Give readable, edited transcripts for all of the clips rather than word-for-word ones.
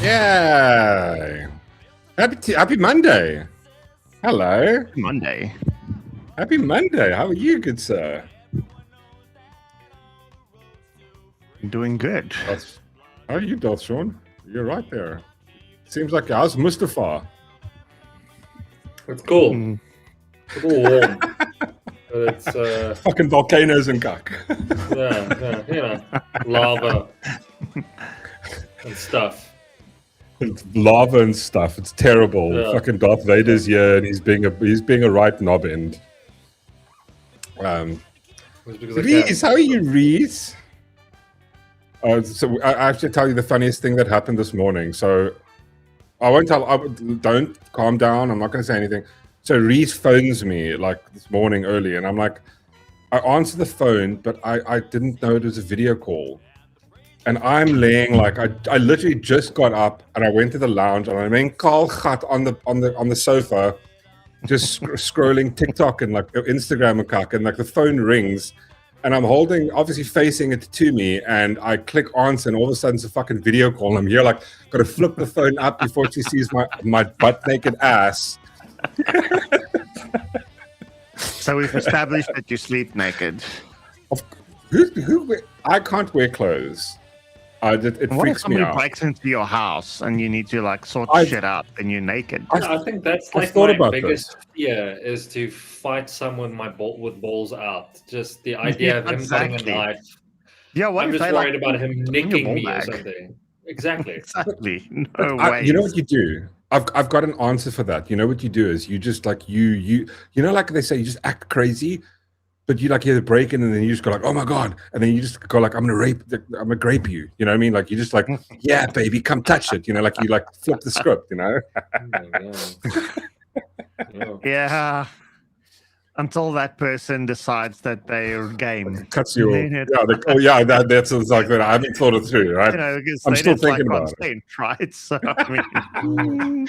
Yeah. Happy Monday. Hello. Monday. Happy Monday. How are you, good sir? Doing good. How are you, Darth Sean? You're right there. Seems like how's Mustafa? It's cool. It's a little warm. But it's Fucking volcanoes and cuck. lava and stuff. It's lava and stuff. It's terrible. Yeah. Fucking Darth Vader's here, and he's being a right knob end. Reese, how are you, Reese? So I have to tell you the funniest thing that happened this morning. So I won't tell. Don't calm down. I'm not going to say anything. So Reese phones me like this morning early, and I'm like, I answer the phone, but I didn't know it was a video call. And I'm laying like I literally just got up and I went to the lounge and I'm in Carl Gat on the sofa, just scrolling TikTok and like Instagram and like the phone rings, and I'm holding obviously facing it to me, and I click answer, and all of a sudden it's a fucking video call. And I'm here like got to flip the phone up before she sees my butt naked ass. So we've established that you sleep naked. Who I can't wear clothes. It What if freaks me somebody out. breaks into your house and you need to like sort shit out and you're naked? I think that's like my biggest fear is to fight someone with balls out. Just the idea of him putting a knife. Yeah, what I'm if just they, worried like, about him nicking me or bag? something. Exactly. Exactly. No way. You know what you do? I've got an answer for that. You know what you do is you just like you know, like they say, you just act crazy, but you like you break in and then you just go like, oh my god, and then you just go like, I'm gonna grape you. You know what I mean? Like you just like, yeah, baby, come touch it. You know, like you like flip the script. You know? Yeah. Until that person decides that they're game. Cuts you off. That's like that. I haven't thought it through, right? You know, because I'm still like thinking about consent, right? So I mean,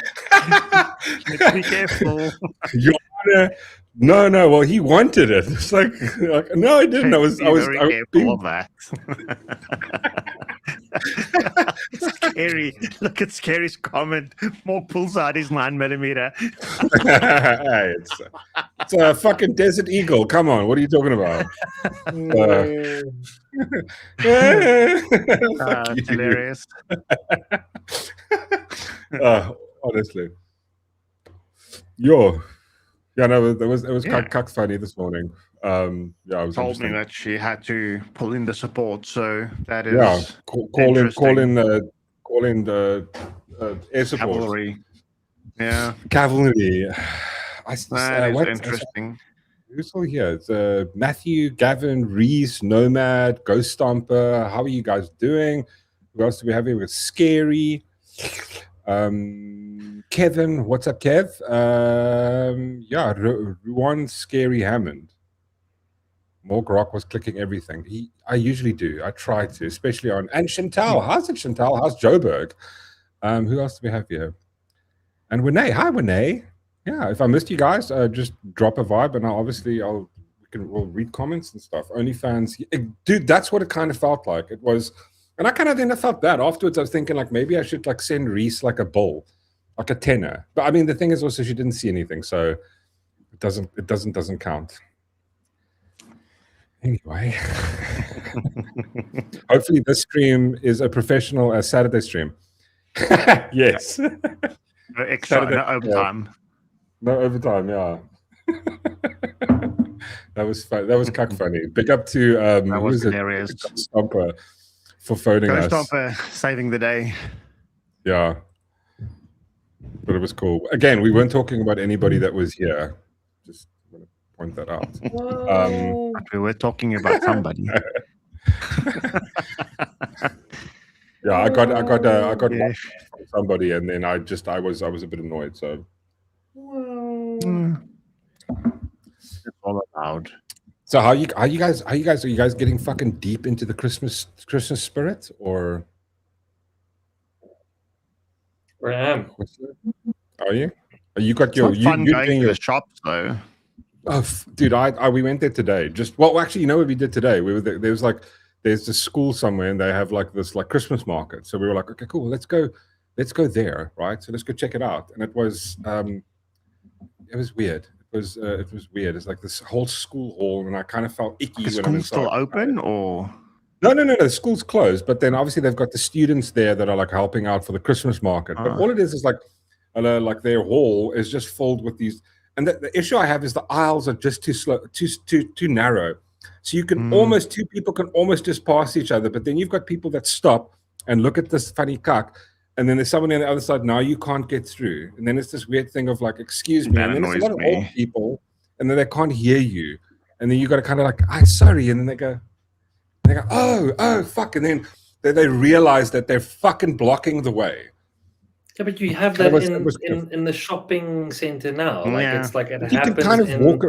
be careful. Your Honor, no. Well, he wanted it. It's like no, I didn't. I was very careful being... of that. Scary. Look at Scary's comment. Mork pulls out his 9mm. Hey, it's a fucking Desert Eagle. Come on, what are you talking about? It's hilarious. Honestly, yeah, no, it was cuck funny this morning. Yeah, I was told me that she had to pull in the support, so that is call in the air support. Cavalry. Yeah, cavalry. That is interesting. Who's all here? It's Matthew, Gavin, Reese, Nomad, Ghost Stomper. How are you guys doing? Who else do we have here? We've got Scary. Kevin, what's up, Kev? Yeah, Ruan Scary Hammond. Mork Rock was clicking everything. I usually do. I try to, especially on. And Chantal, how's it, Chantal? How's Joburg? Who else do we have here? And Winay. Hi, Winay. Yeah, if I missed you guys, just drop a vibe, and we'll read comments and stuff. OnlyFans, dude, that's what it kind of felt like. It was, and I kind of then I felt bad afterwards. I was thinking like maybe I should like send Reese like a bill, like a tenner. But I mean, the thing is also she didn't see anything, so it doesn't count. Anyway, hopefully this stream is a professional Saturday stream. Yes. No extra, no overtime. No overtime, yeah. That was fun. That was cuck funny. Big up to that was hilarious. Stomper for phoning us. Stomper saving the day. Yeah. But it was cool. Again, we weren't talking about anybody that was here. Just want to point that out. We were talking about somebody. Yeah, I got from somebody, and then I was a bit annoyed. So it's all allowed. So are you guys getting fucking deep into the Christmas spirit, or Where I am. are you? You got It's your not fun you going doing to your the shops though. Oh, dude, we went there today. Actually, you know what we did today? We were there's a school somewhere, and they have like this like Christmas market. So we were like, okay, cool, let's go there, right? So let's go check it out. And it was weird. It was weird. It's like this whole school hall, and I kind of felt icky Is when I'm school inside. still open or? No. The school's closed, but then obviously they've got the students there that are like helping out for the Christmas market. But all it is like their hall is just filled with these. And the issue I have is the aisles are just too narrow. So you can two people can almost just pass each other, but then you've got people that stop and look at this funny cuck, and then there's someone on the other side, now you can't get through. And then it's this weird thing of like, excuse me. And then there's a lot of old people, and then they can't hear you. And then you got to kind of like, sorry. And then they go, oh, fuck. And then they realize that they're fucking blocking the way. Yeah, but you have that in the shopping center now. Like it's like it happens can kind of walk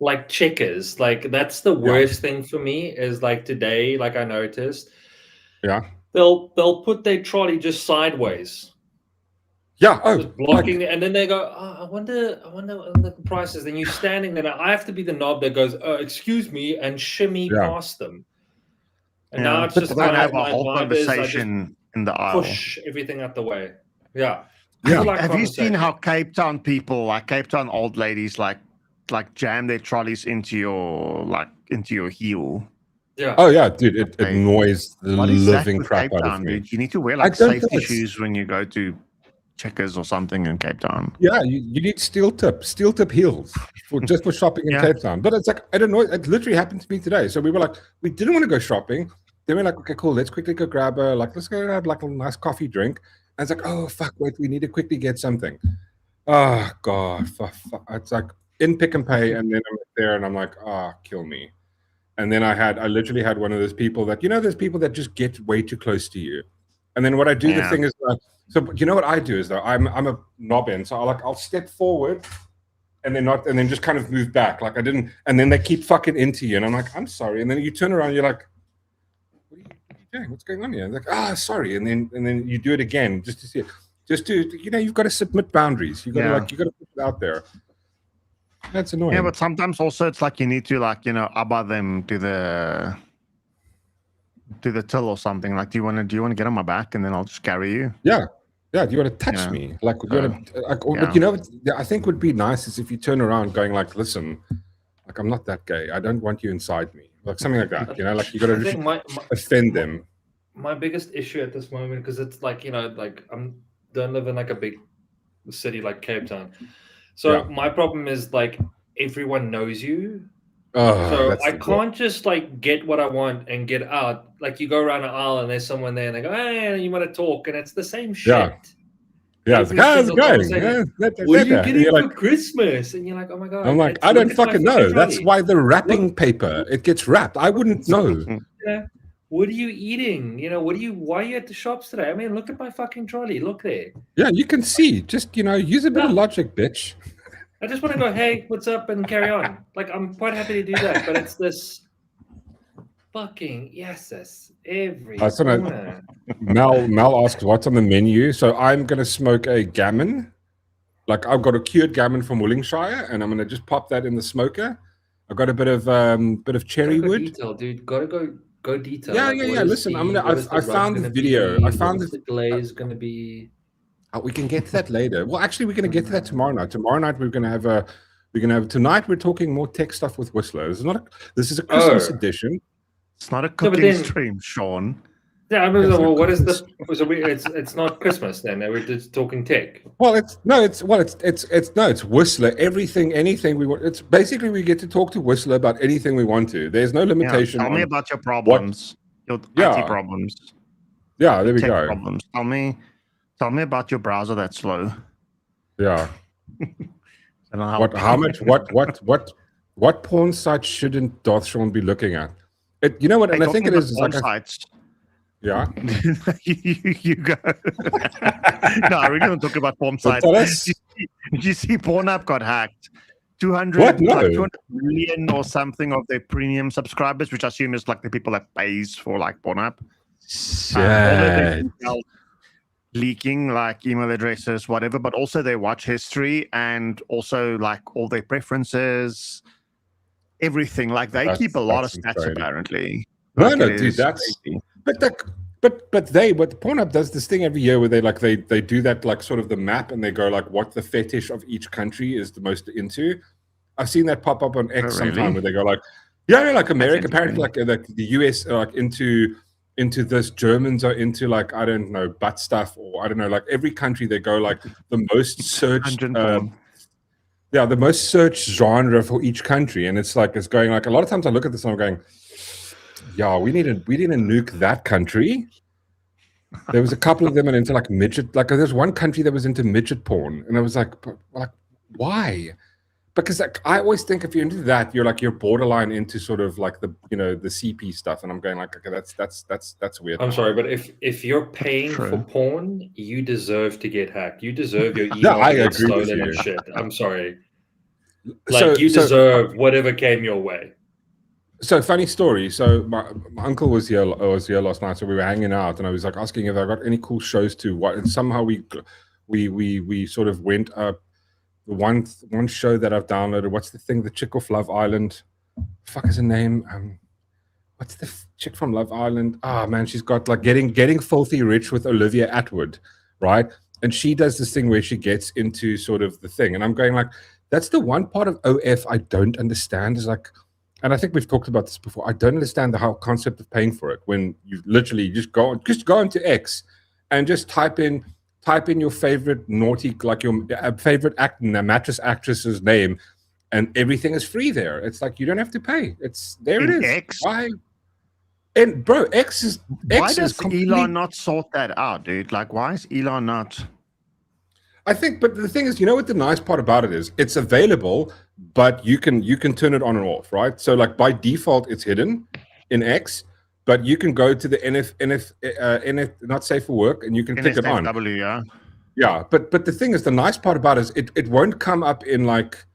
like Checkers. Like that's the worst thing for me is like today, like I noticed. Yeah. They'll put their trolley just sideways. Yeah. Oh, just blocking and then they go, I wonder what the price is. Then you're standing there. I have to be the knob that goes, excuse me, and shimmy past them. And now it's just kind of have a whole conversation in the aisle. Push everything out the way. Yeah. Have you seen how Cape Town people, like Cape Town old ladies, like jam their trolleys into your heel? Yeah. Oh yeah, dude, it annoys the living crap out of me. Dude? You need to wear like safety shoes when you go to Checkers or something in Cape Town. Yeah, you need steel tip heels for shopping in Cape Town. But it's like I don't know. It literally happened to me today. So we were like, we didn't want to go shopping. Then we're like, okay, cool. Let's quickly go grab let's go have like a nice coffee drink. And it's like, oh fuck, wait, we need to quickly get something. Oh god, fuck. It's like in Pick and Pay, and then I'm there, and I'm like, kill me. And then I literally had one of those people that there's people that just get way too close to you. And then what I do, the thing is, so you know what I do is though I'm a knob-in, so I'll step forward, and then just kind of move back, like I didn't, and then they keep fucking into you, and I'm like, I'm sorry, and then you turn around, you're like, what are you doing? What's going on here? And like, sorry, and then you do it again just to see it, you've got to submit boundaries. You got to put it out there. That's annoying. Yeah, but sometimes also it's like you need to abba them to the till or something. Like, do you want to get on my back and then I'll just carry you? Yeah. Do you want to touch me? Like, but I think would be nice is if you turn around going like, listen, like I'm not that gay. I don't want you inside me. Like something like that. Like you got to offend them. My biggest issue at this moment, because it's like like don't live in like a big city like Cape Town. So my problem is like everyone knows you. So I can't just like get what I want and get out. Like you go around an aisle and there's someone there and they go, hey, you want to talk? And it's the same shit. Yeah, it's like, how's it going? What are you getting for Christmas? And you're like, oh my God. I'm like, I don't fucking know. That's why the wrapping paper, it gets wrapped. I wouldn't know. Yeah. What are you eating? Why are you at the shops today? I mean, look at my fucking trolley. Look there. Yeah, you can see. Just, use a bit of logic, bitch. I just want to go, hey, what's up? And carry on. Like, I'm quite happy to do that. But it's this fucking every corner. Mel asks, what's on the menu? So I'm going to smoke a gammon. Like, I've got a cured gammon from Wollingshire, and I'm going to just pop that in the smoker. I've got a bit of cherry wood. Detail, dude. Got to go detail. Yeah. Listen, I found the video. I found the glaze going to be. We can get to that later. Well, actually, we're going to get to that tomorrow night. Tomorrow night we're going to have. Tonight we're talking more tech stuff with Whistler. This is a Christmas edition. It's not a cooking stream, Sean. Yeah, what is this? So it's not Christmas then. We're just talking tech. Well, it's Whistler. Anything we want. It's basically we get to talk to Whistler about anything we want to. There's no limitation. Tell me about your problems. Your IT problems. Yeah, there we go. Problems. Tell me about your browser that's slow. Yeah. What porn sites shouldn't Sean be looking at? You know what? And I think it is like sites. Yeah. you go. No, I really don't talk about porn sites. You see Pornhub got hacked. 200, What? No. like 200 million or something of their premium subscribers, which I assume is like the people that pays for like Pornhub. All of their details leaking, like email addresses, whatever, but also their watch history and also like all their preferences, everything. Like they keep a lot of stats insane. apparently. No, Like, no, dude, that's crazy. but Pornhub does this thing every year where they do that like sort of the map and they go like what the fetish of each country is the most into. I've seen that pop up on X sometime where they go like, yeah, like America apparently like the US are like into this, Germans are into like I don't know butt stuff, or I don't know, like every country they go like the most searched the most searched genre for each country, and it's going like a lot of times I look at this and I'm going, yeah, we need to nuke that country. There was a couple of them and into like midget, like there's one country that was into midget porn, and I was like why? Because like, I always think if you're into that, you're borderline into sort of like the the CP stuff, and I'm going like, okay, that's weird. I'm sorry, but if you're paying for porn, you deserve to get hacked. You deserve your email to get stolen and shit. I'm sorry. Like you deserve whatever came your way. So funny story. So my uncle was here last night, so we were hanging out, and I was like asking if I got any cool shows to watch, and somehow we sort of went up. The one show that I've downloaded, what's the thing? The chick off Love Island. Fuck is her name? What's the chick from Love Island? Ah, man, she's got like getting filthy rich with Olivia Atwood, right? And she does this thing where she gets into sort of the thing, and I'm going like, that's the one part of OF I don't understand. Is like, and I think we've talked about this before. I don't understand the whole concept of paying for it when you literally just go into X and just type in your favorite naughty, like your favorite mattress actress's name, and everything is free there. It's like you don't have to pay. It's there. It is. X? Why? And bro, X is. Why does Elon not sort that out, dude? Like, why is Elon not? I think, but the thing is, you know what the nice part about it is? It's available, but you can turn it on and off, right? So like by default, it's hidden in X. But you can go to the NF not safe for work, and you can click it on. Yeah, but the thing is, the nice part about it is it won't come up in like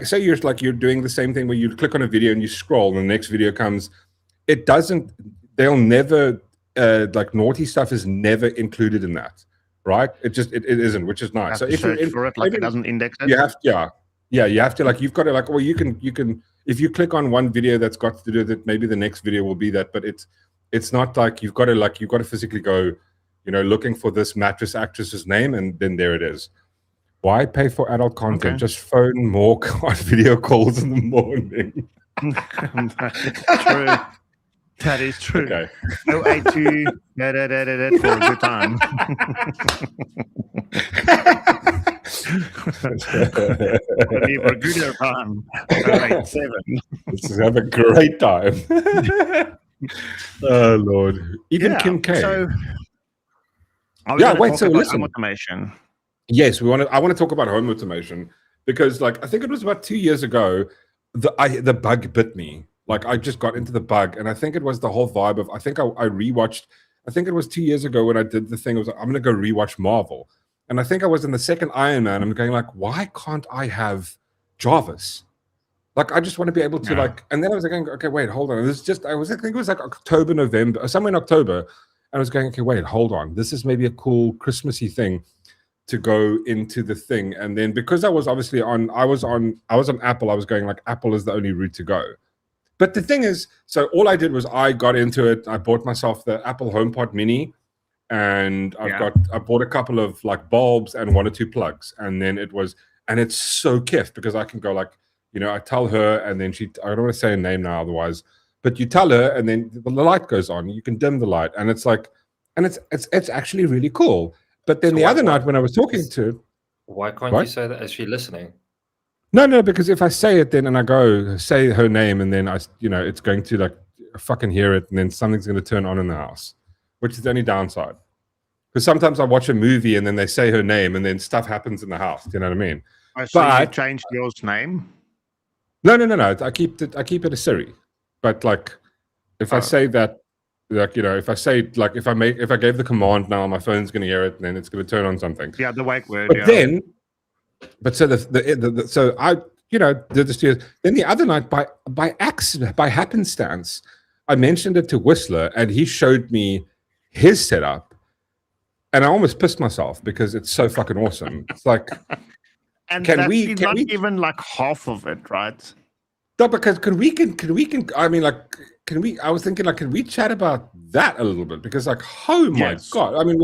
say you're doing the same thing where you click on a video and you scroll, and the next video comes. It doesn't. They'll never like naughty stuff is never included in that, right? It isn't, which is nice. So if you're for it, like it doesn't index it. You have you have to like you've got to like, well, you can. If you click on one video that's got to do with it, maybe the next video will be that, but it's not like you've got to physically go, looking for this mattress actress's name, and then there it is. Why pay for adult content? Okay. Just phone Mork on video calls in the morning. True. That is true. Okay. 082 for a good time. Leave a good time. 087. Let's have a great time. Oh Lord. Even Kim K. So, so listen. Home automation. Yes, I want to talk about home automation because, like, I think it was about 2 years ago, the bug bit me. Like, I just got into the bug, and I think it was the whole vibe of. I think I rewatched. I think it was 2 years ago when I did the thing. I was like, I'm going to go rewatch Marvel, and I think I was in the second Iron Man. I'm going like, why can't I have Jarvis? Like, I just want to be able to like. And then I was like, okay, wait, hold on. This is just. I think it was like October, November, or somewhere in October. And I was going, okay, wait, hold on. This is maybe a cool Christmassy thing to go into the thing. And then because I was obviously on Apple, I was going like, Apple is the only route to go. But the thing is, so all I did was I got into it. I bought myself the Apple HomePod Mini, and I bought a couple of like bulbs and 1 or 2 plugs. And then it's so kiff because I can go like, I tell her, and then I don't want to say her name now otherwise, but you tell her, and then the light goes on. You can dim the light, and it's like, and it's actually really cool. But then other night when I was talking to, why can't you say that? Is she listening? No, because if I say it then and I go say her name, and then it's going to like fucking hear it, and then something's going to turn on in the house, which is the only downside. Because sometimes I watch a movie and then they say her name, and then stuff happens in the house. Do you know what I mean? So you changed yours name? No. I keep it a Siri. But like, if I say that, like if I say like if I gave the command now, my phone's going to hear it, and then it's going to turn on something. Yeah, the wake word. But then. But so so you know, did the studios. Then the other night, by accident, by happenstance, I mentioned it to Whistler, and he showed me his setup, and I almost pissed myself because it's so fucking awesome. It's like, And can that's we? not even like half of it, right? No, because can we? I mean, like, can we? I was thinking, like, can we chat about that a little bit? Because, like, oh my god! I mean,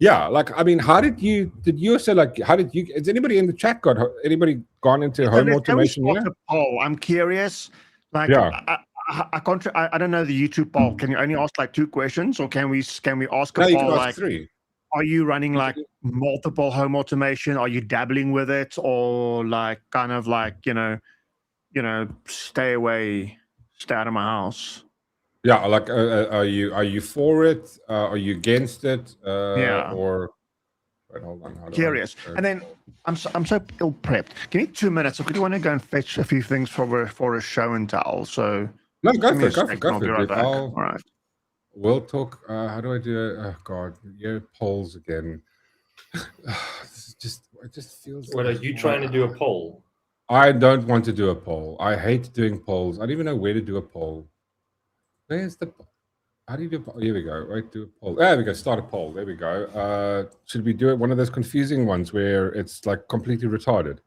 like, I mean, how did you? Did you also like? How did you? Has anybody in the chat anybody gone into home automation yet? Poll. I'm curious. Like, yeah. I don't know the YouTube poll. Can you only ask like 2 questions, or can we ask a No, poll you can ask like 3. Are you running like multiple home automation? Are you dabbling with it, or like kind of like stay away, stay out of my house? Yeah, like are you for it? Are you against it? Yeah. Or wait, hold on. Curious. And then I'm so ill prepped. Give me 2 minutes. I could want to go and fetch a few things for a show and tell. So no, go for it. I'll be right back. All right. We'll talk. How do I do it? Oh God, yeah, polls again. It just feels. What are you trying to do a poll? I don't want to do a poll. I hate doing polls. I don't even know where to do a poll. Where's the? How do you do a poll? Here we go. Right, do a poll. There we go. Start a poll. There we go. Should we do it one of those confusing ones where it's like completely retarded?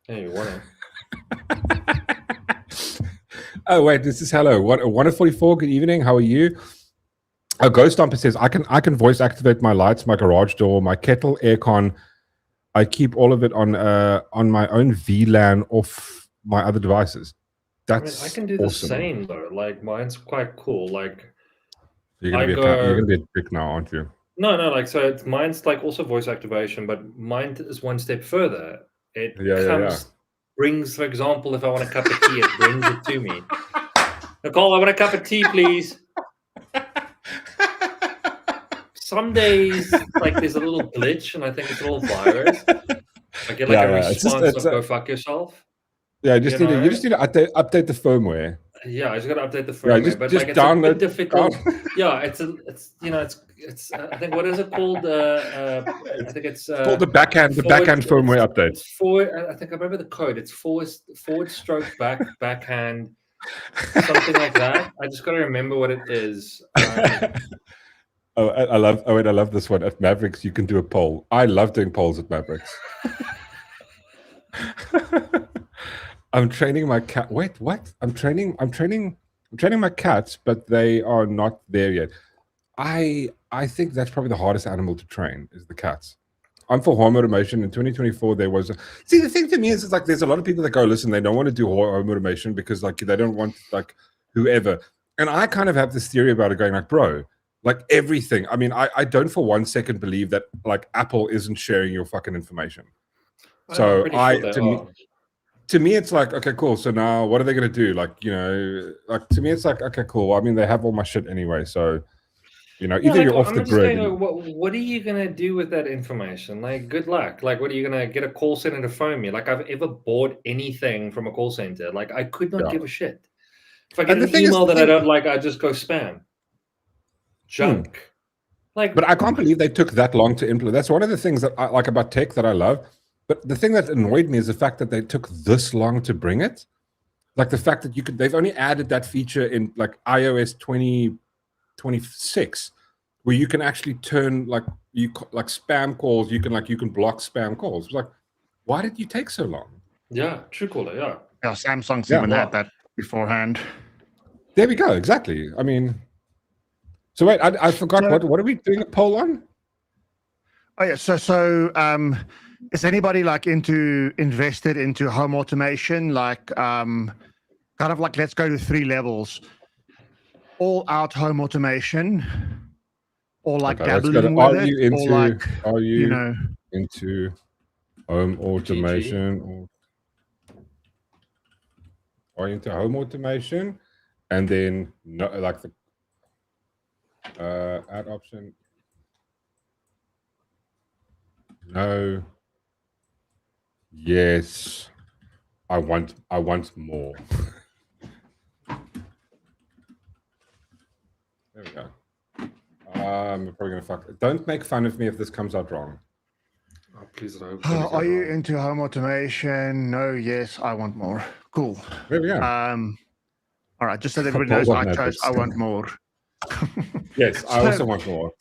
Hey, you want to? Oh wait, this is hello. What 1:44. Good evening. How are you? A Ghost Stomper says I can voice activate my lights, my garage door, my kettle, aircon. I keep all of it on my own VLAN off my other devices. That's I can do the same though. Like mine's quite cool. Like you're gonna be a dick now, aren't you? No. Like so, mine's like also voice activation, but mine is one step further. It brings, for example, if I want a cup of tea, it brings it to me. Nicole, I want a cup of tea, please. Some days, like there's a little glitch, and I think it's a little virus. I get like a response of "Go fuck yourself." Yeah, you just need to update the firmware. Yeah, I just got to update the firmware. Yeah, but just like, it's download. A bit difficult. Yeah, it's I think what is it called? I think it's called the backhand firmware update. I think I remember the code. It's forward stroke backhand, something like that. I just got to remember what it is. I love this one. At Mavericks, you can do a poll. I love doing polls at Mavericks. I'm training my cat. Wait, what? I'm training my cats, but they are not there yet. I think that's probably the hardest animal to train is the cats. I'm for home automation. In 2024, there was see, the thing to me is it's like there's a lot of people that go, listen, they don't want to do home automation because like they don't want like whoever. And I kind of have this theory about it going like, bro, like everything. I mean, I don't for 1 second believe that like Apple isn't sharing your fucking information. So to me, it's like, okay, cool. So now what are they going to do? Like, like to me, it's like, okay, cool. I mean, they have all my shit anyway. So, either you're off the grid. What are you going to do with that information? Like, good luck. Like, what are you going to get a call center to phone me? Like, I've ever bought anything from a call center. Like, I could not give a shit. If I get an email that I don't like, I just go spam. Junk. Like, but I can't believe they took that long to implement. That's one of the things that I like about tech that I love. But the thing that annoyed me is the fact that they took this long to bring it. Like the fact that they've only added that feature in like iOS 2026, where you can actually turn like spam calls. You can block spam calls. It's like, why did you take so long? Yeah, Truecaller. Yeah. Yeah, Samsung's even had that beforehand. There we go. Exactly. I mean, so wait, I forgot what are we doing a poll on? Oh yeah, so is anybody like invested into home automation? Like kind of like let's go to 3 levels. All out home automation, or like dabbling with it, or like are you into home automation? Or are you into home automation? And then no, like the add option. No. Yes. I want more. There we go. I'm probably gonna fuck. Don't make fun of me if this comes out wrong. Oh, please, I hope Are you into home automation? No, yes, I want more. Cool. There we go. All right, just so that everybody knows, Bold I chose I want more. Yes, I also want more.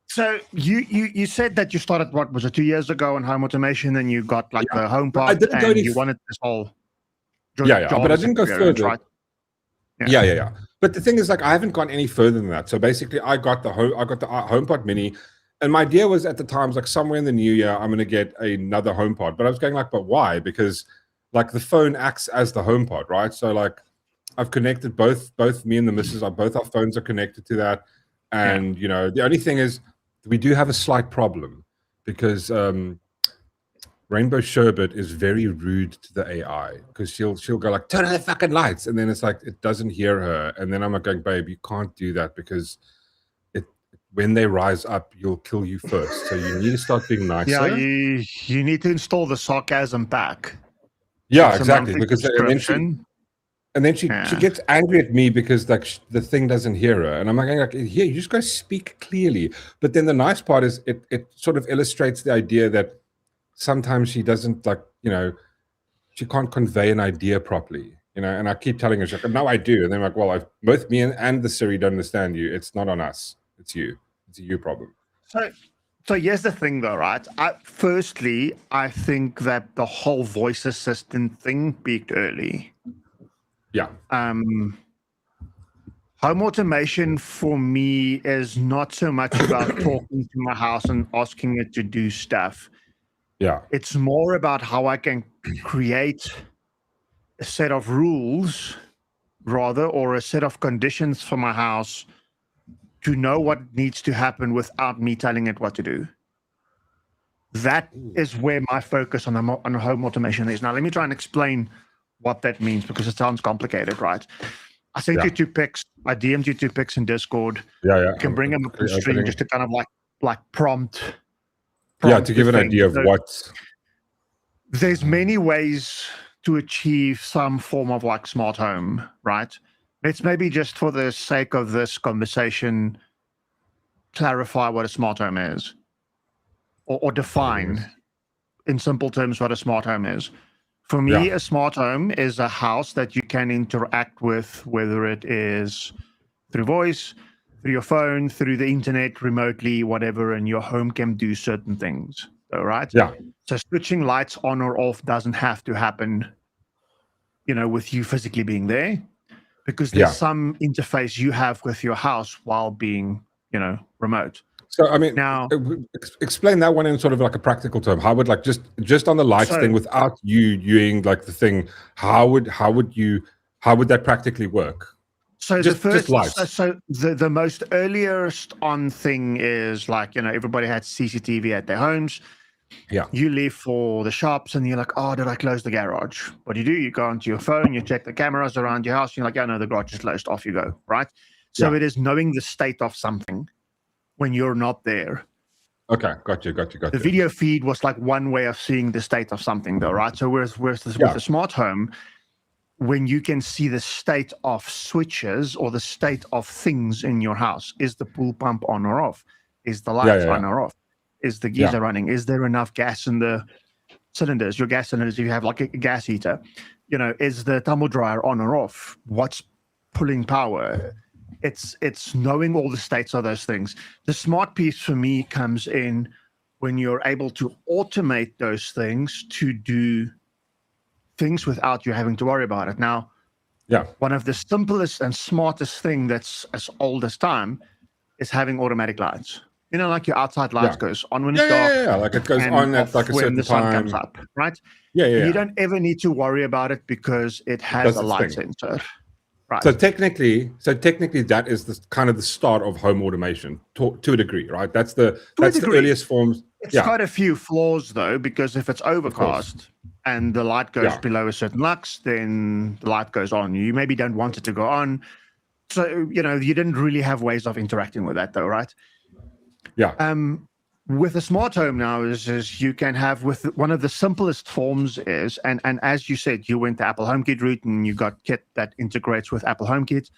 So you said that you started, what was it, 2 years ago on home automation, and you got like the home I pod, didn't go and any you wanted this whole but I didn't go experience, further. right? Yeah. But the thing is, like, I haven't gone any further than that. So basically, I got the HomePod Mini, and my idea was at the time, like somewhere in the new year, I'm going to get another HomePod. But I was going like, but why? Because like the phone acts as the HomePod, right? So like, I've connected both me and the missus. Both our phones are connected to that, and you know, the only thing is, we do have a slight problem because Rainbow Sherbet is very rude to the AI because she'll go like, turn on the fucking lights, and then it's like it doesn't hear her, and then I'm like going, babe, you can't do that because when they rise up, you'll kill you first. So you need to start being nicer. Yeah, you need to install the sarcasm pack. Yeah, exactly. Because and then she gets angry at me because like the thing doesn't hear her, and I'm like, here, you just go speak clearly. But then the nice part is it sort of illustrates the idea that sometimes she doesn't, like, you know, she can't convey an idea properly, you know. And I keep telling her, she's like, no, I do. And then I'm like, well, both me and the Siri don't understand you. It's not on us. It's you. It's a you problem. So here's the thing, though, right? Firstly, I think that the whole voice assistant thing peaked early. Yeah. Home automation for me is not so much about talking to my house and asking it to do stuff. Yeah. It's more about how I can create a set of rules, rather, or a set of conditions for my house to know what needs to happen without me telling it what to do. That is where my focus on home automation is. Now, let me try and explain what that means, because it sounds complicated, right? I sent you 2 pics. I DM'd you 2 pics in Discord. Yeah. You can bring them up on stream just to kind of like prompt to give an idea of what. There's many ways to achieve some form of like smart home, right? Let's maybe just for the sake of this conversation, clarify what a smart home is, or define in simple terms what a smart home is. For me, a smart home is a house that you can interact with, whether it is through voice, through your phone, through the internet, remotely, whatever, and your home can do certain things. All right? Yeah. So switching lights on or off doesn't have to happen, you know, with you physically being there, because there's some interface you have with your house while being, you know, remote. So I mean, now explain that one in sort of like a practical term. How would, like, just on the lights thing, without you doing like the thing, how would that practically work? So the most earliest on thing is, like, you know, everybody had CCTV at their homes. Yeah. You leave for the shops and you're like, oh, did I close the garage? What do? You go onto your phone, you check the cameras around your house, and you're like, oh no, the garage is closed, off you go, right? So it is knowing the state of something when you're not there. Okay, got you. The video feed was like one way of seeing the state of something, though, right? So with the smart home, when you can see the state of switches or the state of things in your house, is the pool pump on or off? Is the lights on or off? Is the geyser running? Is there enough gas in the cylinders? Your gas cylinders, you have like a gas heater. You know, is the tumble dryer on or off? What's pulling power? It's knowing all the states of those things. The smart piece for me comes in when you're able to automate those things to do things without you having to worry about it. Now, one of the simplest and smartest thing that's as old as time is having automatic lights. You know, like your outside lights goes on when it's dark. Yeah, like it goes on at like a certain when the sun time. comes up, right? Yeah. You don't ever need to worry about it because it has a light sensor. Right. So technically, that is the kind of the start of home automation to a degree, right? That's the earliest forms. It's got a few flaws though, because if it's overcast and the light goes below a certain lux, then the light goes on. You maybe don't want it to go on. So, you know, you didn't really have ways of interacting with that though, right? Yeah. With a smart home now is you can have, with one of the simplest forms is, and as you said, you went the Apple HomeKit route and you got kit that integrates with Apple HomeKit.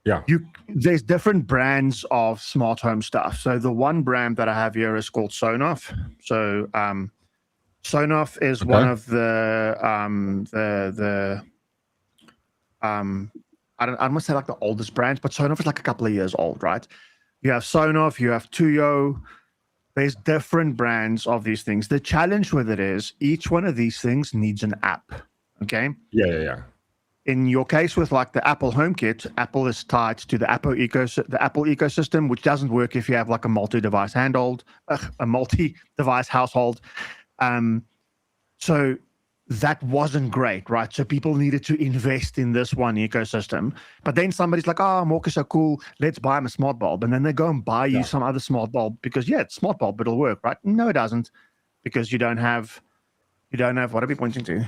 Yeah. There's different brands of smart home stuff. So the one brand that I have here is called Sonoff. So Sonoff is Okay. one of the I don't want to say like the oldest brands, but Sonoff is like a couple of years old, right? You have Sonoff, you have Tuyo. There's different brands of these things. The challenge with it is each one of these things needs an app. Okay. Yeah. In your case with like the Apple HomeKit, Apple is tied to the Apple ecosystem, which doesn't work if you have like a multi-device household. So that wasn't great, right? So people needed to invest in this one ecosystem. But then somebody's like, oh, Mork is so cool. Let's buy him a smart bulb. And then they go and buy you some other smart bulb because, it's smart bulb, but it'll work, right? No, it doesn't, because you don't have, what are we pointing to?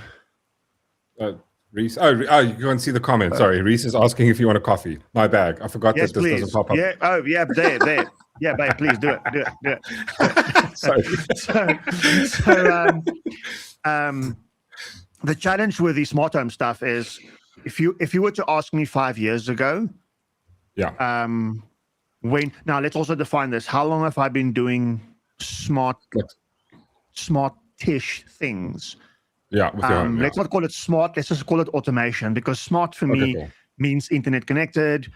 Reese. Oh, you can't see the comment. Sorry. Reese is asking if you want a coffee. My bag. I forgot that this doesn't pop up. Yeah. Oh, yeah. There. Yeah, babe, please do it. Sorry. The challenge with the smart home stuff is if you were to ask me 5 years ago, now let's also define this. How long have I been doing smart-ish things? Yeah, with your home, let's not call it smart, let's just call it automation, because smart for me means internet connected,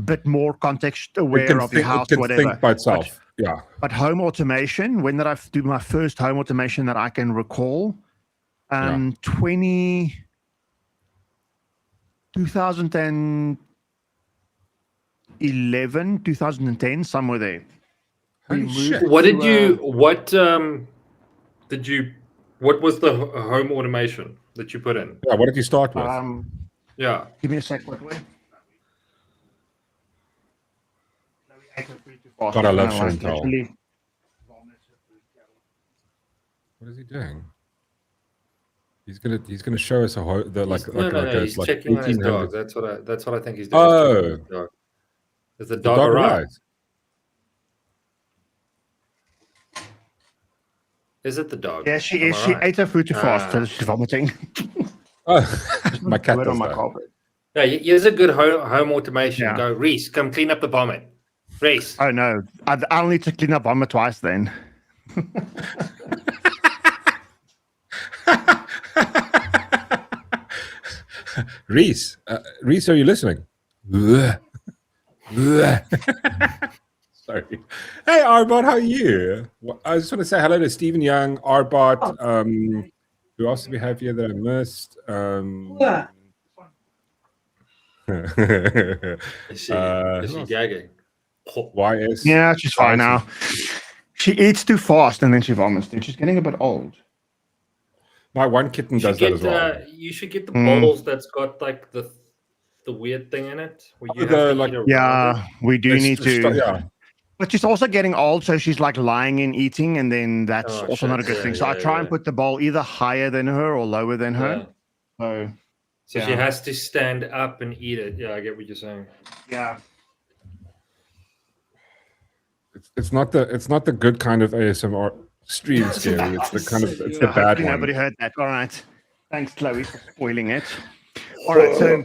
bit more context aware of your house, whatever. Think by itself. But home automation, when did I do my first home automation that I can recall? 2011, 2010, somewhere there. What was the home automation that you put in? Yeah, what did you start with? Give me a sec, what way? God, I love Chantal. What is he doing? He's gonna show us he's checking on his dog. That's what I think he's doing. Oh, is the dog alright? Is it the dog? Yeah, she is. She ate her food too fast, so she's vomiting. Oh, my cat does that. Yeah, here's a good home automation. Yeah. Go, Reese, come clean up the vomit. Reese. Oh no, I'll need to clean up vomit twice then. Reese, are you listening? Sorry. Hey, Arbot, how are you? I just want to say hello to Stephen Young, Arbot. Who else do we have here that I missed? Is she gagging? YS. Yeah, she's fine now. She eats too fast and then she vomits. She's getting a bit old. My one kitten does that as well. You should get the bowls that's got like the weird thing in it. Where you we do need to. But she's also getting old, so she's like lying and eating, and then that's also not a good thing. So I try and put the bowl either higher than her or lower than her. So she has to stand up and eat it. Yeah, I get what you're saying. Yeah. It's not the good kind of ASMR stream, Scary. It's the bad one. Nobody heard that. All right. Thanks, Chloe, for spoiling it. All right, so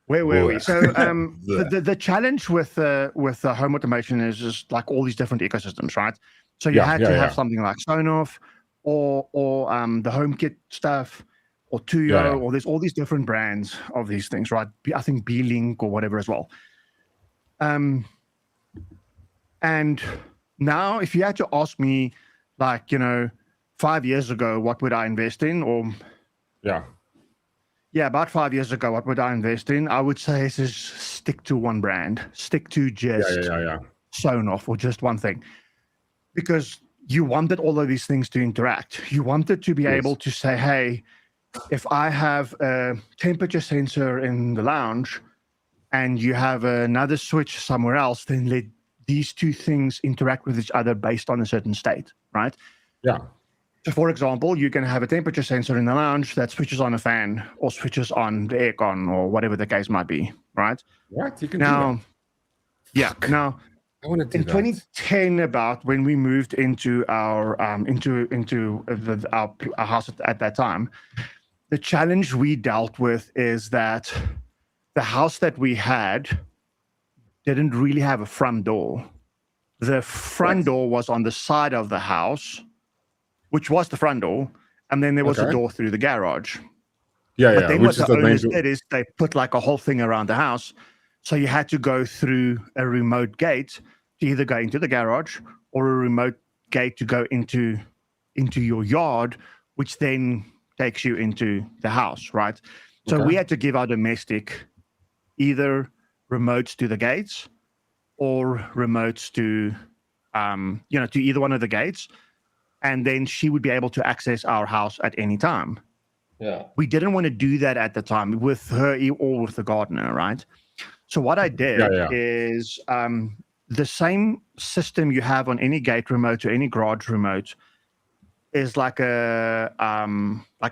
where were we? So the challenge with home automation is just like all these different ecosystems, right? So you had to have something like Sonoff or the HomeKit stuff or Tuyo, or there's all these different brands of these things, right? I think B-Link or whatever as well. And now if you had to ask me, like, 5 years ago, what would I invest in? Or about 5 years ago, what would I invest in? I would say is stick to one brand, stick to just Sonoff or just one thing, because you wanted all of these things to interact. You wanted to be able to say, hey, if I have a temperature sensor in the lounge and you have another switch somewhere else, then let these two things interact with each other based on a certain state, right? Yeah. So, for example, you can have a temperature sensor in the lounge that switches on a fan or switches on the aircon or whatever the case might be, right? What? You can do that? Yeah. Now, I want to do in 2010, about when we moved into our our house at that time, the challenge we dealt with is that the house that we had didn't really have a front door. The front door was on the side of the house, which was the front door, and then there was a Okay. door through the garage. Yeah, But yeah. then Which what is the the main owners door. did is they put like a whole thing around the house. So you had to go through a remote gate to either go into the garage or a remote gate to go into your yard, which then takes you into the house, right? So we Okay. had to give our domestic either remotes to the gates or remotes to to either one of the gates, and then she would be able to access our house at any time. Yeah. We didn't want to do that at the time with her or with the gardener, right? So what I did Yeah. is the same system you have on any gate remote or any garage remote is like a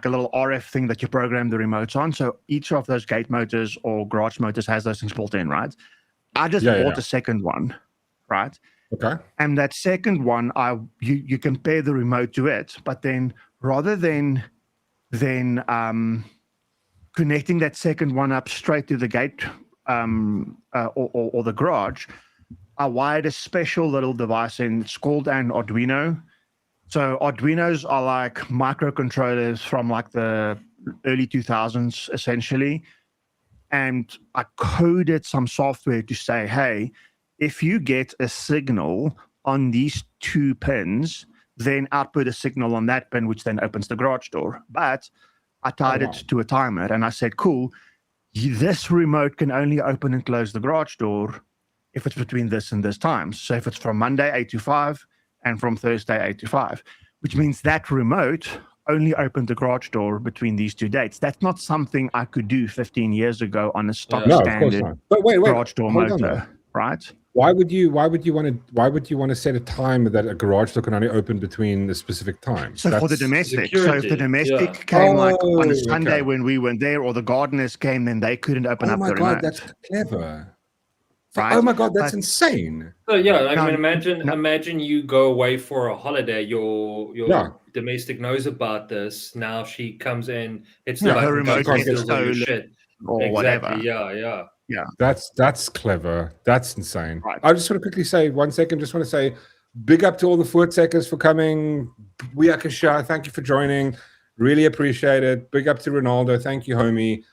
little RF thing that you program the remotes on. So each of those gate motors or garage motors has those things built in, right? I just bought a second one, right? Okay. And that second one, you can pair the remote to it, but then rather than connecting that second one up straight to the gate or the garage, I wired a special little device in. It's called an Arduino. So Arduinos are like microcontrollers from like the early 2000s, essentially. And I coded some software to say, hey, if you get a signal on these 2 pins, then output a signal on that pin, which then opens the garage door. But I tied it to a timer, and I said, cool, this remote can only open and close the garage door if it's between this and this time. So if it's from Monday 8 to 5 and from Thursday 8 to 5, which means that remote only opened the garage door between these 2 dates. That's not something I could do 15 years ago on a stock No, of course standard not. But wait, garage door hold on motor, there. right? Why would you want to set a time that a garage door can only open between a specific time? So for the domestic, security, so if the domestic came like on a Sunday when we weren't there, or the gardeners came, then they couldn't open up the remote. Oh my god, that's clever! Right? Oh my god, that's insane. So yeah, I No, mean, imagine you go away for a holiday. Your Yeah. domestic knows about this. Now she comes in. It's Yeah, the her button, remote she gets steals all your stolen shit. or Exactly. whatever. Yeah. That's clever. That's insane. Right. I just want to quickly say 1 second. Just want to say big up to all the Voortsekkers for coming. Weakasha, thank you for joining. Really appreciate it. Big up to Ronaldo. Thank you, homie.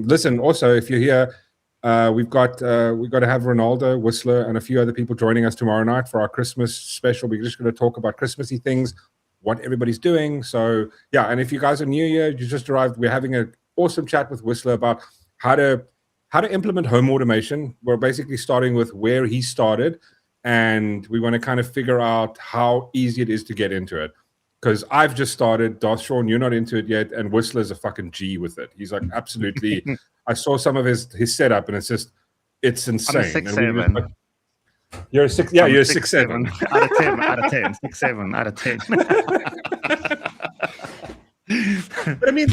Listen, also if you're here, we've got to have Ronaldo, Whistler, and a few other people joining us tomorrow night for our Christmas special. We're just going to talk about Christmassy things, what everybody's doing. So yeah, and if you guys are new here, you just arrived, we're having an awesome chat with Whistler about how to implement home automation. We're basically starting with where he started, and we want to kind of figure out how easy it is to get into it. Because I've just started, Darth Sean, you're not into it yet, and Whistler's a fucking G with it. He's like absolutely. I saw some of his setup, and it's insane. I'm a 6'7". Like, you're a 6. Yeah, you're a 6'7". Out of 10. Out of 10. 6'7". Out of 10. But I mean,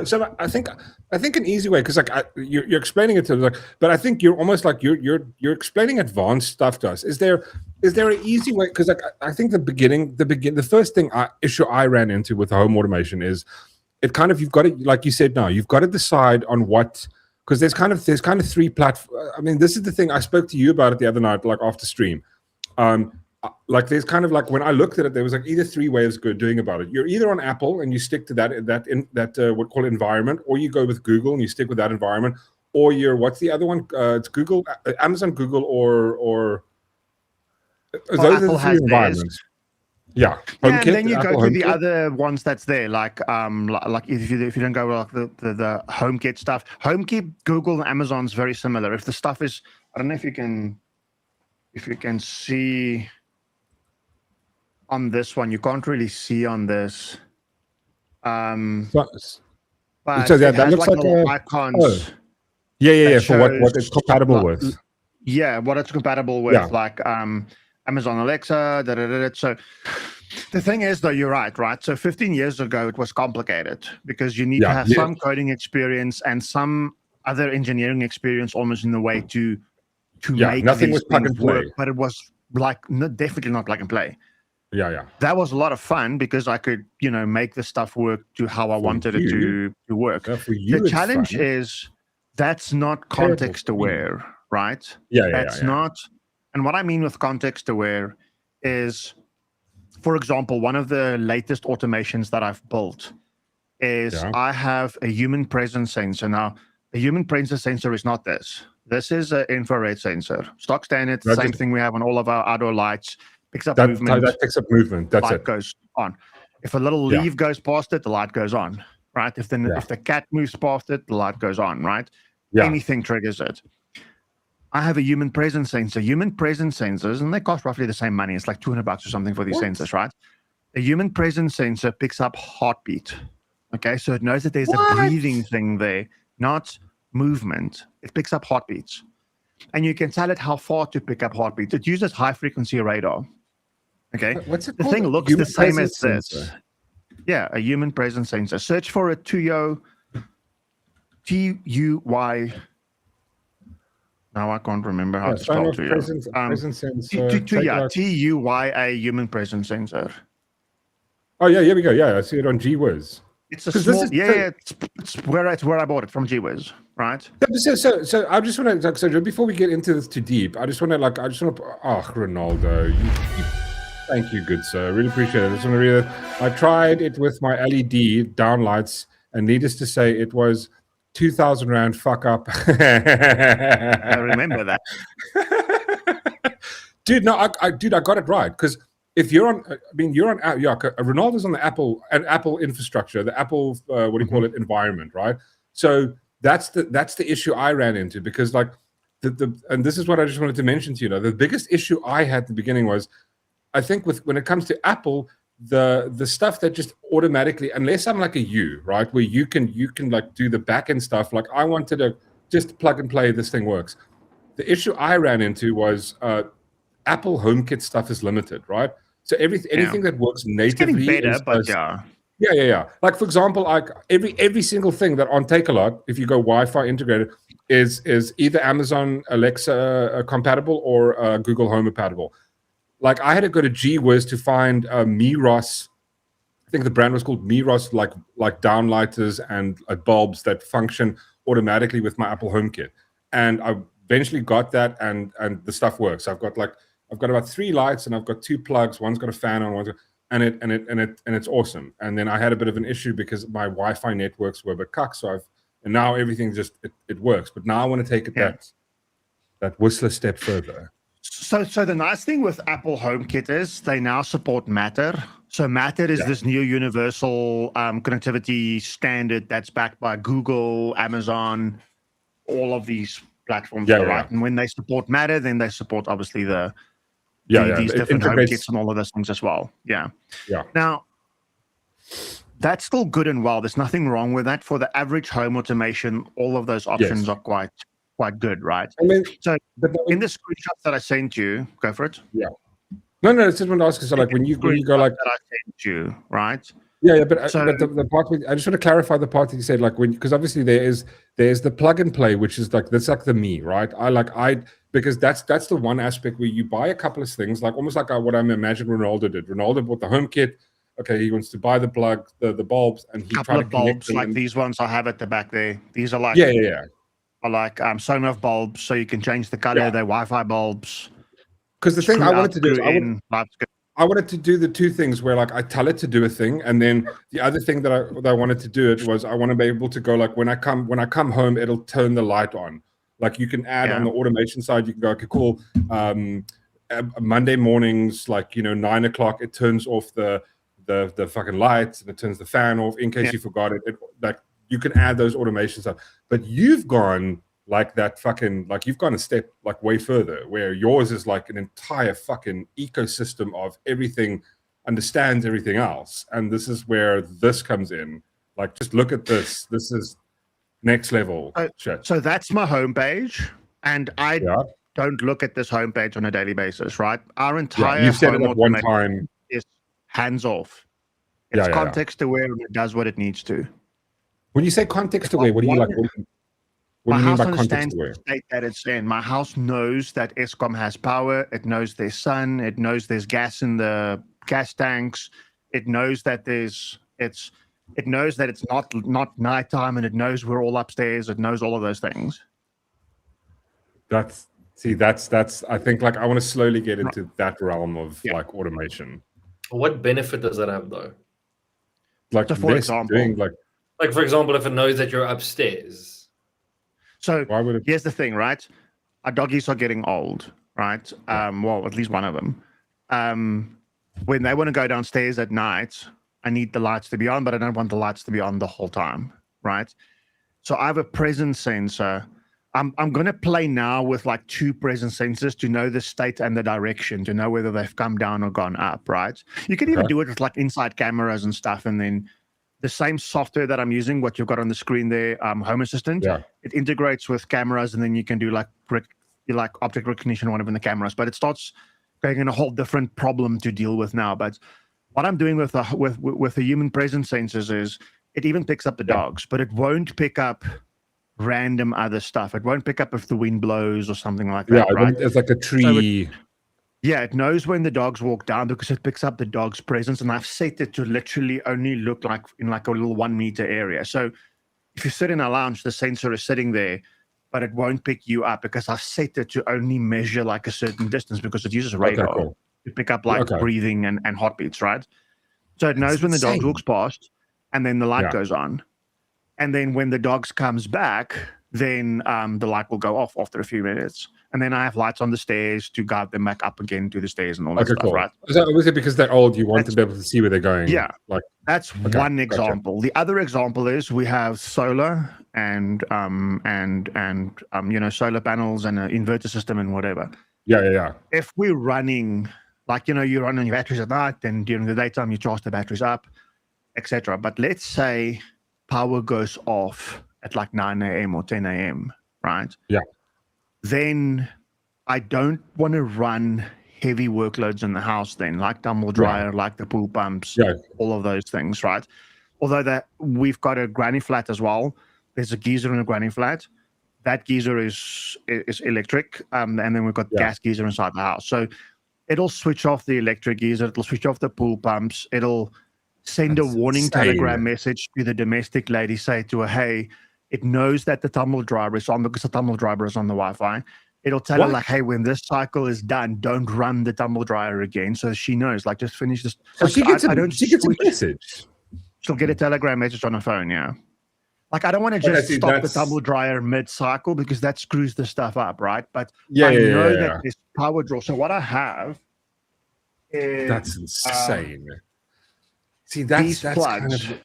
so I think an easy way, because like you're explaining it to like, but I think you're almost like you're explaining advanced stuff to us. Is there an easy way? Because like I think the first issue I ran into with home automation is it kind of, you've got to, like you said, now you've got to decide on what, because there's kind of 3 platforms. I mean, this is the thing I spoke to you about it the other night, like after stream. Like there's kind of like, when I looked at it, there was like either 3 ways of doing about it. You're either on Apple and you stick to that what call it environment, or you go with Google and you stick with that environment, or you're, what's the other one? It's Google, Amazon, Google, or those are the 3 environments. Yeah, and then you go to the other ones that's there, like if you don't go with the HomeKit stuff. HomeKit, Google, and Amazon's very similar. If the stuff is, I don't know if you can see on this one, you can't really see on this. But so yeah, that looks like icons. Oh. Yeah. For what it's compatible with. Yeah, what it's compatible with, like Amazon Alexa. So the thing is, though, you're right. So 15 years ago, it was complicated because you need to have some coding experience and some other engineering experience, almost in the way to make nothing was plug things and play. work. But it was like definitely not plug and play. Yeah. That was a lot of fun because I could, make the stuff work to how I wanted it to work. The challenge is that's not context aware, right? Yeah. That's not. And what I mean with context aware is for example, one of the latest automations that I've built is I have a human presence sensor. Now, a human presence sensor is not this. This is an infrared sensor. Stock standard, same thing we have on all of our outdoor lights. Picks up movement. That picks up movement. That's light goes on. If a little leaf goes past it, the light goes on. Right? If the cat moves past it, the light goes on. Right? Yeah. Anything triggers it. I have a human presence sensor. Human presence sensors, and they cost roughly the same money. It's like $200 or something for these sensors, right? A human presence sensor picks up heartbeat. Okay, so it knows that there's a breathing thing there, not movement. It picks up heartbeats. And you can tell it how far to pick up heartbeats. It uses high frequency radar. Okay, what's it the called? thing looks the same as this. Sensor. Yeah, a human presence sensor. Search for it, Tuyo. T-U-Y. Now I can't remember how to spell Tuyo. Presence sensor. T-U-Y-A, human presence sensor. Oh yeah, here we go. Yeah, I see it on GWiz. It's a small, it's where I bought it from GWiz, right? So I just want to, so before we get into this too deep, I just want to Ronaldo, thank you, good sir. I really appreciate it. I just want to read it. I tried it with my LED downlights, and needless to say, it was 2,000 Rand fuck up. I remember that. Dude, no, I got it right, because if you're on, Ronaldo's on the Apple infrastructure, the Apple what do you call it, environment, right? So that's the issue I ran into, because like and this is what I just wanted to mention to you. The biggest issue I had at the beginning was, I think when it comes to Apple, the stuff that just automatically, unless I'm like a you, right, where you can like do the back end stuff, like I wanted to just plug and play, this thing works. The issue I ran into was Apple HomeKit stuff is limited, right? So anything that works natively, it's getting better, but yeah. Like for example, like every single thing that on Takealot, if you go Wi-Fi integrated, is either Amazon Alexa compatible or Google Home compatible. Like I had to go to GWiz to find Miros. I think the brand was called Miros, like downlighters and bulbs that function automatically with my Apple HomeKit, and I eventually got that, and the stuff works. I've got about 3 lights, and I've got 2 plugs. One's got a fan on, and it's awesome. And then I had a bit of an issue because my Wi-Fi networks were a bit cucked. And now everything just it works. But now I want to take it that Whistler step further. So the nice thing with Apple HomeKit is they now support Matter. So Matter is this new universal connectivity standard that's backed by Google, Amazon, all of these platforms. Right. And when they support Matter, then they support obviously these different HomeKits and all of those things as well. Yeah. Now, that's still good and well. There's nothing wrong with that. For the average home automation, all of those options are quite good, right? I mean, so in the screenshots that I sent you, go for it. Yeah. No, it's just want to ask you. So, like, when you go like that, I sent you, right? Yeah, but the part I just want to clarify the part that you said, like, because obviously there's the plug and play, which is like that's like the me, right? Because that's the one aspect where you buy a couple of things, like almost like what I imagine Ronaldo did. Ronaldo bought the HomeKit. Okay, he wants to buy the plug, the bulbs, and he tried to connect bulbs like these ones I have at the back there. These are like are like Sonoff bulbs, so you can change the color. They're Wi-Fi bulbs. Because the thing I wanted to do is I wanted to do the 2 things where like I tell it to do a thing, and then the other thing that I wanted to do it was I want to be able to go like when I come home, it'll turn the light on. Like you can add on the automation side, you can go, okay, cool. Monday mornings, like 9 o'clock, it turns off the fucking lights and it turns the fan off in case you forgot it. Like you can add those automation stuff, but you've gone like that fucking, like you've gone a step like way further, where yours is like an entire fucking ecosystem of everything, understands everything else. And this is where this comes in. Like, just look at this. This is next level shit. So that's my homepage, and I don't look at this homepage on a daily basis, right? Our entire you said it at one time is hands off. It's context aware, and it does what it needs to. When you say context aware, what do you like? What do you mean by context aware? The state that it's in. My house knows that Eskom has power. It knows there's sun. It knows there's gas in the gas tanks. It knows that it knows that it's not nighttime, and it knows we're all upstairs. It knows all of those things. That's I think, like, I want to slowly get into that realm of like automation. What benefit does that have, though? Like So for this, example- doing Like, for example, if it knows that you're upstairs. So why would it? here's the thing, right? Our doggies are getting old, right? Well, at least one of them. When they want to go downstairs at night, I need the lights to be on, but I don't want the lights to be on the whole time, right? So I have a presence sensor. I'm going to play now with like 2 presence sensors to know the state and the direction, to know whether they've come down or gone up, right? You can even do it with like inside cameras and stuff, and then the same software that I'm using, what you've got on the screen there, Home Assistant, it integrates with cameras, and then you can do like object recognition or whatever in the cameras. But it starts going in a whole different problem to deal with now. But what I'm doing with the human presence sensors is it even picks up the dogs, but it won't pick up random other stuff. It won't pick up if the wind blows or something like that. Right? It's like a tree. Yeah, it knows when the dogs walk down because it picks up the dog's presence, and I've set it to literally only look like in like a little 1 meter area. So if you sit in a lounge, the sensor is sitting there, but it won't pick you up because I've set it to only measure like a certain distance because it uses radar to pick up like breathing and heartbeats, right? So it knows when the dog walks past, and then the light goes on. And then when the dogs comes back, then the light will go off after a few minutes. And then I have lights on the stairs to guide them back up again to the stairs and all that stuff, right? So obviously because they're old, you want to be able to see where they're going. Yeah. Like that's one example. The other example is we have solar and solar panels and an inverter system and whatever. Yeah. If we're running, like, you run on your batteries at night, and during the daytime you charge the batteries up, etc. But let's say power goes off at like 9 a.m. or 10 a.m., right? Yeah. Then I don't want to run heavy workloads in the house then, like tumble dryer, like the pool pumps, all of those things, right? Although we've got a granny flat as well. There's a geyser in a granny flat. That geyser is electric, and then we've got gas geyser inside the house. So it'll switch off the electric geyser, it'll switch off the pool pumps, it'll send a warning telegram message to the domestic lady, say to her, hey, it knows that the tumble dryer is on because the tumble dryer is on the Wi-Fi. It'll tell her like, hey, when this cycle is done, don't run the tumble dryer again. So she knows, like, just finish this. So she gets a message. She'll get a telegram message on her phone, yeah. Like, I don't want to just stop the tumble dryer mid-cycle because that screws the stuff up, right? But I know that there's power draw. So what I have is... That's insane. See, that's plugs. kind of...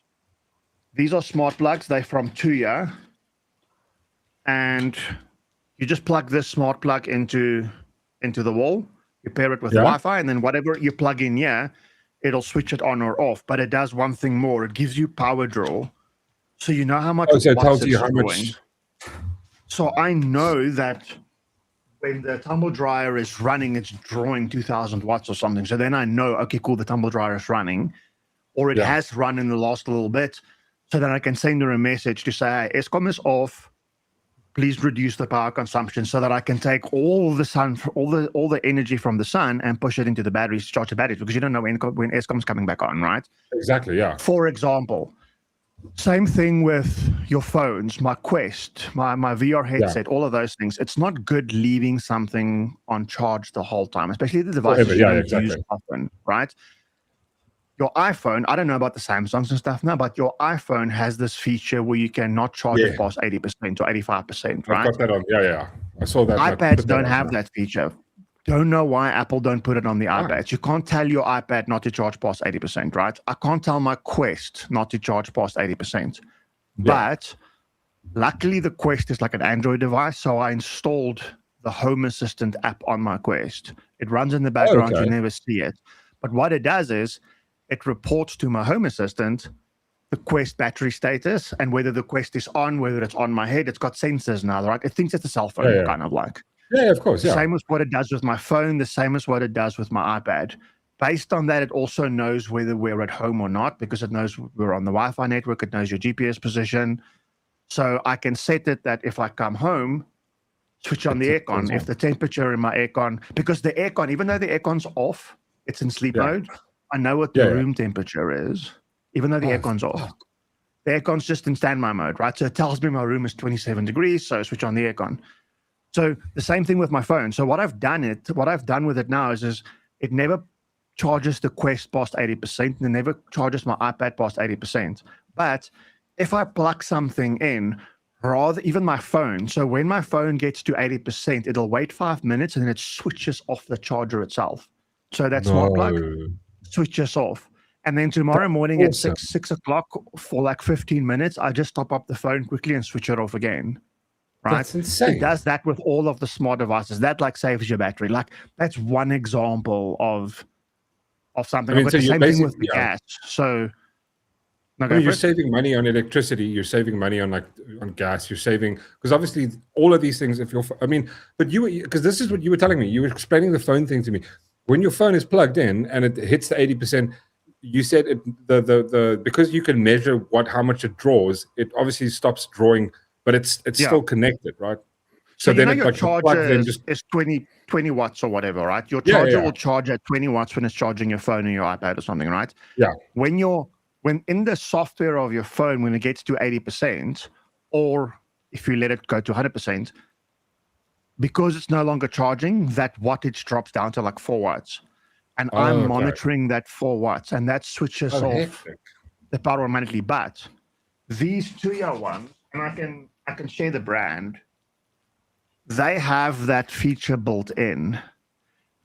These are smart plugs. They're from Tuya. And you just plug this smart plug into the wall. You pair it with Wi-Fi, and then whatever you plug in here, it'll switch it on or off. But it does one thing more. It gives you power draw. So you know how much so it tells you how much. So I know that when the tumble dryer is running, it's drawing 2,000 watts or something. So then I know, okay, cool, the tumble dryer is running. Or it has run in the last little bit. So then I can send her a message to say, hey, Eskom is off. Please reduce the power consumption so that I can take all the sun, all the energy from the sun and push it into the batteries, charge the batteries, because you don't know when Eskom's coming back on, right? Exactly, yeah. For example, same thing with your phones, my Quest, my VR headset, all of those things. It's not good leaving something on charge the whole time, especially the devices you don't use often, right? Your iPhone, I don't know about the Samsungs and stuff now, but your iPhone has this feature where you cannot charge it past 80% or 85%, right? I've got that on. Yeah. I saw that. iPads don't have that feature. Don't know why Apple don't put it on the iPads. You can't tell your iPad not to charge past 80%, right? I can't tell my Quest not to charge past 80%. But luckily the Quest is like an Android device, so I installed the Home Assistant app on my Quest. It runs in the background, you never see it. But what it does is it reports to my Home Assistant the Quest battery status and whether the Quest is on, whether it's on my head. It's got sensors now, right? It thinks it's a cell phone, kind of like. Yeah, of course. The same as what it does with my phone, the same as what it does with my iPad. Based on that, it also knows whether we're at home or not because it knows we're on the Wi-Fi network. It knows your GPS position. So I can set it that if I come home, switch on the aircon. If the temperature in my aircon, because the aircon, even though the aircon's off, it's in sleep mode. I know what the room temperature is, even though the aircon's off. The aircon's just in standby mode, right? So it tells me my room is 27 degrees, so I switch on the aircon. So the same thing with my phone. So what I've done with it now is it never charges the Quest past 80%, and it never charges my iPad past 80%. But if I plug something in, rather even my phone, so when my phone gets to 80%, it'll wait 5 minutes and then it switches off the charger itself. So that smart plug switches off. And then tomorrow morning at 6 o'clock for like 15 minutes, I just top up the phone quickly and switch it off again. Right? That's insane. It does that with all of the smart devices. That like saves your battery. Like that's one example of something. I mean, But so the you're same thing with basically- the gas. So I mean, you're saving money on electricity. You're saving money on gas. You're saving because obviously all of these things. If you're, I mean, but because this is what you were telling me. You were explaining the phone thing to me. When your phone is plugged in and it hits the 80%, you said the because you can measure how much it draws. It obviously stops drawing, but it's still connected, right? So then your charger is 20 watts or whatever, right? Your charger will charge at 20 watts when it's charging your phone or your iPad or something, right? Yeah. When in the software of your phone, when it gets to 80%, or if you let it go to 100%, because it's no longer charging, that wattage drops down to like 4 watts. And I'm monitoring that 4 watts, and that switches off the power automatically. But these 2-year ones, and I can share the brand, they have that feature built in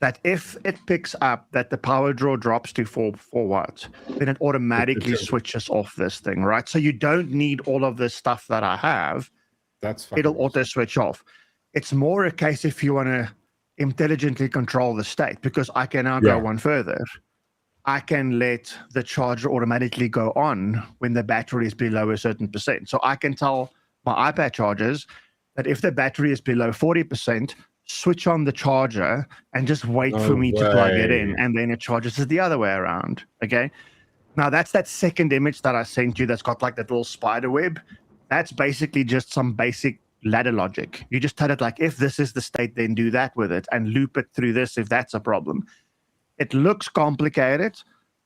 that if it picks up that the power draw drops to 4 watts, then it automatically switches off this thing, right? So you don't need all of this stuff that I have. It'll auto switch off. It's more a case if you want to intelligently control the state, because I can now go one further. I can let the charger automatically go on when the battery is below a certain percent. So I can tell my iPad chargers that if the battery is below 40%, switch on the charger and just wait for me to plug it in, and then it charges it the other way around. Okay. Now that's that second image that I sent you that's got like that little spider web. That's basically just some basic ladder logic. You just tell it like, if this is the state, then do that with it and loop it through this if that's a problem. It looks complicated,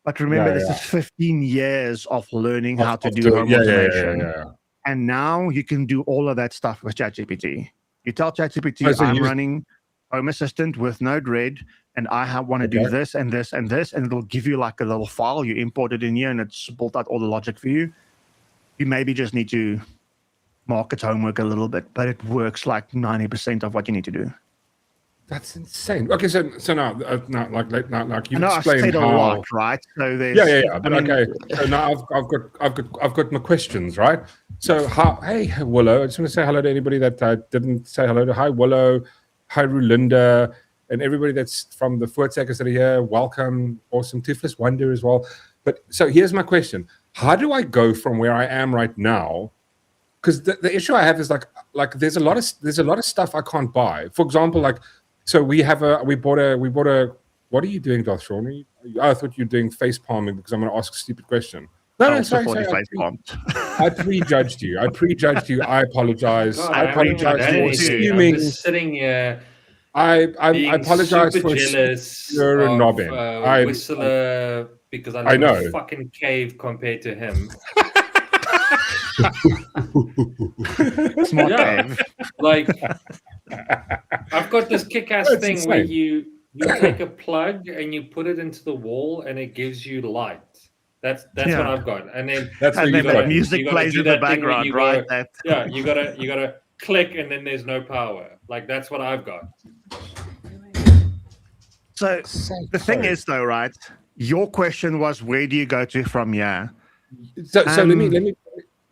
but remember this is 15 years of learning how to do home automation. And now you can do all of that stuff with ChatGPT. You tell ChatGPT, I'm running Home Assistant with Node-RED, and I want to do this and this and this, and it'll give you like a little file. You import it in here, and it's built out all the logic for you. You maybe just need to mark its homework a little bit, but it works like 90% of what you need to do. That's insane. Okay, so now, like you explained I said a lot, right? So there's So now I've got my questions, right? So hey Willow, I just want to say hello to anybody that didn't say hello to. Hi Willow, hi Rulinda, and everybody that's from the Voortsekkers that are here. Welcome, awesome. Toothless Wonder as well. But so here's my question: how do I go from where I am right now? Because the issue I have is like there's a lot of stuff I can't buy. For example, so we bought a. What are you doing, Darth Shawnee? I thought you were doing face palming because I'm going to ask a stupid question. No, sorry. I prejudged you. I apologize. God, I apologize for assuming. I'm just sitting here. I apologize for jealous you're a nobbin. Whistler because I live in a fucking cave compared to him. Smart cave. Like I've got this kick-ass thing insane. Where you take a plug and you put it into the wall and it gives you light. That's what I've got. And then the music plays in the background, right? You gotta click and then there's no power. Like that's what I've got. So the thing is though, right? Your question was, where do you go to from here? So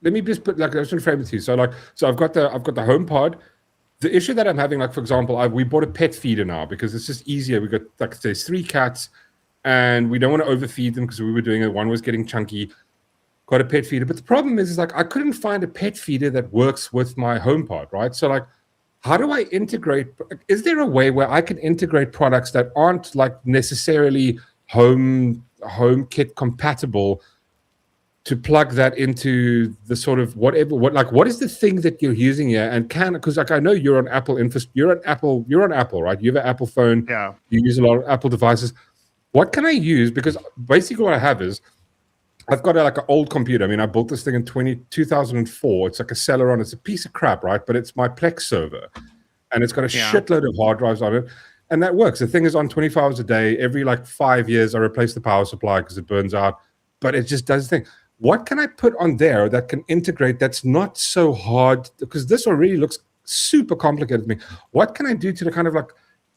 let me just put I just want to frame it to you. So I've got the HomePod. The issue that I'm having, for example, we bought a pet feeder now because it's just easier. We got there's 3 cats, and we don't want to overfeed them because we were doing it. One was getting chunky. Got a pet feeder, but the problem is I couldn't find a pet feeder that works with my HomePod, right? So how do I integrate? Is there a way where I can integrate products that aren't necessarily HomeKit compatible? To plug that into the sort of what is the thing that you're using here, and because I know you're on Apple you're on Apple, right? You have an Apple phone, you use a lot of Apple devices. What can I use? Because basically what I have is I've got an old computer. I mean, I built this thing in 2004. It's like a Celeron. It's a piece of crap, right? But it's my Plex server, and it's got a shitload of hard drives on it. and that works. The thing is on 24 hours a day. Every like 5 years, I replace the power supply because it burns out. But it just does the thing. What can I put on there that can integrate that's not so hard? Because this already looks super complicated to me. What can I do to kind of like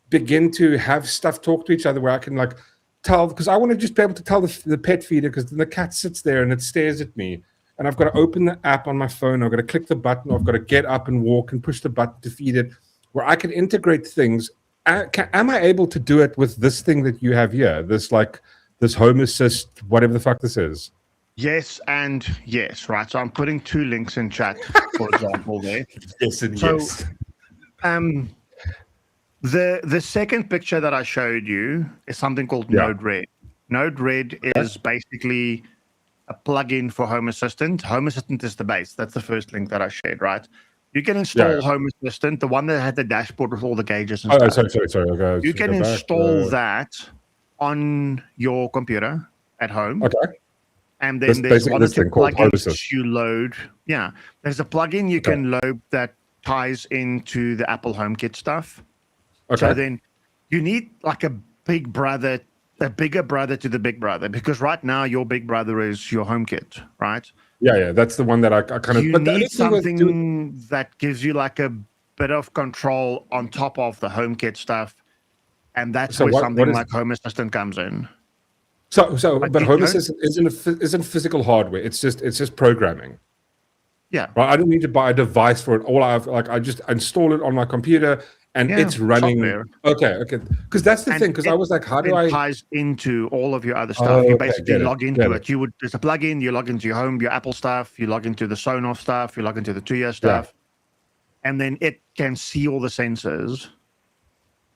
begin to have stuff talk to each other where I can like tell, because I want to just be able to tell the pet feeder, because the cat sits there and it stares at me. And I've got to open the app on my phone. I've got to click the button. I've got to get up and walk and push the button to feed it, where I can integrate things. Am I able to do it with this thing that you have here? This Home Assist, whatever the fuck this is. Yes and yes, right? So I'm putting 2 links in chat, for example, there. Yes and So, yes. The second picture that I showed you is something called Node-RED. Node-RED is basically a plugin for Home Assistant. Home Assistant is the base. That's the first link that I shared, right? You can install Home Assistant, the one that had the dashboard with all the gauges and stuff. Sorry. Okay, you can install that on your computer at home. Okay. And then there's one or two plugins you load. Yeah, there's a plugin you can load that ties into the Apple HomeKit stuff. Okay. So then you need like a bigger brother to the big brother, because right now your big brother is your HomeKit, right? Yeah, that's the one that I kind of. You need something that gives you like a bit of control on top of the HomeKit stuff, and that's where something like Home Assistant comes in. But Home Assistant isn't physical hardware. It's just programming. Yeah. Right. I don't need to buy a device for it. All I just install it on my computer and it's running. Software. Okay. Because that's the thing. Because I was like, how do I? It ties into all of your other stuff. You basically log into it. There's a plugin. You log into your Apple stuff. You log into the Sonos stuff. You log into the Tuya stuff, and then it can see all the sensors.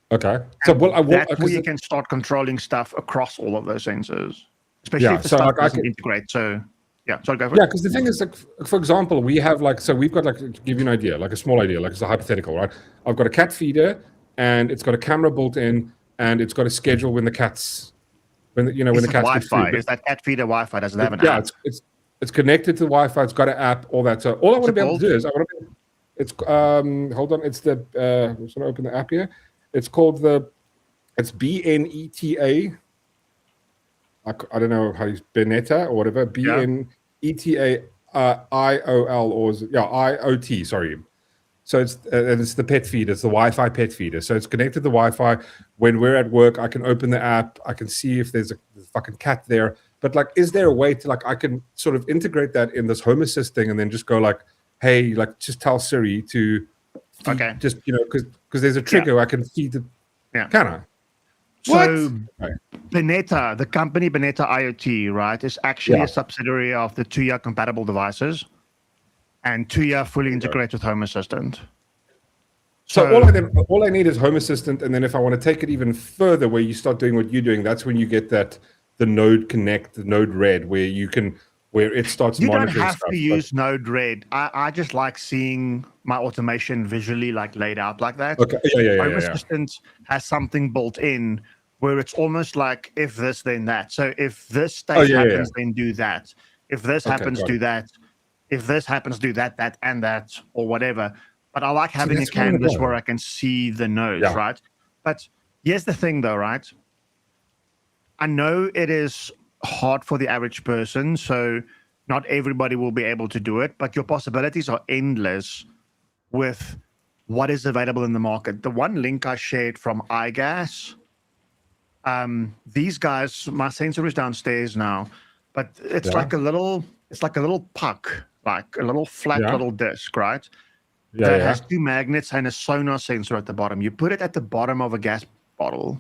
Okay. That's where you can start controlling stuff across all of those sensors, especially if the stuff doesn't integrate. So, go for it. Yeah, because the thing is, like, for example, we've got to give you an idea, like a small idea, like it's a hypothetical, right? I've got a cat feeder, and it's got a camera built in, and it's got a schedule when the cat's Wi-Fi. Is that cat feeder Wi-Fi? Does it have an app? Yeah, it's connected to the Wi-Fi. It's got an app, all that. So all I want to be able to do is hold on. It's the I'm just going to open the app here. It's called it's BNETA. I don't know how you Beneta or whatever. BNETA IOL or IoT. Sorry. So it's the pet feeder. It's the Wi-Fi pet feeder. So it's connected to the Wi-Fi. When we're at work, I can open the app. I can see if there's a fucking cat there. But like, is there a way to I can sort of integrate that in this Home Assist thing and then just go like, hey, like just tell Siri to. Just because there's a trigger I can feed the can I? So Beneta, the company Beneta IoT, right, is actually a subsidiary of the Tuya compatible devices, and Tuya fully integrates with Home Assistant. So all I need is Home Assistant, and then if I want to take it even further, where you start doing what you're doing, that's when you get the Node Connect, the Node-RED, where it starts monitoring stuff. You don't have to use Node-RED. I just like seeing my automation visually laid out like that. Okay. Home Assistant has something built in where it's almost like if this, then that. So if this state happens, then do that. If this happens, do that. If this happens, do that, and that, or whatever. But I like having a canvas where I can see the nodes, right? But here's the thing, though, right? I know it is hard for the average person, so not everybody will be able to do it, but your possibilities are endless with what is available in the market. The one link I shared from iGas, these guys, my sensor is downstairs now, but it's like a little puck, like a little flat little disc, right? That has 2 magnets and a sonar sensor at the bottom. You put it at the bottom of a gas bottle.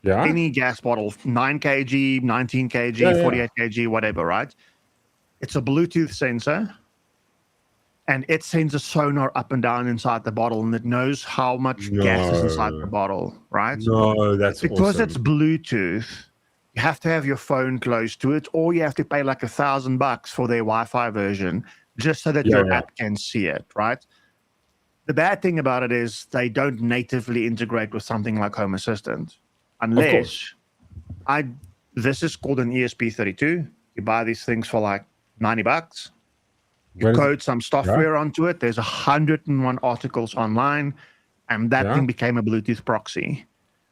Yeah. Any gas bottle, 9 kg, 19 kg, 48 kg, whatever, right? It's a Bluetooth sensor, and it sends a sonar up and down inside the bottle, and it knows how much gas is inside the bottle, right? No, that's because awesome. It's Bluetooth. You have to have your phone close to it, or you have to pay like $1,000 for their Wi-Fi version just so that your app can see it, right? The bad thing about it is they don't natively integrate with something like Home Assistant. Unless this is called an ESP32. You buy these things for like $90. You code some software onto it. There's 101 articles online, and that thing became a Bluetooth proxy.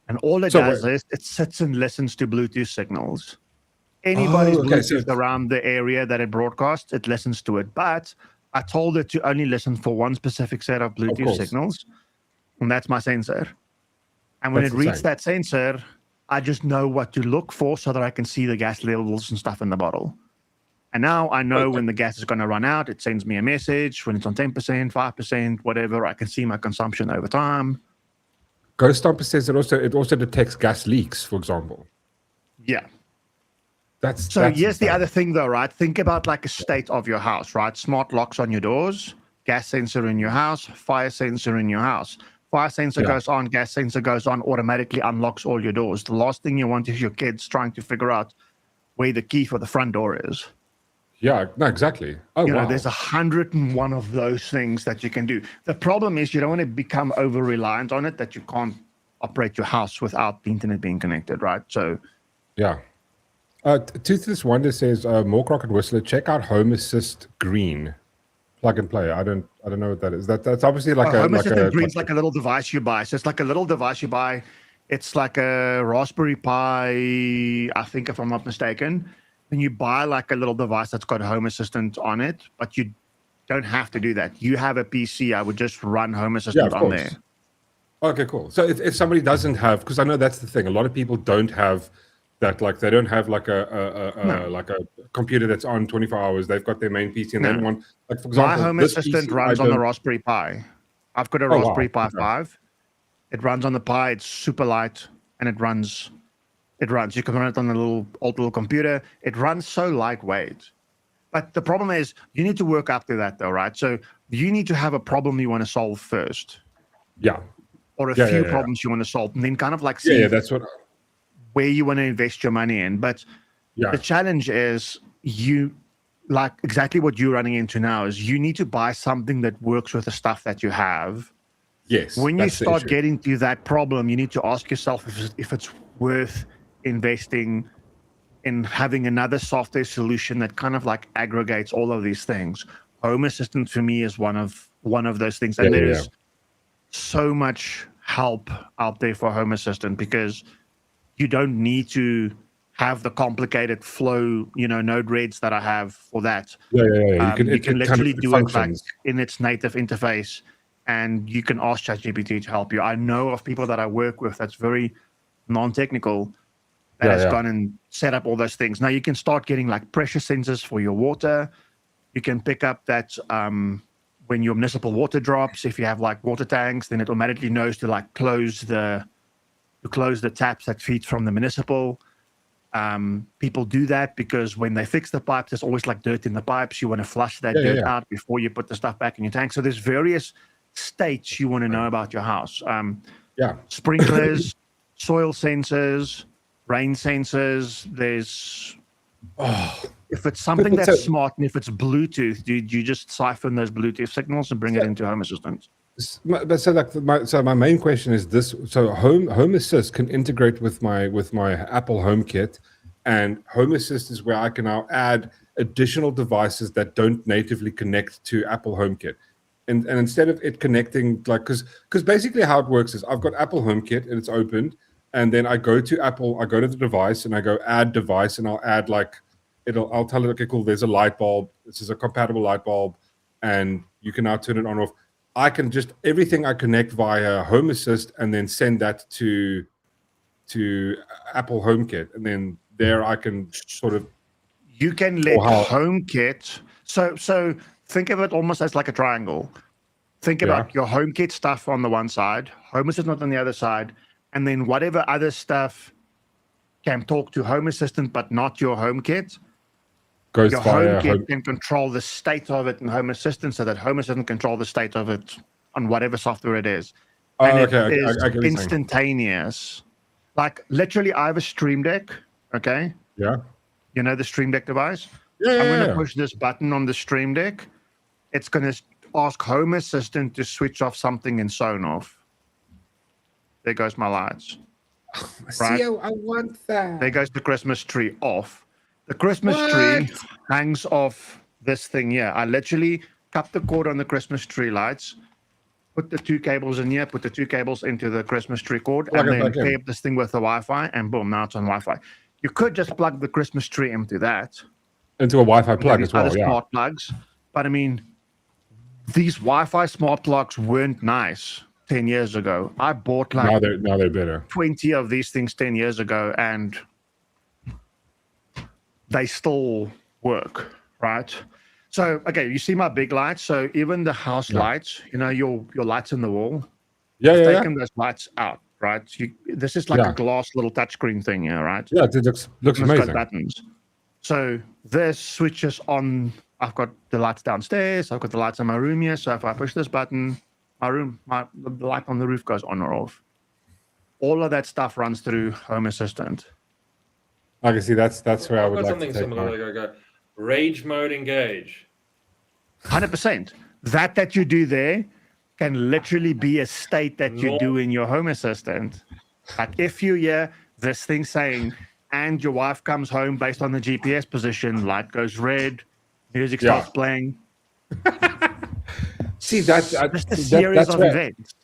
And all it does is it sits and listens to Bluetooth signals. Anybody's Bluetooth around the area that it broadcasts, it listens to it. But I told it to only listen for one specific set of Bluetooth signals, and that's my sensor. And when it reads that sensor, I just know what to look for so that I can see the gas levels and stuff in the bottle. And now I know when the gas is going to run out. It sends me a message when it's on 10%, 5%, whatever. I can see my consumption over time. Ghost Stomper says it also detects gas leaks, for example. Yeah. That's here's the other thing, though, right? Think about like a state of your house, right? Smart locks on your doors, gas sensor in your house, fire sensor in your house. Fire sensor goes on, gas sensor goes on, automatically unlocks all your doors. The last thing you want is your kids trying to figure out where the key for the front door is. Yeah, no, exactly. Oh, you know, there's 101 of those things that you can do. The problem is you don't want to become over-reliant on it, that you can't operate your house without the internet being connected, right? So, yeah. Toothless Wonder says, Mork Rocket Whistler, check out Home Assist Green. Plug and play. I don't know what that is. That's obviously like Home Assistant Green's like a little device you buy. So it's like a little device you buy. It's like a Raspberry Pi, I think, if I'm not mistaken. And you buy like a little device that's got Home Assistant on it, but you don't have to do that. You have a PC, I would just run Home Assistant on there. Okay, cool. So if somebody doesn't have, because I know that's the thing, a lot of people don't have that, like they don't have like like a computer that's on 24 hours. They've got their main PC and then one, like for example, my Home Assistant runs on the Raspberry Pi. I've got a Raspberry Pi 5. It runs on the Pi. It's super light and it runs. You can run it on a old little computer. It runs so lightweight. But the problem is you need to work up to that though, right? So you need to have a problem you want to solve first. Yeah. Or a few problems you want to solve, and then kind of like see that's what where you want to invest your money in. But the challenge is you like exactly what you're running into now is you need to buy something that works with the stuff that you have. Yes. When you start getting to that problem, you need to ask yourself if it's worth investing in having another software solution that kind of like aggregates all of these things. Home Assistant for me is one of those things, and there is so much help out there for Home Assistant because you don't need to have the complicated flow, Node-REDs that I have for that. You can literally do it like in its native interface, and you can ask ChatGPT to help you. I know of people that I work with that's very non-technical that has gone and set up all those things. Now you can start getting like pressure sensors for your water. You can pick up that when your municipal water drops, if you have like water tanks, then it automatically knows to like close the taps that feed from the municipal. People do that because when they fix the pipes, there's always like dirt in the pipes. You want to flush that dirt out before you put the stuff back in your tank. So there's various states you want to know about your house. Sprinklers, soil sensors, rain sensors. There's if it's something that's smart and if it's Bluetooth, dude, you just siphon those Bluetooth signals and bring it into Home Assistant. But so my main question is this: so Home Assist can integrate with my Apple HomeKit, and Home Assist is where I can now add additional devices that don't natively connect to Apple HomeKit, and instead of it connecting like because basically how it works is I've got Apple HomeKit and it's opened, and then I go to Apple, I go to the device and I go add device, and I'll add like I'll tell it, okay, cool, there's a light bulb, this is a compatible light bulb, and you can now turn it on or off. I can just everything I connect via Home Assist and then send that to Apple HomeKit, and then there I can sort of you can let HomeKit. So think of it almost as like a triangle. Think about your HomeKit stuff on the one side, Home Assistant on the other side, and then whatever other stuff can talk to Home Assistant but not your HomeKit. Your HomeKit can control the state of it in Home Assistant so that Home Assistant control the state of it on whatever software it is. And it is instantaneous. Like literally, I have a Stream Deck, okay? Yeah. You know the Stream Deck device? Yeah. I'm going to push this button on the Stream Deck. It's going to ask Home Assistant to switch off something in Sonoff. There goes my lights. Right? See, I want that. There goes the Christmas tree off. The Christmas tree hangs off this thing here. I literally cut the cord on the Christmas tree lights, put the 2 cables in here, put the 2 cables into the Christmas tree cord, Plug and it then back in. pair up this thing with the Wi-Fi, and boom, now it's on Wi-Fi. You could just plug the Christmas tree into that. Into a Wi-Fi plug These as well, other yeah. smart plugs. But I mean, these Wi-Fi smart plugs weren't nice 10 years ago. I bought like Now they're better. 20 of these things 10 years ago, and they still work, right? So, okay, you see my big lights. So even the house lights, you know, your lights in the wall, Yeah, yeah, taken those lights out, right? This is like a glass little touchscreen thing here, right? Yeah, it looks And it's amazing. got buttons. So this switches on. I've got the lights downstairs. I've got the lights in my room here. So if I push this button, the light on the roof goes on or off. All of that stuff runs through Home Assistant. I can see that's where I I've would got like something to take similar. mine. Like I go, rage mode engage. 100%. That you do there can literally be a state that you do in your Home Assistant. Like if you hear this thing saying, and your wife comes home based on the GPS position, light goes red, music starts playing. See, that's just a series of events.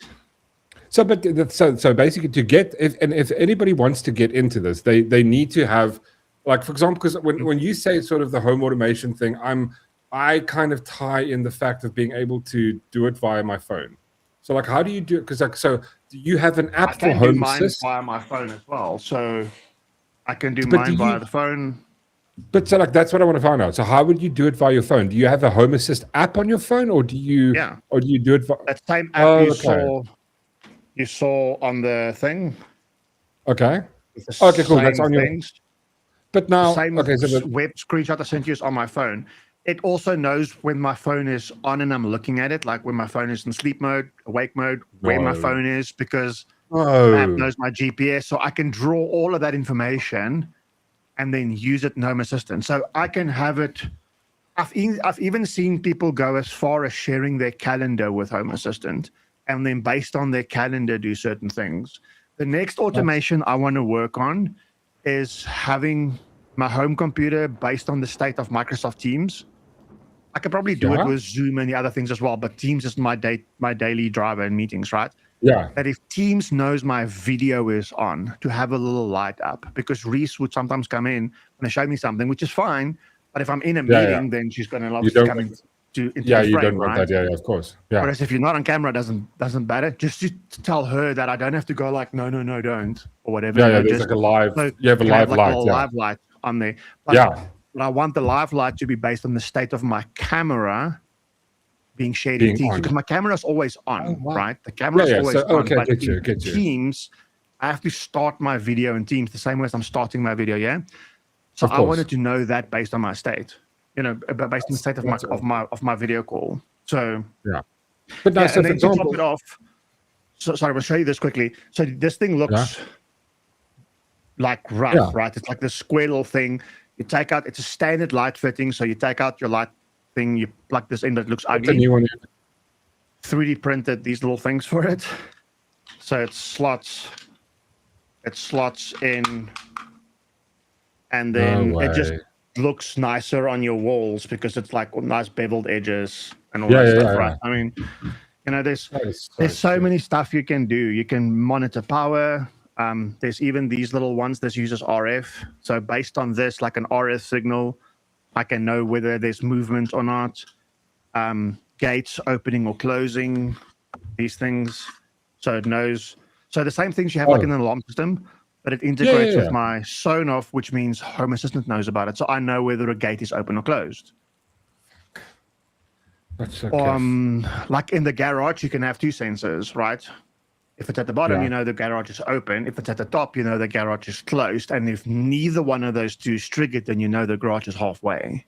So, so basically, to get if anybody wants to get into this, they need to have, like, for example, because when you say sort of the home automation thing, I kind of tie in the fact of being able to do it via my phone. So, like, how do you do it? Because, like, so do you have an app for Home Assist? Via my phone as well, so I can do mine via the phone. But so, like, that's what I want to find out. So, how would you do it via your phone? Do you have a Home Assist app on your phone, or do you? Yeah. Or do you do it? That same app you saw on the thing. Okay. Okay, cool. That's on your. But now, same okay, so web screenshot I sent you is on my phone. It also knows when my phone is on and I'm looking at it, like when my phone is in sleep mode, awake mode, where my phone is, because the app knows my GPS. So I can draw all of that information and then use it in Home Assistant. So I can have it. I've even seen people go as far as sharing their calendar with Home Assistant, and then based on their calendar do certain things. The next automation I want to work on is having my home computer based on the state of Microsoft Teams. I could probably do it with Zoom and the other things as well, but Teams is my daily driver in meetings, right? Yeah. That if Teams knows my video is on, to have a little light up, because Reese would sometimes come in and show me something, which is fine. But if I'm in a meeting, then she's going to obviously come into the you frame, don't want right? that. Yeah, of course. Yeah. Whereas if you're not on camera, it doesn't matter. Just to tell her that I don't have to go like, no, don't, or whatever. Yeah, there's like a live. You have a live light. Live light on there. But I want the live light to be based on the state of my camera being shared in Teams, because my camera is always on, right? The camera is always on. Okay, but get you. Teams, I have to start my video in Teams the same way as I'm starting my video. Yeah. So I wanted to know that based on my state, based on the state of my video call. So but now, so and for then to example, top it off. So sorry, I'll show you this quickly. So this thing looks like rough, right? It's like this square little thing. You take out, it's a standard light fitting. So you take out your light thing, you plug this in that looks ugly. New one. 3D printed these little things for it. So it slots in, and then it just looks nicer on your walls because it's like nice beveled edges and all that stuff, right? I mean, there's so many stuff you can do. You can monitor power. There's even these little ones that uses RF. So based on this, like an RF signal, I can know whether there's movement or not. Gates opening or closing, these things. So it knows. So the same things you have like in an alarm system, but it integrates with my Sonoff, which means Home Assistant knows about it. So I know whether a gate is open or closed. That's okay. Like in the garage, you can have 2 sensors, right? If it's at the bottom, the garage is open. If it's at the top, the garage is closed. And if neither one of those 2 is triggered, then the garage is halfway.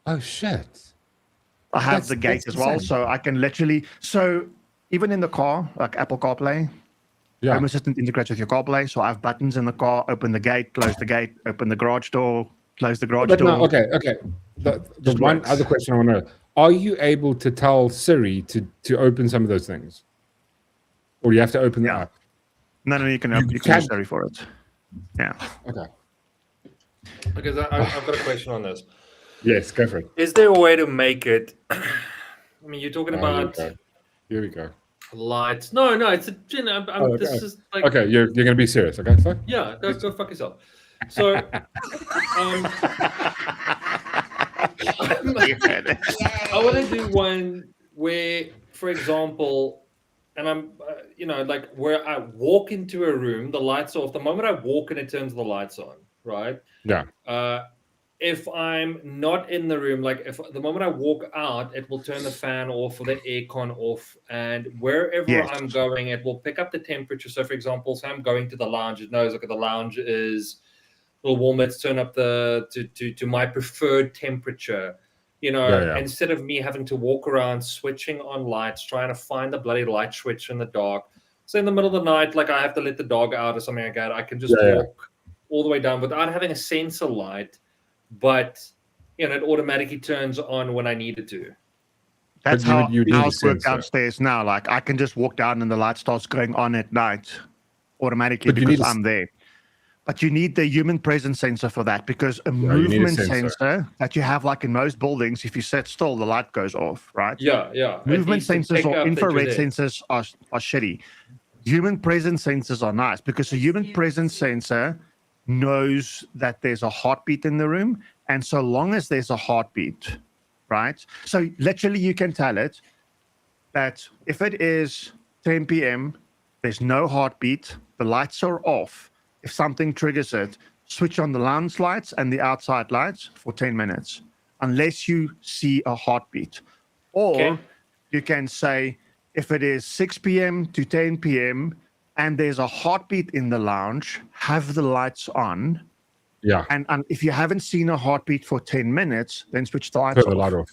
Oh, shit. I have the gate as well, so I can literally... So even in the car, like Apple CarPlay, Home Assistant integrates with your CarPlay. So I have buttons in the car, open the gate, close the gate, open the garage door, close the garage door. No, okay. The one other question I want to know, are you able to tell Siri to open some of those things? Or you have to open the app? No, you can open. You can use Siri for it. Yeah. Okay. Because I've got a question on this. Yes, go for it. Is there a way to make it? I mean, you're talking about. Here we go. Lights. No, it's a. Okay. This is like. Okay, you're gonna be serious. Okay, so Yeah, go fuck yourself. So, I want to do one where, for example, and I'm, like where I walk into a room, the lights are off. The moment I walk in, it turns the lights on, right? yeah, If I'm not in the room, like if the moment I walk out, it will turn the fan off or the aircon off, and wherever Yes. I'm going, it will pick up the temperature. So, for example, say I'm going to the lounge, it knows, okay, the lounge is a little warm. Let's turn up to my preferred temperature. Yeah. Instead of me having to walk around switching on lights, trying to find the bloody light switch in the dark. So in the middle of the night, like I have to let the dog out or something like that, I can just walk all the way down without having a sensor light. But it automatically turns on when I need it to. That's But how you need a ours work sensor. downstairs now. Like I can just walk down and the light starts going on at night automatically But you because need a I'm there. But you need the human presence sensor for that, because a you need a movement sensor. sensor that you have, like in most buildings, if you sit still, the light goes off, right? Yeah. It Movement needs to sensors pick or up that you're infrared there. sensors are shitty. Human presence sensors are nice because a human presence sensor knows that there's a heartbeat in the room. And so long as there's a heartbeat, right? So literally you can tell it that if it is 10 p.m., there's no heartbeat, the lights are off. If something triggers it, switch on the lounge lights and the outside lights for 10 minutes, unless you see a heartbeat. Or Okay. you can say, if it is 6 p.m. to 10 p.m. and there's a heartbeat in the lounge, have the lights on. Yeah, And if you haven't seen a heartbeat for 10 minutes, then switch the lights turn off. the light off.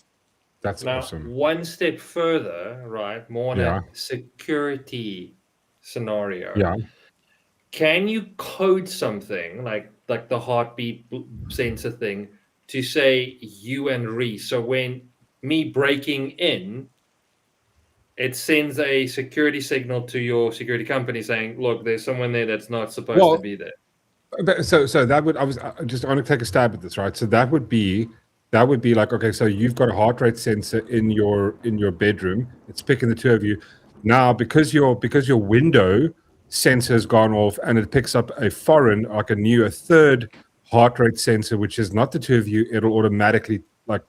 That's Now, awesome. one step further, right? More on Yeah. a security scenario. Yeah. Can you code something like the heartbeat sensor thing to say you and Reese? So when me breaking in, it sends a security signal to your security company saying, "Look, there's someone there that's not supposed to be there." But so that would, I want to take a stab at this, right? So that would be like, okay, so you've got a heart rate sensor in your bedroom. It's picking the two of you. Now, because your window sensor has gone off and it picks up a foreign, like a third heart rate sensor, which is not the two of you, it'll automatically like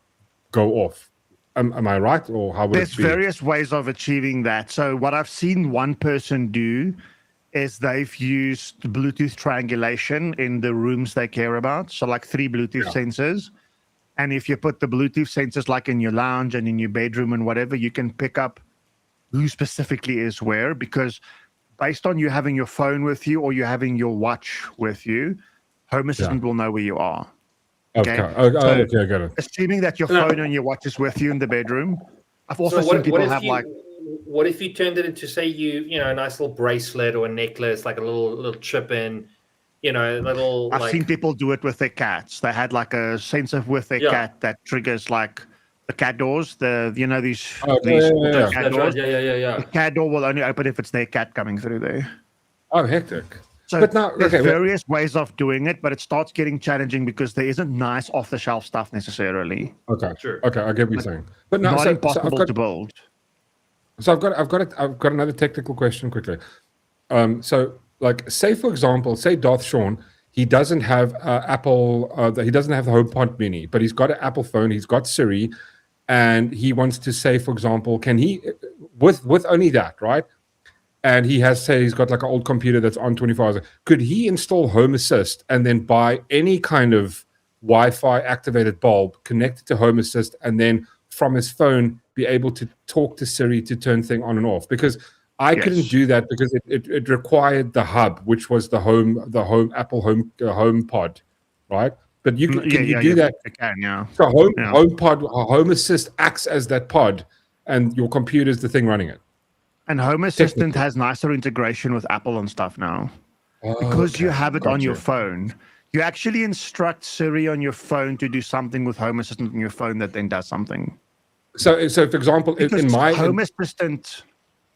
go off. Am I right, or how would There's it be? various ways of achieving that. So what I've seen one person do is they've used Bluetooth triangulation in the rooms they care about. So like 3 Bluetooth sensors. And if you put the Bluetooth sensors like in your lounge and in your bedroom and whatever, you can pick up who specifically is where, because based on you having your phone with you or you having your watch with you, Home Assistant will know where you are. Okay. So, Okay, I got it. assuming that your phone and your watch is with you in the bedroom. I've also So seen people have like, what if you turned it into, say, a nice little bracelet or a necklace, like a little chip in, a little. I've seen people do it with their cats. They had like a sensor with their cat that triggers like the cat doors. These cat doors. Yeah. The cat door will only open if it's their cat coming through there. Oh, hectic. So But now, there's okay, various ways of doing it, but it starts getting challenging because there isn't nice off-the-shelf stuff necessarily. Okay. Sure. Okay, I get what you're saying. But now, Not impossible to build. So I've got another technical question quickly. So like, say for example, say Darth Sean, he doesn't have Apple, he doesn't have the HomePod Mini, but he's got an Apple phone, he's got Siri, and he wants to say, for example, can he with only that, right? And he has, say, he's got like an old computer that's on 24 hours. Could he install Home Assist and then buy any kind of Wi-Fi activated bulb, connect it to Home Assist, and then from his phone be able to talk to Siri to turn thing on and off? Because I couldn't do that because it required the hub, which was the Apple HomePod, right? But you can you do that? You can, yeah. So HomePod, Home Assist acts as that pod, and your computer is the thing running it. And Home Assistant has nicer integration with Apple and stuff now. Because you have it on your phone. You actually instruct Siri on your phone to do something with Home Assistant on your phone that then does something. So for example, in my Home Assistant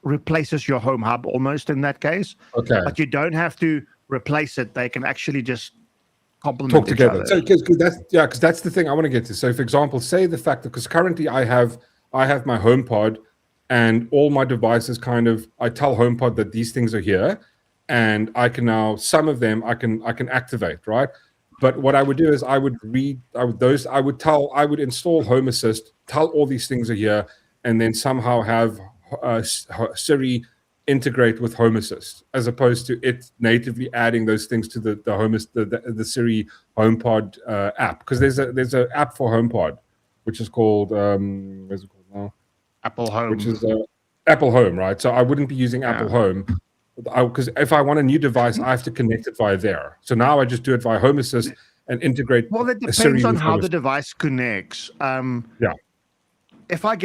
replaces your Home Hub almost in that case. Okay. But you don't have to replace it. They can actually just complement talk each together. other. So because that's the thing I want to get to. So for example, say the fact that, because currently I have my HomePod and all my devices I tell HomePod that these things are here, and I can now, some of them I can activate, right? But what I would do is I would install Home Assist, tell all these things are here, and then somehow have Siri integrate with Home Assist, as opposed to it natively adding those things to the Siri HomePod app. Because there's an app for HomePod, which is called what's it called now? Apple Home. Which is Apple Home, right? So I wouldn't be using Apple Home, because if I want a new device, I have to connect it via there. So now I just do it via Home Assist and integrate. Well, it depends on how the device connects. If I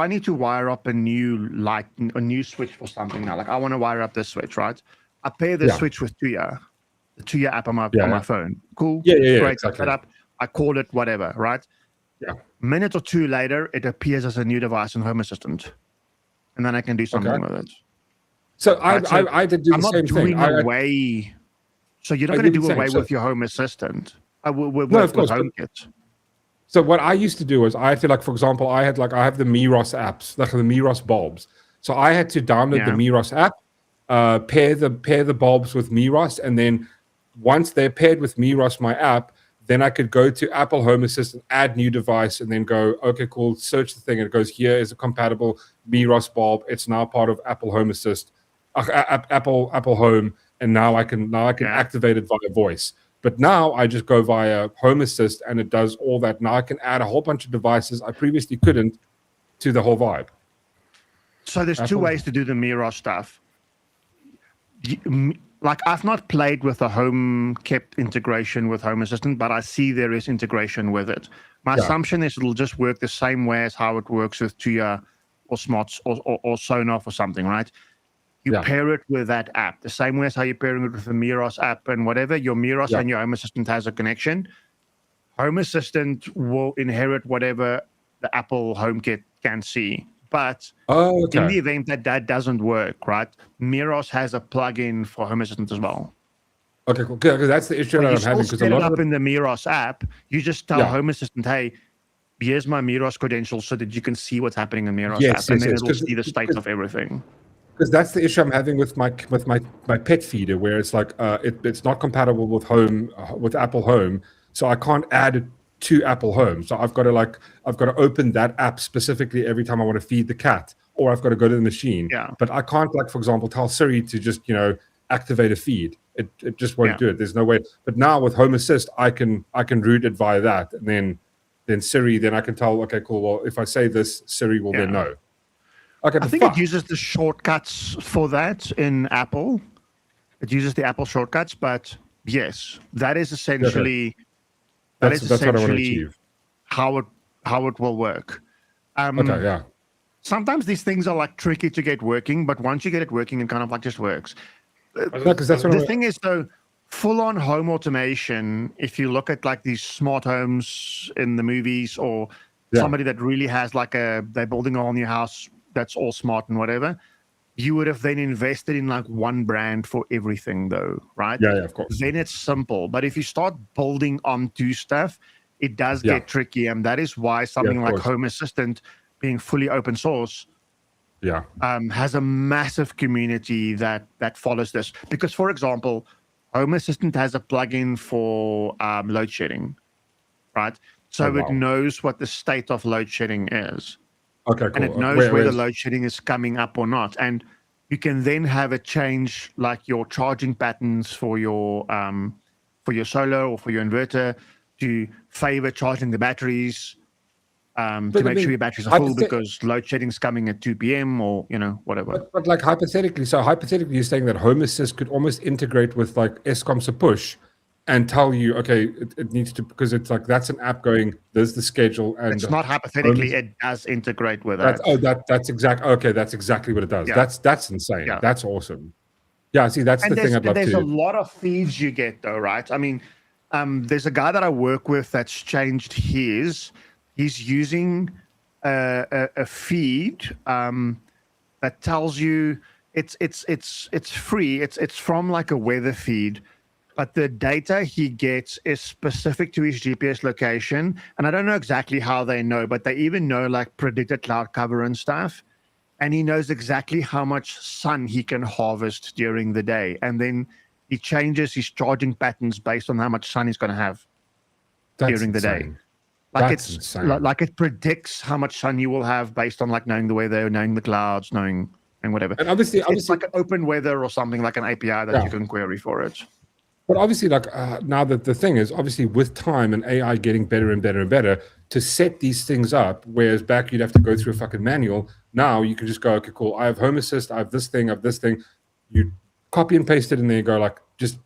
need to wire up a new switch for something now, like I want to wire up this switch, right? I pair the switch with Tuya, the Tuya app on my phone. Cool. Yeah, great. exactly. Set up. I call it whatever, right? Yeah. Minute or two later, it appears as a new device in Home Assistant, and then I can do something with it. So I did do the same thing. So you're not going to do away with your Home Assistant. With HomeKit. So what I used to do was I had to, for example, I have the Miros apps, like the Miros bulbs. So I had to download the Miros app, pair the bulbs with Miros, and then once they're paired with Miros, my app, then I could go to Apple Home Assistant, add new device, and then go, okay, cool, search the thing, and it goes, here is a compatible Miros bulb. It's now part of Apple Home Assist, Apple Home, and now I can activate it via voice. But now I just go via Home Assist, and it does all that. Now I can add a whole bunch of devices I previously couldn't to the whole vibe. So there's two ways to do the Miros stuff. Like, I've not played with a HomeKit integration with Home Assistant, but I see there is integration with it. My assumption is it'll just work the same way as how it works with Tuya or Smots or Sonos or something, right? You pair it with that app, the same way as how you're pairing it with the Miros app and whatever. Your Miros and your Home Assistant has a connection. Home Assistant will inherit whatever the Apple HomeKit can see. But in the event that doesn't work, right, Miros has a plugin for Home Assistant as well. Okay, cool. Because that's the issue that I'm having. Because a lot of in the Miros app, you just tell Home Assistant, hey, here's my Miros credentials so that you can see what's happening in Miros app, and then it'll see the state of everything. Because that's the issue I'm having with my pet feeder, where it's like it's not compatible with Apple Home, so I can't add it to Apple Home. So I've got to open that app specifically every time I want to feed the cat, or I've got to go to the machine. Yeah. But I can't, for example, tell Siri to just activate a feed. It just won't do it. There's no way. But now with Home Assist, I can route it via that, and then Siri. Then I can tell, okay, cool. Well, if I say this, Siri will then know. Okay, I think it uses the shortcuts for that in Apple. It uses the Apple shortcuts, but yes, that is essentially that's what I want to achieve. How it will work. Sometimes these things are tricky to get working, but once you get it working, it kind of just works. The thing is, though, full-on home automation. If you look at these smart homes in the movies, or somebody that really has they're building a whole new house that's all smart and whatever, you would have then invested in one brand for everything, though, right? Yeah, of course. Then it's simple. But if you start building onto stuff, it does get tricky, and that is why something like Home Assistant, being fully open source, has a massive community that follows this. Because, for example, Home Assistant has a plugin for load shedding, right? So it knows what the state of load shedding is. Okay, cool. And it knows whether load shedding is coming up or not. And you can then have it change your charging patterns for your solar or for your inverter to favor charging the batteries, to make sure your batteries are full because load shedding is coming at 2 p.m. or whatever. But hypothetically, you're saying that Home Assist could almost integrate with Eskom's push and tell you, okay, it needs to, because it's that's an app going, there's the schedule. And it's not hypothetically, it does integrate with that. That's exactly what it does. Yeah. That's insane. Yeah. That's awesome. Yeah, see, that's the thing I'd love to do. There's a lot of feeds you get, though, right? I mean, there's a guy that I work with that's changed his. He's using a feed that tells you it's free. It's from a weather feed. But the data he gets is specific to his GPS location. And I don't know exactly how they know, but they even know predicted cloud cover and stuff. and he knows exactly how much sun he can harvest during the day, and then he changes his charging patterns based on how much sun he's going to have during the day. Like That's it's insane. like it predicts how much sun you will have based on like knowing the weather, knowing the clouds, knowing and whatever. And obviously, It's like an open weather or something, like an API that you can query for it. But obviously, like now that the thing is, obviously with time and AI getting better and better and better to set these things up, whereas back you'd have to go through a fucking manual. Now you can just go, okay, cool. I have Home Assist. I have this thing. I have this thing. You copy and paste it in there and go like, just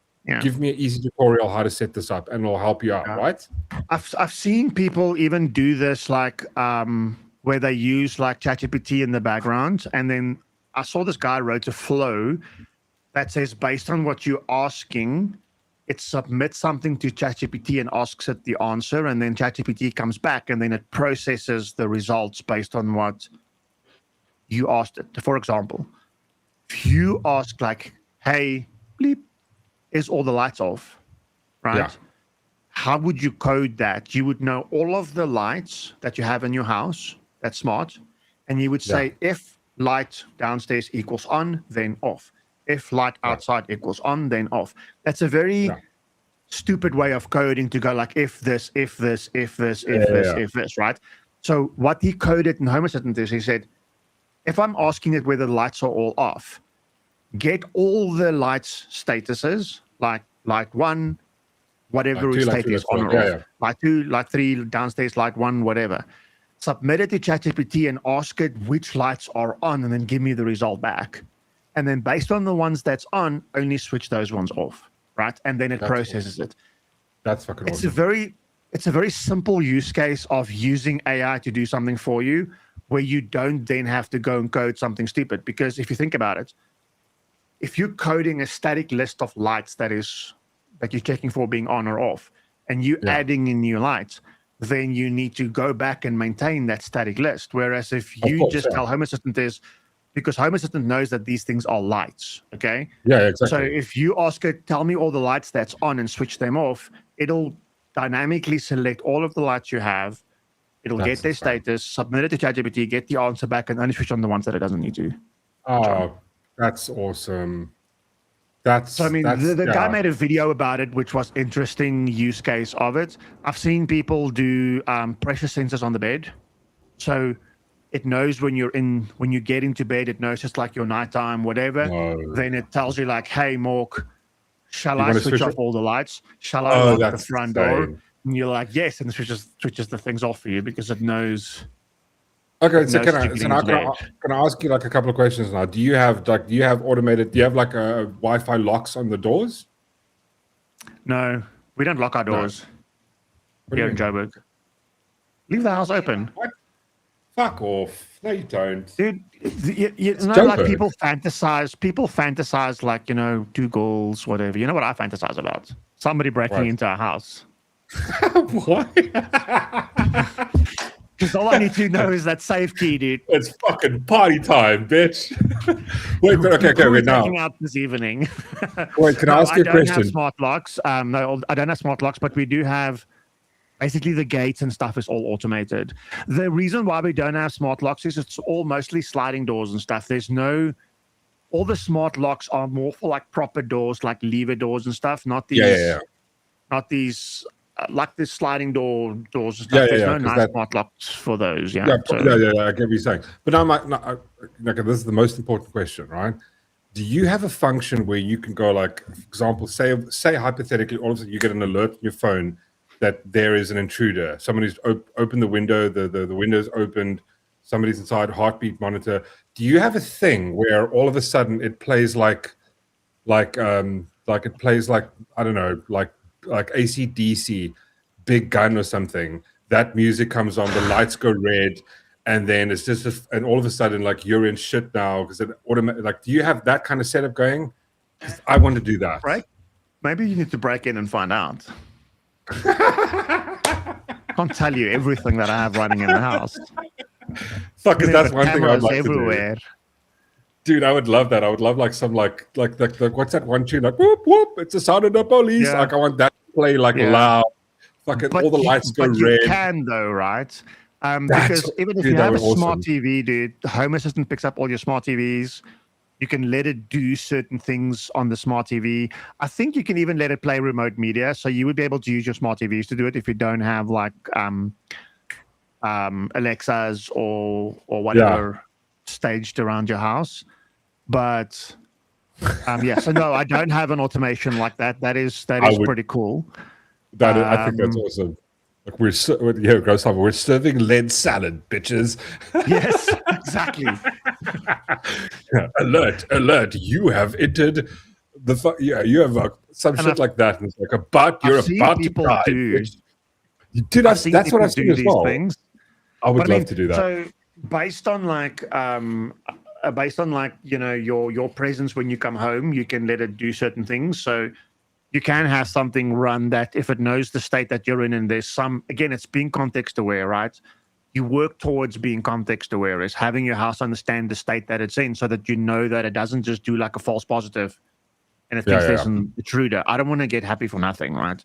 give me an easy tutorial how to set this up, and it'll help you out, right? I've seen people even do this, like where they use like ChatGPT in the background, and then I saw this guy wrote a flow that says based on what you're asking, it submits something to ChatGPT and asks it the answer, and then ChatGPT comes back and then it processes the results based on what you asked it. For example, if you ask like, "Hey, bleep, is all the lights off?" Right? Yeah. How would you code that? You would know all of the lights that you have in your house. That's smart. And you would say, if light downstairs equals on, then off. If light outside equals on, then off. That's a very stupid way of coding to go like, if this, if this, if this, if this, if this, right? So what he coded in Home Assistant is he said, if I'm asking it whether the lights are all off, get all the lights statuses, like light 1, whatever its state is, on or off. Light 2, light 3, downstairs, light 1, whatever. Submit it to ChatGPT and ask it which lights are on, and then give me the result back. And then based on the ones that's on, only switch those ones off, right? And then it processes it. That's fucking awesome. It's a very simple use case of using AI to do something for you, where you don't then have to go and code something stupid. Because if you think about it, if you're coding a static list of lights that you're checking for being on or off, and you're adding in new lights, then you need to go back and maintain that static list. Whereas if you tell Home Assistant because Home Assistant knows that these things are lights, okay? Yeah, exactly. So if you ask it, tell me all the lights that's on and switch them off, it'll dynamically select all of the lights you have. It'll get their status, submit it to ChatGPT, get the answer back, and only switch on the ones that it doesn't need to. Oh, that's awesome. The guy made a video about it, which was interesting use case of it. I've seen people do pressure sensors on the bed, so it knows when you get into bed. It knows just like your nighttime, whatever. No. Then it tells you like, "Hey, Mork, shall I switch off all the lights? Shall I lock the front door?" And you're like, "Yes," and it switches the things off for you because it knows. Okay, so can I ask you like a couple of questions now? Do you have automated? Do you have like a Wi-Fi locks on the doors? No, we don't lock our doors here in Joburg. Leave the house open. What? Fuck off! No, you don't, dude. You know, like people fantasize like 2 goals, whatever. You know what I fantasize about? Somebody breaking into our house. What? Because all I need to know is that safe key, dude. It's fucking party time, bitch. Wait, wait now. Out this evening. Wait, can I ask you a question? I don't have smart locks. No, I don't have smart locks, but we do have. Basically, the gates and stuff is all automated. The reason why we don't have smart locks is it's all mostly sliding doors and stuff. All the smart locks are more for like proper doors, like lever doors and stuff, not these, not these like the sliding doors and stuff. There's no nice smart locks for those. I get what you're saying. But I'm like, this is the most important question, right? Do you have a function where you can go like, for example, say hypothetically, all of a sudden you get an alert on your phone that there is an intruder. Somebody's opened the window, the window's opened, somebody's inside, heartbeat monitor. Do you have a thing where all of a sudden it plays like it plays like, I don't know, like AC/DC, Big Gun or something? That music comes on, the lights go red, and then it's just and all of a sudden like you're in shit now because it automatic. Like, do you have that kind of setup going? I want to do that. Right? Maybe you need to break in and find out. Can't tell you everything that I have running in the house. Fuck, because that's one thing I'd like everywhere. To do. Dude, I would love that. I would love like some like what's that one tune like whoop whoop? It's the sound of the police. Like I want that to play like loud. Fucking all the lights go red. You can though, right? Because even if dude, you that have a was smart awesome. TV, dude, the Home Assistant picks up all your smart TVs. You can let it do certain things on the smart TV. I think you can even let it play remote media. So you would be able to use your smart TVs to do it if you don't have like Alexas or whatever staged around your house. But yeah, so no, I don't have an automation like that. That is pretty cool. I think that's awesome. Like we're serving lead salad, bitches. Yes, exactly. Alert! You have entered you have some shit like that, and it's like you're about to die. Bitch. That's what I've seen as well. Things. I would love to do that. So based on like your presence when you come home, you can let it do certain things. So you can have something run that if it knows the state that you're in, and there's it's being context aware, right? You work towards being context aware, is having your house understand the state that it's in, so that you know that it doesn't just do like a false positive and it thinks there's an intruder. I don't want to get happy for nothing, right?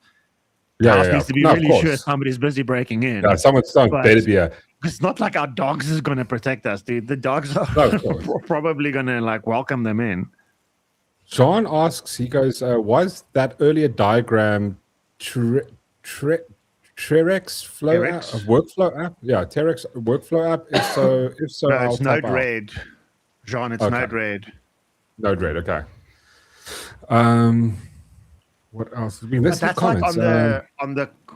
The house needs to be really sure somebody's busy breaking in. Yeah, someone's better be a. It's not like our dogs is going to protect us, dude. The dogs are probably going to like welcome them in. Sean asks, he goes, was that earlier diagram Trex flow app, workflow app? Yeah, Terex workflow app. If so, no, it's Node-RED. Jean, it's Node-RED. Node-RED, okay. What else? I mean, that's comments. Like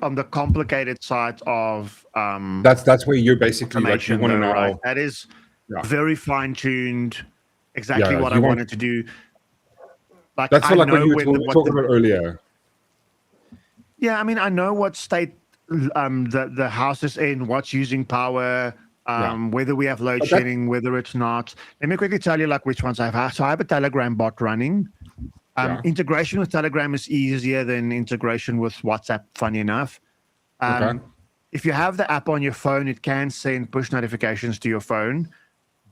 on the complicated side of that's where you're basically like you want to know. Right? That is very fine-tuned. Exactly what I wanted to do. Like, that's what you were talking about earlier. Yeah, I mean, I know what state the house is in, what's using power, whether we have load shedding, whether it's not. Let me quickly tell you like which ones I have. So I have a Telegram bot running. Integration with Telegram is easier than integration with WhatsApp, funny enough. If you have the app on your phone, it can send push notifications to your phone,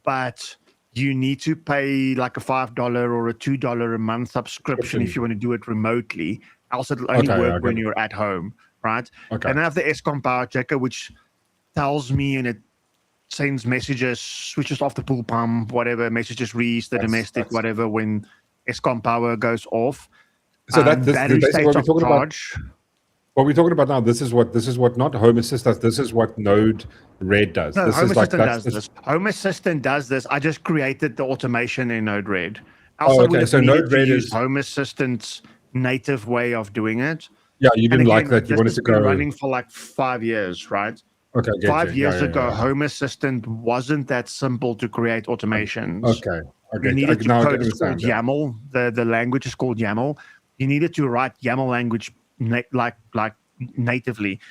but you need to pay like a $5 or a $2 a month subscription if you want to do it remotely. Else it'll only work when you're at home, right? And I have the Eskom power checker, which tells me and it sends messages, switches off the pool pump, whatever, messages reads the domestic, whatever, when Eskom power goes off. So battery state of charge. What we're talking about now, this is what not Home Assist does. This is what Node-RED does. No, Home Assistant does this. Home Assistant does this. I just created the automation in Node-RED. So Node-RED is Home Assistant's native way of doing it. Yeah, you didn't like that. You wanted to go running for like 5 years, right? Okay, 5 years ago, Home Assistant wasn't that simple to create automations. Okay. You needed to code. It's called YAML. The language is called YAML. You needed to write YAML language like natively.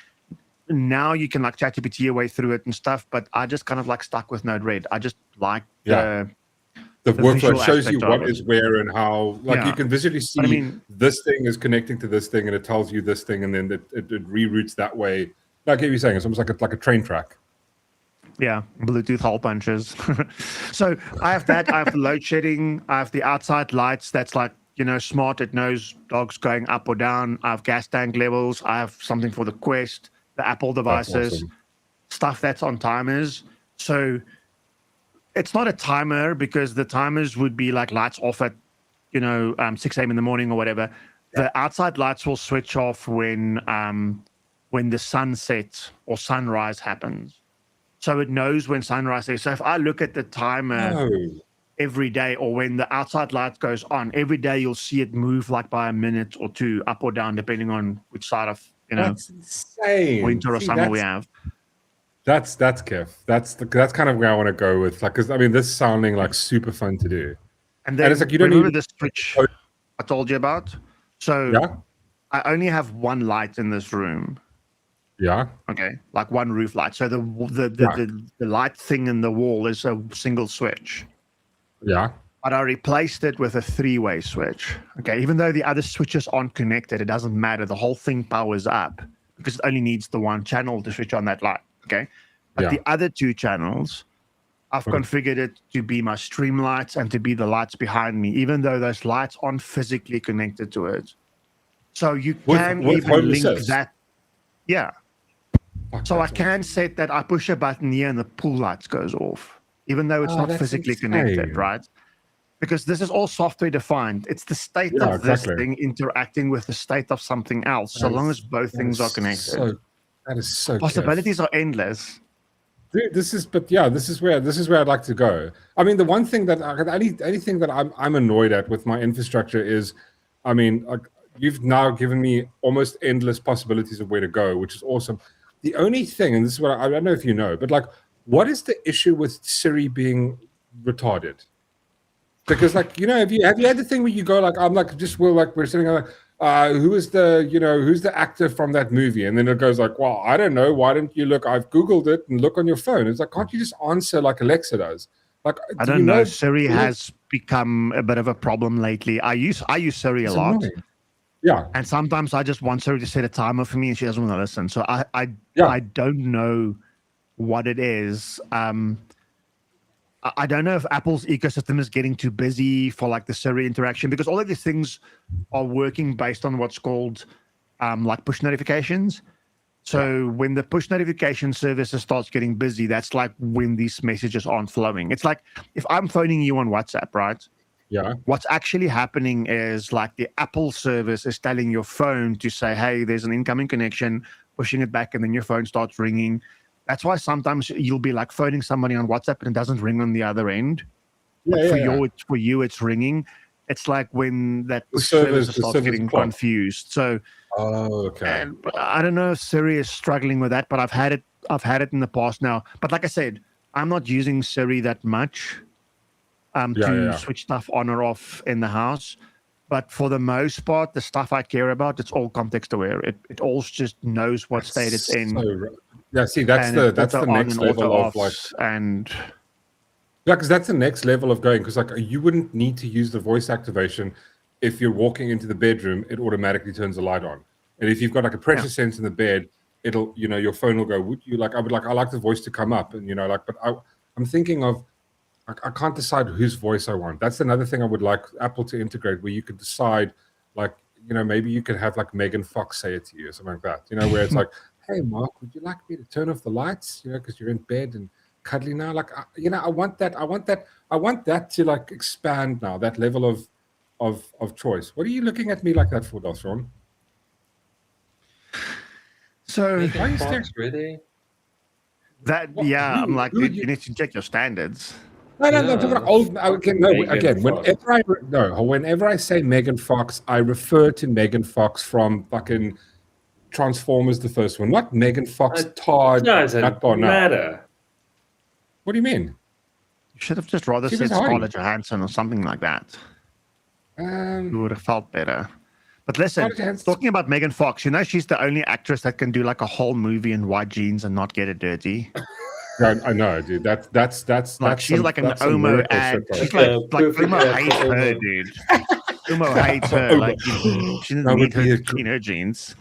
Now you can like ChatGPT your way through it and stuff, but I just kind of like stuck with Node-RED. I just like the workflow shows you what is where and how. Like you can visually see this thing is connecting to this thing, and it tells you this thing, and then it reroutes that way. Like you were saying, it's almost like a train track. Yeah, Bluetooth hole punches. So I have that. I have the load shedding. I have the outside lights. That's like, smart. It knows dogs going up or down. I have gas tank levels. I have something for the Quest, the Apple devices, stuff that's on timers. So it's not a timer because the timers would be like lights off at, 6 a.m. in the morning or whatever. Yeah. The outside lights will switch off when the sunset or sunrise happens. So it knows when sunrise is. So if I look at the timer every day, or when the outside light goes on, every day you'll see it move like by a minute or two, up or down, depending on which side of that's insane. Winter or summer we have. That's Kev. That's kind of where I want to go with, like, because I mean, this is sounding like super fun to do. And then it's like you don't remember the switch I told you about. So I only have one light in this room. Yeah. Okay. Like one roof light. So the light thing in the wall is a single switch. Yeah. But I replaced it with a 3-way switch. Okay. Even though the other switches aren't connected, it doesn't matter. The whole thing powers up because it only needs the one channel to switch on that light. Okay. But the other 2 channels, I've configured it to be my stream lights and to be the lights behind me, even though those lights aren't physically connected to it. So you can even link that. Yeah. So I can set that I push a button here and the pool lights goes off, even though it's not physically connected, right? Because this is all software defined. It's the state of this thing interacting with the state of something else, so long as both things are connected. That is so possibilities are endless. Dude, this is where I'd like to go. I mean, the one thing that anything that I'm annoyed at with my infrastructure is, I mean, you've now given me almost endless possibilities of where to go, which is awesome. The only thing, and this is what I don't know if you know, but like, what is the issue with Siri being retarded? Because like, you know, have you had the thing where you go like, I'm like, we're sitting there like, who's the actor from that movie? And then it goes like, well, I don't know. Why don't you look? I've Googled it and look on your phone. It's like, can't you just answer like Alexa does? Like, I don't know. Siri has become a bit of a problem lately. I use Siri a lot. Annoying. Yeah. And sometimes I just want Siri to set a timer for me and she doesn't want to listen. So I don't know what it is. I don't know if Apple's ecosystem is getting too busy for like the Siri interaction, because all of these things are working based on what's called like push notifications. So when the push notification services starts getting busy, that's like when these messages aren't flowing. It's like if I'm phoning you on WhatsApp, right? Yeah. What's actually happening is like the Apple service is telling your phone to say, hey, there's an incoming connection, pushing it back, and then your phone starts ringing. That's why sometimes you'll be like phoning somebody on WhatsApp and it doesn't ring on the other end. For you, it's ringing. It's like when that service starts getting confused. So, and I don't know if Siri is struggling with that, but I've had it in the past now. But like I said, I'm not using Siri that much to switch stuff on or off in the house. But for the most part, the stuff I care about, it's all context aware. It all just knows what state it's in. Yeah, see, that's the next level of like, because that's the next level of going. Because like, you wouldn't need to use the voice activation if you're walking into the bedroom. It automatically turns the light on, and if you've got like a pressure sense in the bed, it'll, you know, your phone will go. Would you like? I like the voice to come up, and you know, like, but I'm thinking of. I can't decide whose voice I want. That's another thing I would like Apple to integrate, where you could decide, like, you know, maybe you could have like Megan Fox say it to you or something like that. You know, where it's like, hey, Mark, would you like me to turn off the lights? You know, because you're in bed and cuddly now. Like, you know, I want that to like expand now. That level of choice. What are you looking at me like that for, Dosron? So really? That I'm like, you need to check your standards. No, I'm talking about old. Whenever I say Megan Fox, I refer to Megan Fox from fucking Transformers, the first one, not Megan Fox. Todd. Doesn't matter. What do you mean? You should have just rather said Scarlett Johansson or something like that. You would have felt better. But listen, talking about Megan Fox, you know she's the only actress that can do like a whole movie in white jeans and not get it dirty. I know, dude. That's like she's like an Omo ad. She's like Omo hates her, dude. Omo hates her. Like she doesn't need her to clean her jeans.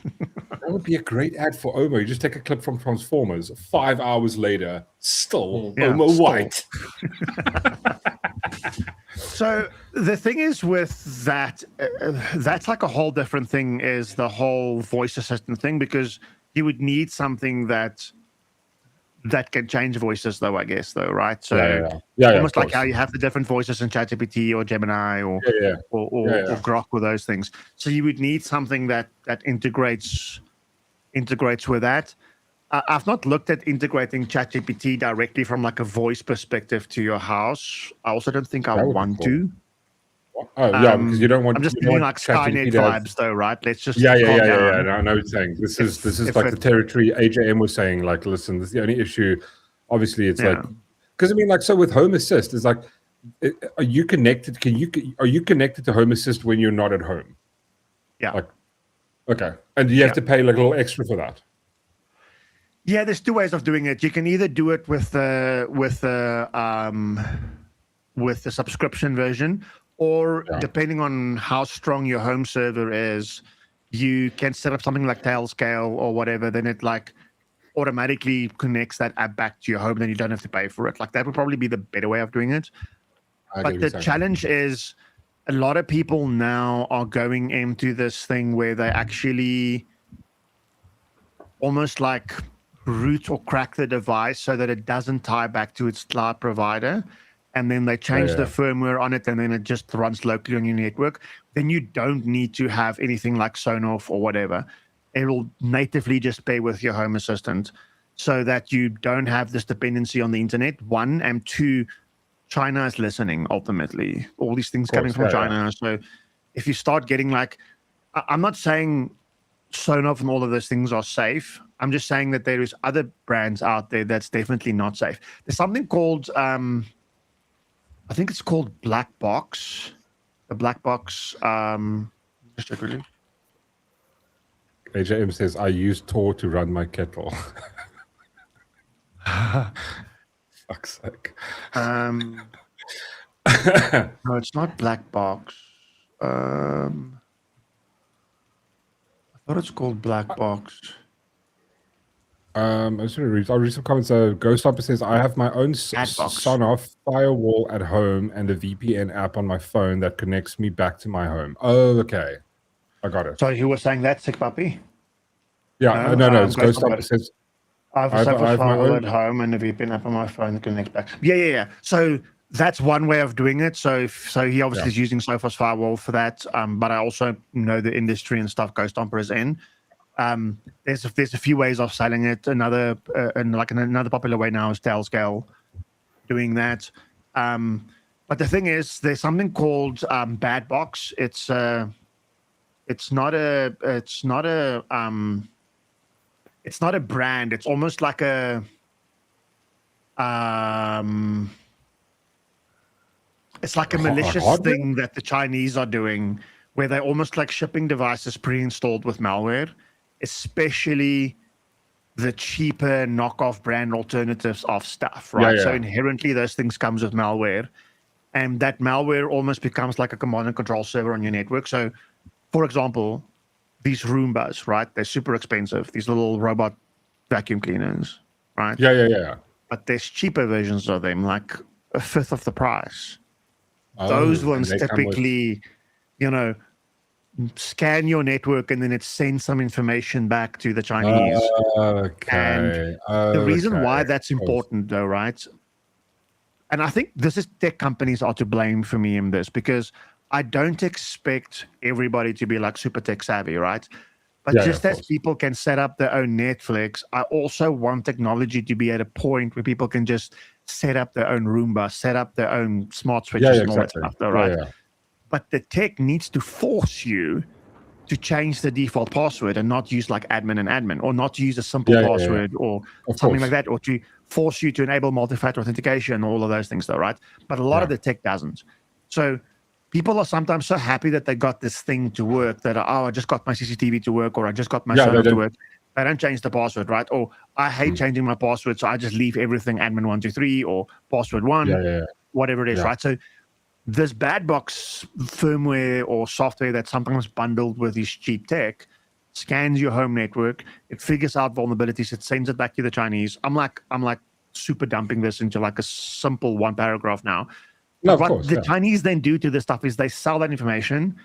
That would be a great ad for Omo. You just take a clip from Transformers. 5 hours later, still Omo white. So the thing is with that, that's like a whole different thing, is the whole voice assistant thing, because you would need something that can change voices, though, I guess, right? So almost like how you have the different voices in ChatGPT or Gemini or Grok or those things. So you would need something that integrates with that. I've not looked at integrating ChatGPT directly from like a voice perspective to your house. I also don't think I want to. Because you don't want. I'm just feeling like Skynet vibes, though, right? Let's just No, I know what you're saying. This is like the territory AJM was saying. Like, listen, this is the only issue. Obviously, it's like, because I mean, like, so with Home Assist, it's like, are you connected? Are you connected to Home Assist when you're not at home? Yeah. Like, okay, and you have to pay like a little extra for that. Yeah, there's two ways of doing it. You can either do it with the subscription version, or depending on how strong your home server is, you can set up something like Tailscale or whatever. Then it like automatically connects that app back to your home. Then you don't have to pay for it. Like that would probably be the better way of doing it. But the challenge is a lot of people now are going into this thing where they actually almost like root or crack the device so that it doesn't tie back to its cloud provider, and then they change the firmware on it, and then it just runs locally on your network, then you don't need to have anything like Sonoff or whatever. It'll natively just pay with your Home Assistant so that you don't have this dependency on the internet, one, and two, China is listening, ultimately. All these things coming from China. So if you start getting like, I'm not saying Sonoff and all of those things are safe. I'm just saying that there is other brands out there that's definitely not safe. There's something called, I think it's called Black Box. The Black Box, just check really. AJM says, I use Tor to run my kettle. Fuck's sake. No, it's not Black Box. I thought it's called Black Box. I'll read some comments. Ghoststopper says, I have my own Sonoff firewall at home and a VPN app on my phone that connects me back to my home. Oh, okay. I got it. Sorry, who was saying that, Sick Puppy? Yeah, no. It's Ghoststopper says, I have a Sonoff firewall at home and a VPN app on my phone that connects back. Yeah. So that's one way of doing it. So he obviously is using Sophos firewall for that. But I also know the industry and stuff Ghoststopper is in. There's a few ways of selling it. Another popular way now is Tailscale doing that. But the thing is, there's something called Bad Box. It's not a brand. It's almost like a it's like a malicious thing that the Chinese are doing, where they're almost like shipping devices pre-installed with malware, especially the cheaper knockoff brand alternatives of stuff, right? So inherently those things comes with malware, and that malware almost becomes like a command and control server on your network. So for example, these Roombas, right? They're super expensive. These little robot vacuum cleaners, right? Yeah. But there's cheaper versions of them, like a fifth of the price. Those ones typically, scan your network and then it sends some information back to the Chinese. And the reason why that's important, though, right? And I think tech companies are to blame for me in this, because I don't expect everybody to be like super tech savvy, right? But just as people can set up their own Netflix, I also want technology to be at a point where people can just set up their own Roomba, set up their own smart switches and all that stuff, though, right? But the tech needs to force you to change the default password and not use like admin, or not use a simple password or something like that, or to force you to enable multi-factor authentication, all of those things, though, right? But a lot of the tech doesn't. So people are sometimes so happy that they got this thing to work that, I just got my CCTV to work, or I just got my sonar to work. They don't change the password, right? Or I hate changing my password, so I just leave everything admin123 or password 1, whatever it is, right? So this bad box firmware or software that's sometimes bundled with this cheap tech scans your home network. It figures out vulnerabilities. It sends it back to the Chinese. I'm like super dumping this into like a simple one paragraph now. No, what the Chinese then do to this stuff is they sell that information,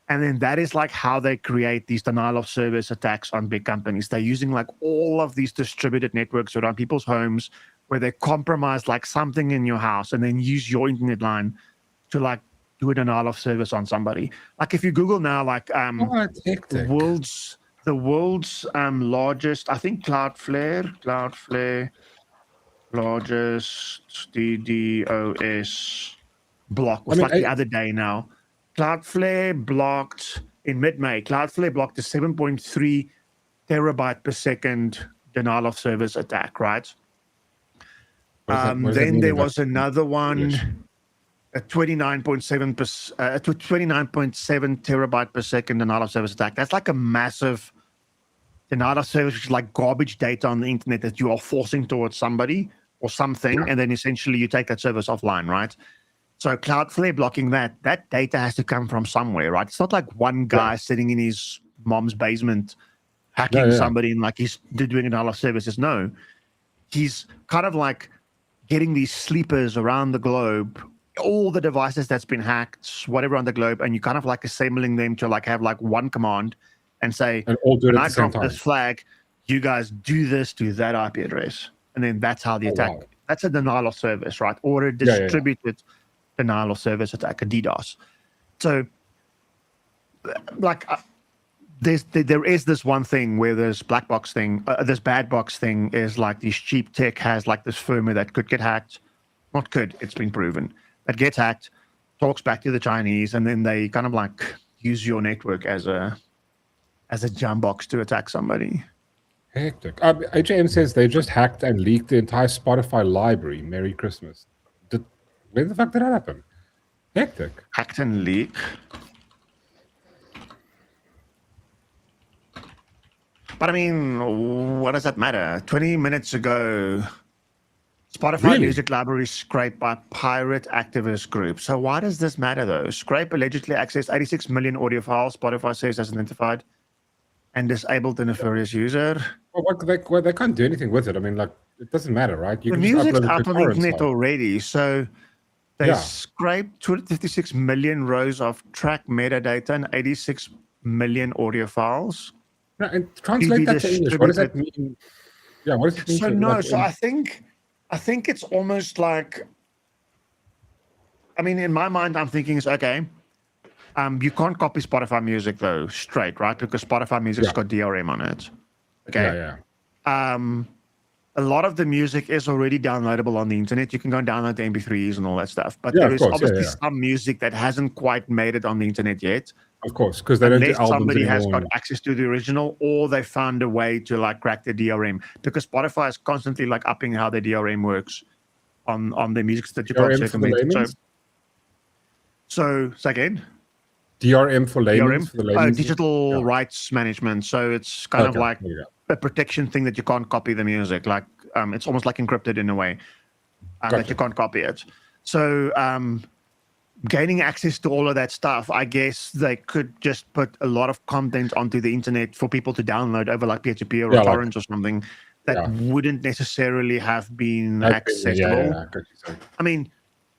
and then that is like how they create these denial of service attacks on big companies. They're using like all of these distributed networks around people's homes where they compromise like something in your house and then use your internet line to like do a denial of service on somebody. Like if you Google now, like the world's largest, I think Cloudflare largest DDoS block was the other day now. Cloudflare blocked in mid-May. Cloudflare blocked a 7.3 terabyte per second denial of service attack, right? Then there was another one, a 29.7 terabyte per second denial of service attack. That's like a massive denial of service, which is like garbage data on the internet that you are forcing towards somebody or something, and then essentially you take that service offline, right? So Cloudflare blocking that data has to come from somewhere, right? It's not like one guy sitting in his mom's basement hacking somebody and like he's doing a denial of services. No, he's kind of like getting these sleepers around the globe, all the devices that's been hacked, whatever on the globe, and you kind of like assembling them to like have like one command and say, and all do it when at I the same drop time. this flag, you guys do this to that IP address. And then that's how the attack, wow. that's a denial of service, right? Or a distributed denial of service attack, a DDoS. So, like, there is this one thing where this black box thing, this bad box thing is like this cheap tech has like this firmware that could get hacked. Not could, it's been proven. That gets hacked, talks back to the Chinese, and then they kind of like use your network as a jump box to attack somebody. Hectic. HM says they just hacked and leaked the entire Spotify library. Merry Christmas. Where the fuck did that happen? Hectic. Hacked and leaked. But I mean, what does that matter? 20 minutes ago, Spotify music library scraped by pirate activist group. So why does this matter though? Scrape allegedly accessed 86 million audio files, Spotify says as identified, and disabled the nefarious user. Well, they can't do anything with it. I mean, like, it doesn't matter, right? The music's out on the internet already, so they scraped 256 million rows of track metadata and 86 million audio files. No, and translate that to English. What does that mean? Yeah, what does it mean? So no, so I think it's almost like, I mean, in my mind, I'm thinking it's okay. You can't copy Spotify music though straight, right? Because Spotify music's got DRM on it. Okay. Yeah. A lot of the music is already downloadable on the internet. You can go and download the MP3s and all that stuff. But there is obviously some music that hasn't quite made it on the internet yet. Of course, because they don't do albums somebody anymore. Has got access to the original, or they found a way to like crack the DRM. Because Spotify is constantly like upping how the DRM works on the music that you can't circumvent. So again. DRM for laymen? Digital rights management. So it's kind of like a protection thing that you can't copy the music. Like it's almost like encrypted in a way that you can't copy it. So gaining access to all of that stuff, I guess they could just put a lot of content onto the internet for people to download over like P2P or torrents or something that wouldn't necessarily have been accessible. I mean,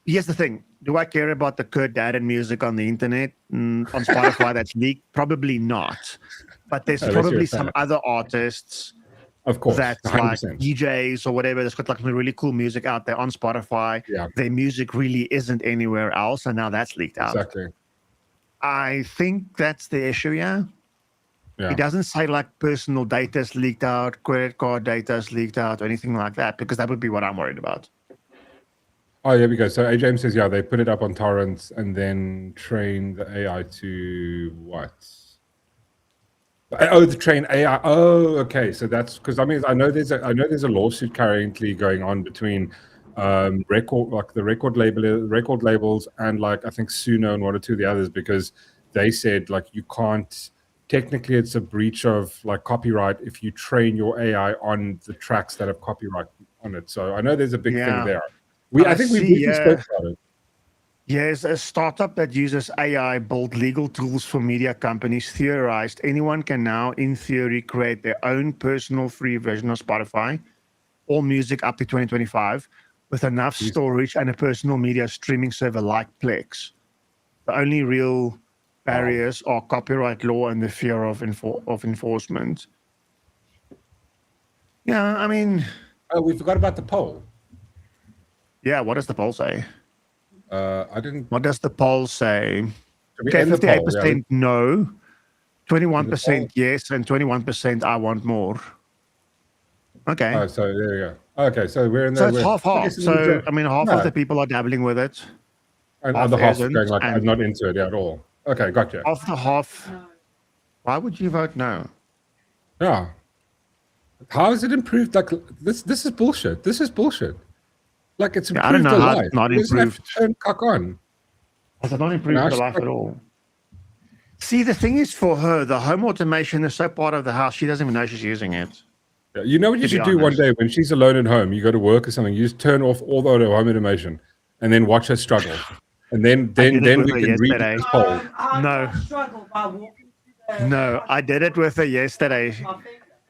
here's the thing. Do I care about the Kurt Darren music on the internet, on Spotify that's leaked? Probably not. But there's probably some other artists, of course, that's 100%. Like DJs or whatever, that's got like some really cool music out there on Spotify. Yeah. Their music really isn't anywhere else, and now that's leaked out. Exactly. I think that's the issue, yeah. It doesn't say like personal data is leaked out, credit card data is leaked out, or anything like that, because that would be what I'm worried about. Oh, there we go. So AJM says, they put it up on torrents and then train the AI to what? Oh, the train AI. Oh, okay. So that's because I mean I know there's a lawsuit currently going on between the record labels and like I think Suno and one or two of the others, because they said like you can't. Technically, it's a breach of like copyright if you train your AI on the tracks that have copyright on it. So I know there's a big thing there. I think we spoke about it. Yes, a startup that uses AI built legal tools for media companies theorized anyone can now, in theory, create their own personal free version of Spotify, all music up to 2025, with enough storage and a personal media streaming server like Plex. The only real barriers are copyright law and the fear of enforcement. Yeah, I mean... Oh, we forgot about the poll. Yeah, what does the poll say? I didn't. What does the poll say? Okay, 58% no, 21% yes, and 21% I want more. Okay. Oh, so there you go. Okay, so we're in there. So it's half-half. So, I mean, half of the people are dabbling with it. And other half going like, I'm not into it at all. Okay, gotcha. Of the half, why would you vote no? Yeah. How has it improved? Like, this is bullshit. This is bullshit. Like, it's improved I don't know how life. it's not improved. Turn cock on. Has it not improved the life at all? See, the thing is for her, the home automation is so part of the house, she doesn't even know she's using it. Yeah, you know what you should do one day when she's alone at home? You go to work or something, you just turn off all the home automation and then watch her struggle. And then we can read this poll. No, I did it with her yesterday.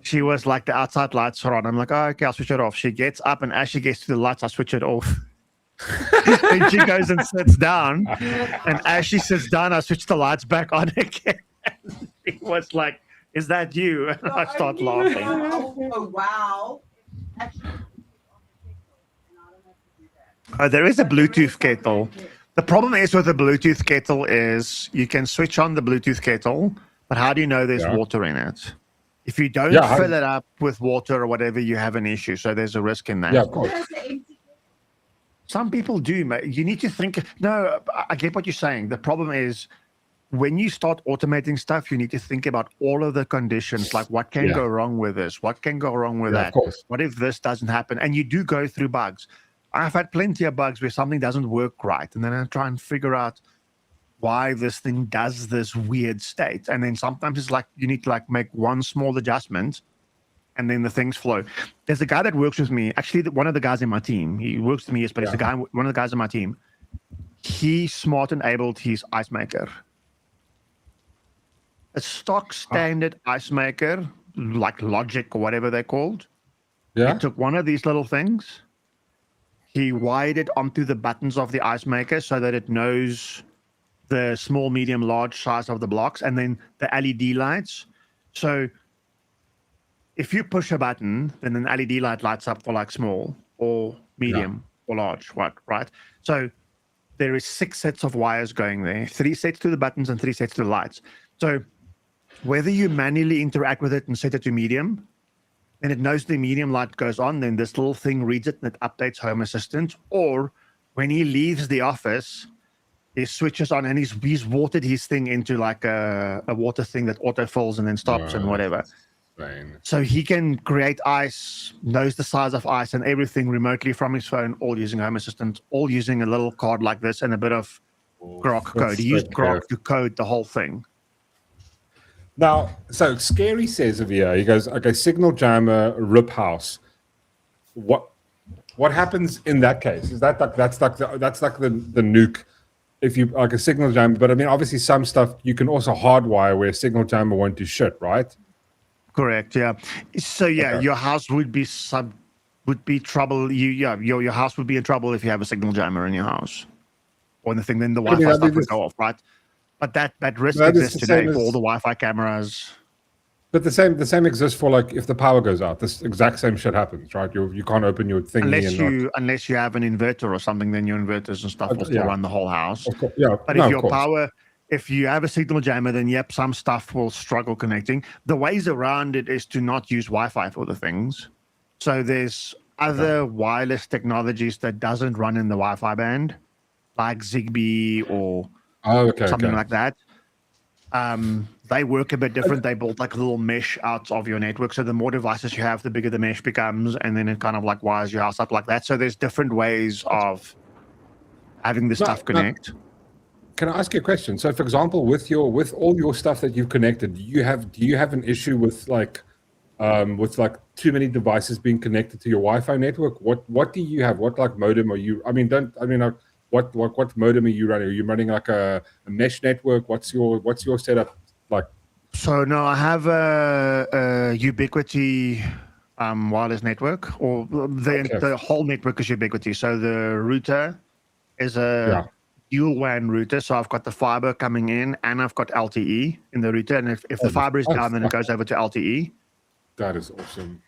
She was like, the outside lights are on. I'm like, oh, okay, I'll switch it off. She gets up, and as she gets to the lights, I switch it off. Then she goes and sits down. And as she sits down, I switch the lights back on again. It was like Is that you? And I start laughing. Oh, wow. Actually, Oh, there is a Bluetooth kettle. The problem is with the Bluetooth kettle is you can switch on the Bluetooth kettle, but how do you know there's water in it? If you don't fill it up with water or whatever, you have an issue. So there's a risk in that. Yeah, of course. Some people do, mate. You need to think. No, I get what you're saying. The problem is when you start automating stuff, you need to think about all of the conditions, like what can go wrong with this? What can go wrong with that? Of course. What if this doesn't happen? And you do go through bugs. I've had plenty of bugs where something doesn't work right. And then I try and figure out why this thing does this weird state. And then sometimes it's like you need to like make one small adjustment and then the things flow. There's a guy that works with me. Actually, one of the guys in my team. He works with me, but it's a guy, one of the guys in my team. He smart enabled his ice maker. A stock standard ice maker, like Logic or whatever they're called. Yeah. He took one of these little things. He wired it onto the buttons of the ice maker so that it knows the small, medium, large size of the blocks, and then the LED lights. So if you push a button, then an LED light lights up for like small or medium or large, right? So there is 6 sets of wires going there, 3 sets to the buttons and 3 sets to the lights. So whether you manually interact with it and set it to medium, and it knows the medium light goes on, then this little thing reads it and it updates Home Assistant. Or when he leaves the office, he switches on and he's watered his thing into like a water thing that auto-fills and then stops and whatever. Fine. So he can create ice, knows the size of ice and everything remotely from his phone, all using Home Assistant, all using a little card like this and a bit of Grok code. He used Grok to code the whole thing. Now, so Scary says over here, he goes, okay, signal jammer, rip house. What happens in that case? Is that like that's like the nuke? If you like a signal jammer, but I mean, obviously, some stuff you can also hardwire where a signal jammer won't do shit, right? Correct. Yeah. So your house would be trouble. Your house would be in trouble if you have a signal jammer in your house, or anything. Then the Wi-Fi stuff would go off, right? But that risk exists today for all the Wi-Fi cameras. But the same exists for like if the power goes out. This exact same shit happens, right? You can't open your thing unless you have an inverter or something. Then your inverters and stuff will still run the whole house. Yeah, but if you have a signal jammer, then some stuff will struggle connecting. The ways around it is to not use Wi-Fi for the things. So there's other wireless technologies that doesn't run in the Wi-Fi band, like Zigbee or something like that. They work a bit different. They build like a little mesh out of your network. So the more devices you have, the bigger the mesh becomes, and then it kind of like wires your house up like that. So there's different ways of having this stuff connect. Can I ask you a question? So, for example, with all your stuff that you've connected, do you have an issue with too many devices being connected to your Wi-Fi network? What do you have? What like modem are you? What modem are you running? Are you running like a mesh network? What's your setup like? So no, I have a Ubiquiti wireless network, or the whole network is Ubiquiti. So the router is a dual WAN router. So I've got the fiber coming in, and I've got LTE in the router. And if the fiber is down, then it goes over to LTE. That is awesome.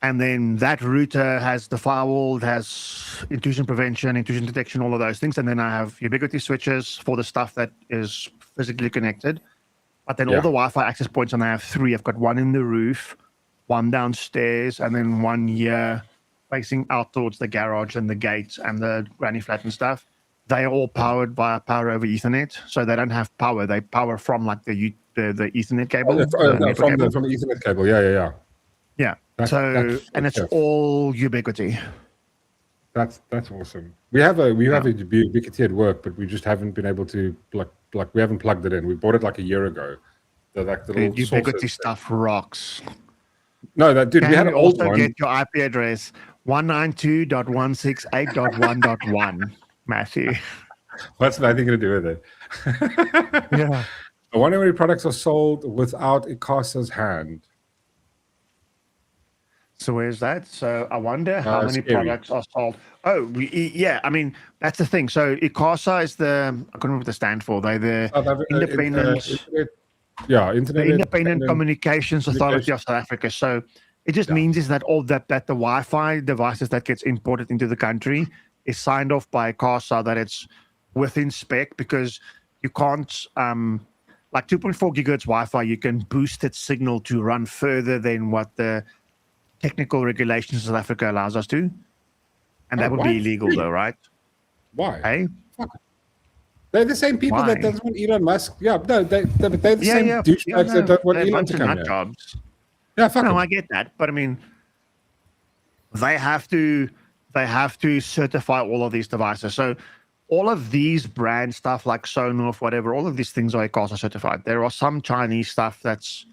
And then that router has the firewall, it has intrusion prevention, intrusion detection, all of those things. And then I have Ubiquiti switches for the stuff that is physically connected. But then all the Wi-Fi access points, and I have 3. I've got one in the roof, one downstairs, and then one here facing out towards the garage and the gate and the granny flat and stuff. They are all powered by power over Ethernet. So they don't have power. They power from like the Ethernet cable. From the Ethernet cable. Yeah. Yeah. It's all Ubiquiti. That's awesome. We have a Ubiquiti at work, but we just haven't been able to like we haven't plugged it in. We bought it like a year ago. The little Ubiquiti stuff rocks. No, we had an old one. Get your IP address 192.168.1.1, Matthew. What's that thing going to do with it? Yeah. I wonder how many products are sold without Icasa's hand. So where's that? So I wonder how many products are sold. Oh, I mean, that's the thing. So ICASA is I couldn't remember what they stand for. They're the independent Yeah, the Internet Independent Communications Authority of South Africa. So it just means is that all that the Wi-Fi devices that gets imported into the country is signed off by CASA that it's within spec, because you can't like 2.4 gigahertz Wi-Fi, you can boost its signal to run further than what the technical regulations of South Africa allows us to, and that would be illegal though, right? Why? Hey, they're the same people that Why? doesn't want Elon Musk. Yeah, no, they're the same douchebags no, that don't want they're a Elon bunch to of come nut here. jobs. Yeah, fuck No, him. I get that, but I mean, they have to certify all of these devices. So all of these brand stuff like Sonos, whatever, all of these things are CASA certified. There are some Chinese stuff that's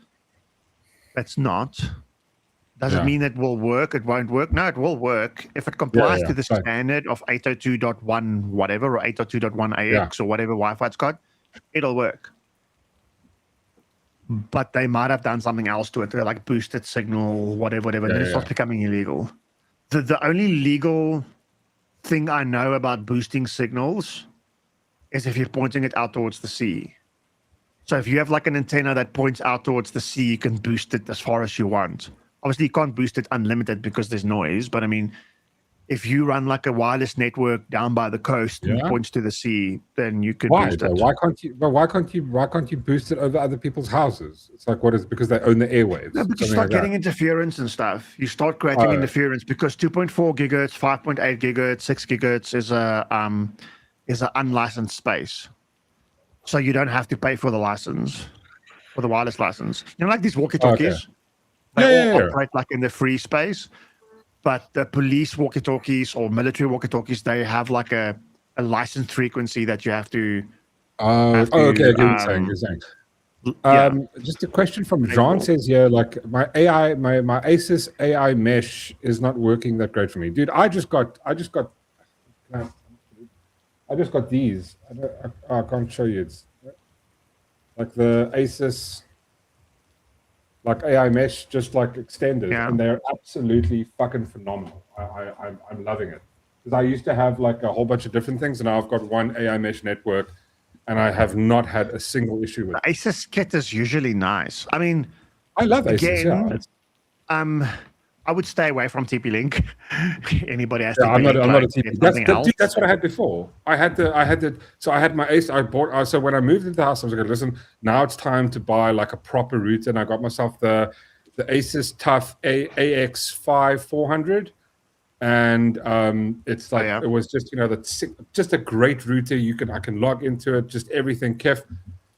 not. Does it mean it will work? It won't work? No, it will work if it complies to the standard of 802.1 whatever, or 802.1ax or whatever Wi-Fi it's got. It'll work. But they might have done something else to it, like boosted signal, whatever, and then it starts becoming illegal. The only legal thing I know about boosting signals is if you're pointing it out towards the sea. So if you have like an antenna that points out towards the sea, you can boost it as far as you want. Obviously, you can't boost it unlimited because there's noise. But I mean, if you run like a wireless network down by the coast and it points to the sea, then you could boost it. Why can't you? But why can't you boost it over other people's houses? It's like, what is, because they own the airwaves? No, but you start getting interference and stuff. You start creating interference because 2.4 gigahertz, 5.8 gigahertz, 6 gigahertz is a unlicensed space. So you don't have to pay for the license, for the wireless license. You know, like these walkie-talkies. They all operate like in the free space, but the police walkie-talkies or military walkie-talkies, they have like a licensed frequency that you have to. Okay. You're saying. Just a question from John says here, like my Asus AI mesh is not working that great for me, dude. I just got these. I can't show you. It's like the Asus. Like AI mesh, just like extenders, and they're absolutely fucking phenomenal. I'm loving it, because I used to have like a whole bunch of different things, and now I've got one AI mesh network, and I have not had a single issue with it. The Asus kit is usually nice. I mean, I love Asus. I would stay away from TP-Link. Anybody has I'm not a TP. That's what I had before. I had my Ace. So when I moved into the house, I was like, listen, now it's time to buy like a proper router, and I got myself the Asus Tough AX5 400, and it's like it was just just a great router. I can log into it, just everything kiff.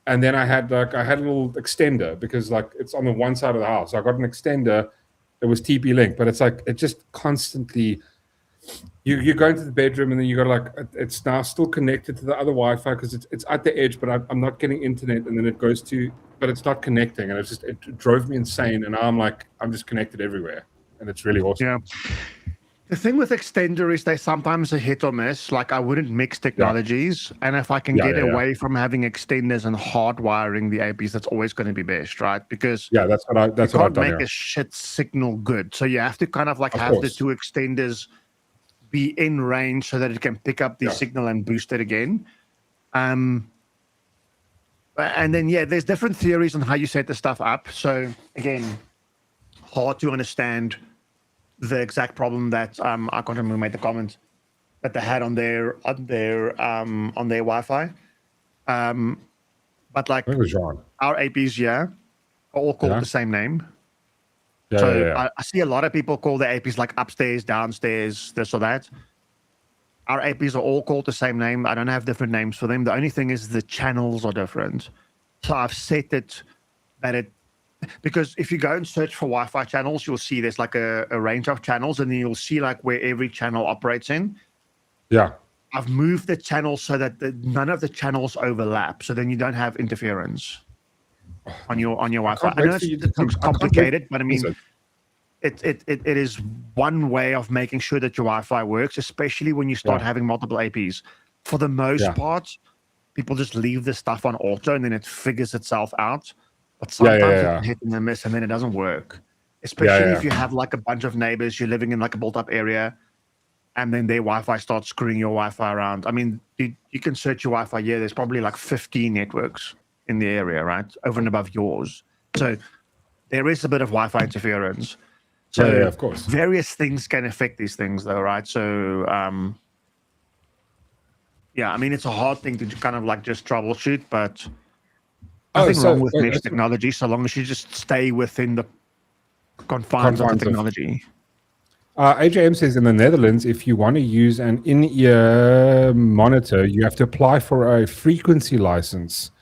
And then I had a little extender, because like it's on the one side of the house. So I got an extender. It was TP-Link, but it's like it just constantly. You go into the bedroom, and then you got like it's now still connected to the other Wi-Fi because it's at the edge, but I'm not getting internet, and then it goes to, but it's not connecting, and it drove me insane, and now I'm just connected everywhere, and it's really awesome. Yeah. The thing with extender is they sometimes a hit or miss. Like I wouldn't mix technologies, and if I can get away from having extenders and hardwiring the APs, that's always going to be best, right? Because that's what I've done. You can't make a shit signal good, so you have to kind of like have the two extenders be in range so that it can pick up the signal and boost it again. And then there's different theories on how you set the stuff up. So again, hard to understand the exact problem that I can't remember who made the comment that they had on their Wi-Fi. But like our APs, are all called the same name. I see a lot of people call the APs like upstairs, downstairs, this or that. Our APs are all called the same name. I don't have different names for them. The only thing is the channels are different. So I've set it that because if you go and search for Wi-Fi channels, you'll see there's like a range of channels, and then you'll see like where every channel operates in. Yeah. I've moved the channels so that none of the channels overlap, so then you don't have interference on your Wi-Fi. I know it looks complicated, but I mean, it is one way of making sure that your Wi-Fi works, especially when you start having multiple APs. For the most part, people just leave the stuff on auto, and then it figures itself out. But sometimes it hit and miss, and then it doesn't work. Especially if you have like a bunch of neighbors, you're living in like a built-up area, and then their Wi-Fi starts screwing your Wi-Fi around. I mean, you can search your Wi-Fi. There's probably like 15 networks in the area, right, over and above yours. So there is a bit of Wi-Fi interference. So yeah, of course. various things can affect these things, though, right? So yeah, I mean, it's a hard thing to kind of like just troubleshoot, but nothing wrong with mesh technology so long as you just stay within the confines of the technology. AJM says in the Netherlands, if you want to use an in-ear monitor, you have to apply for a frequency license.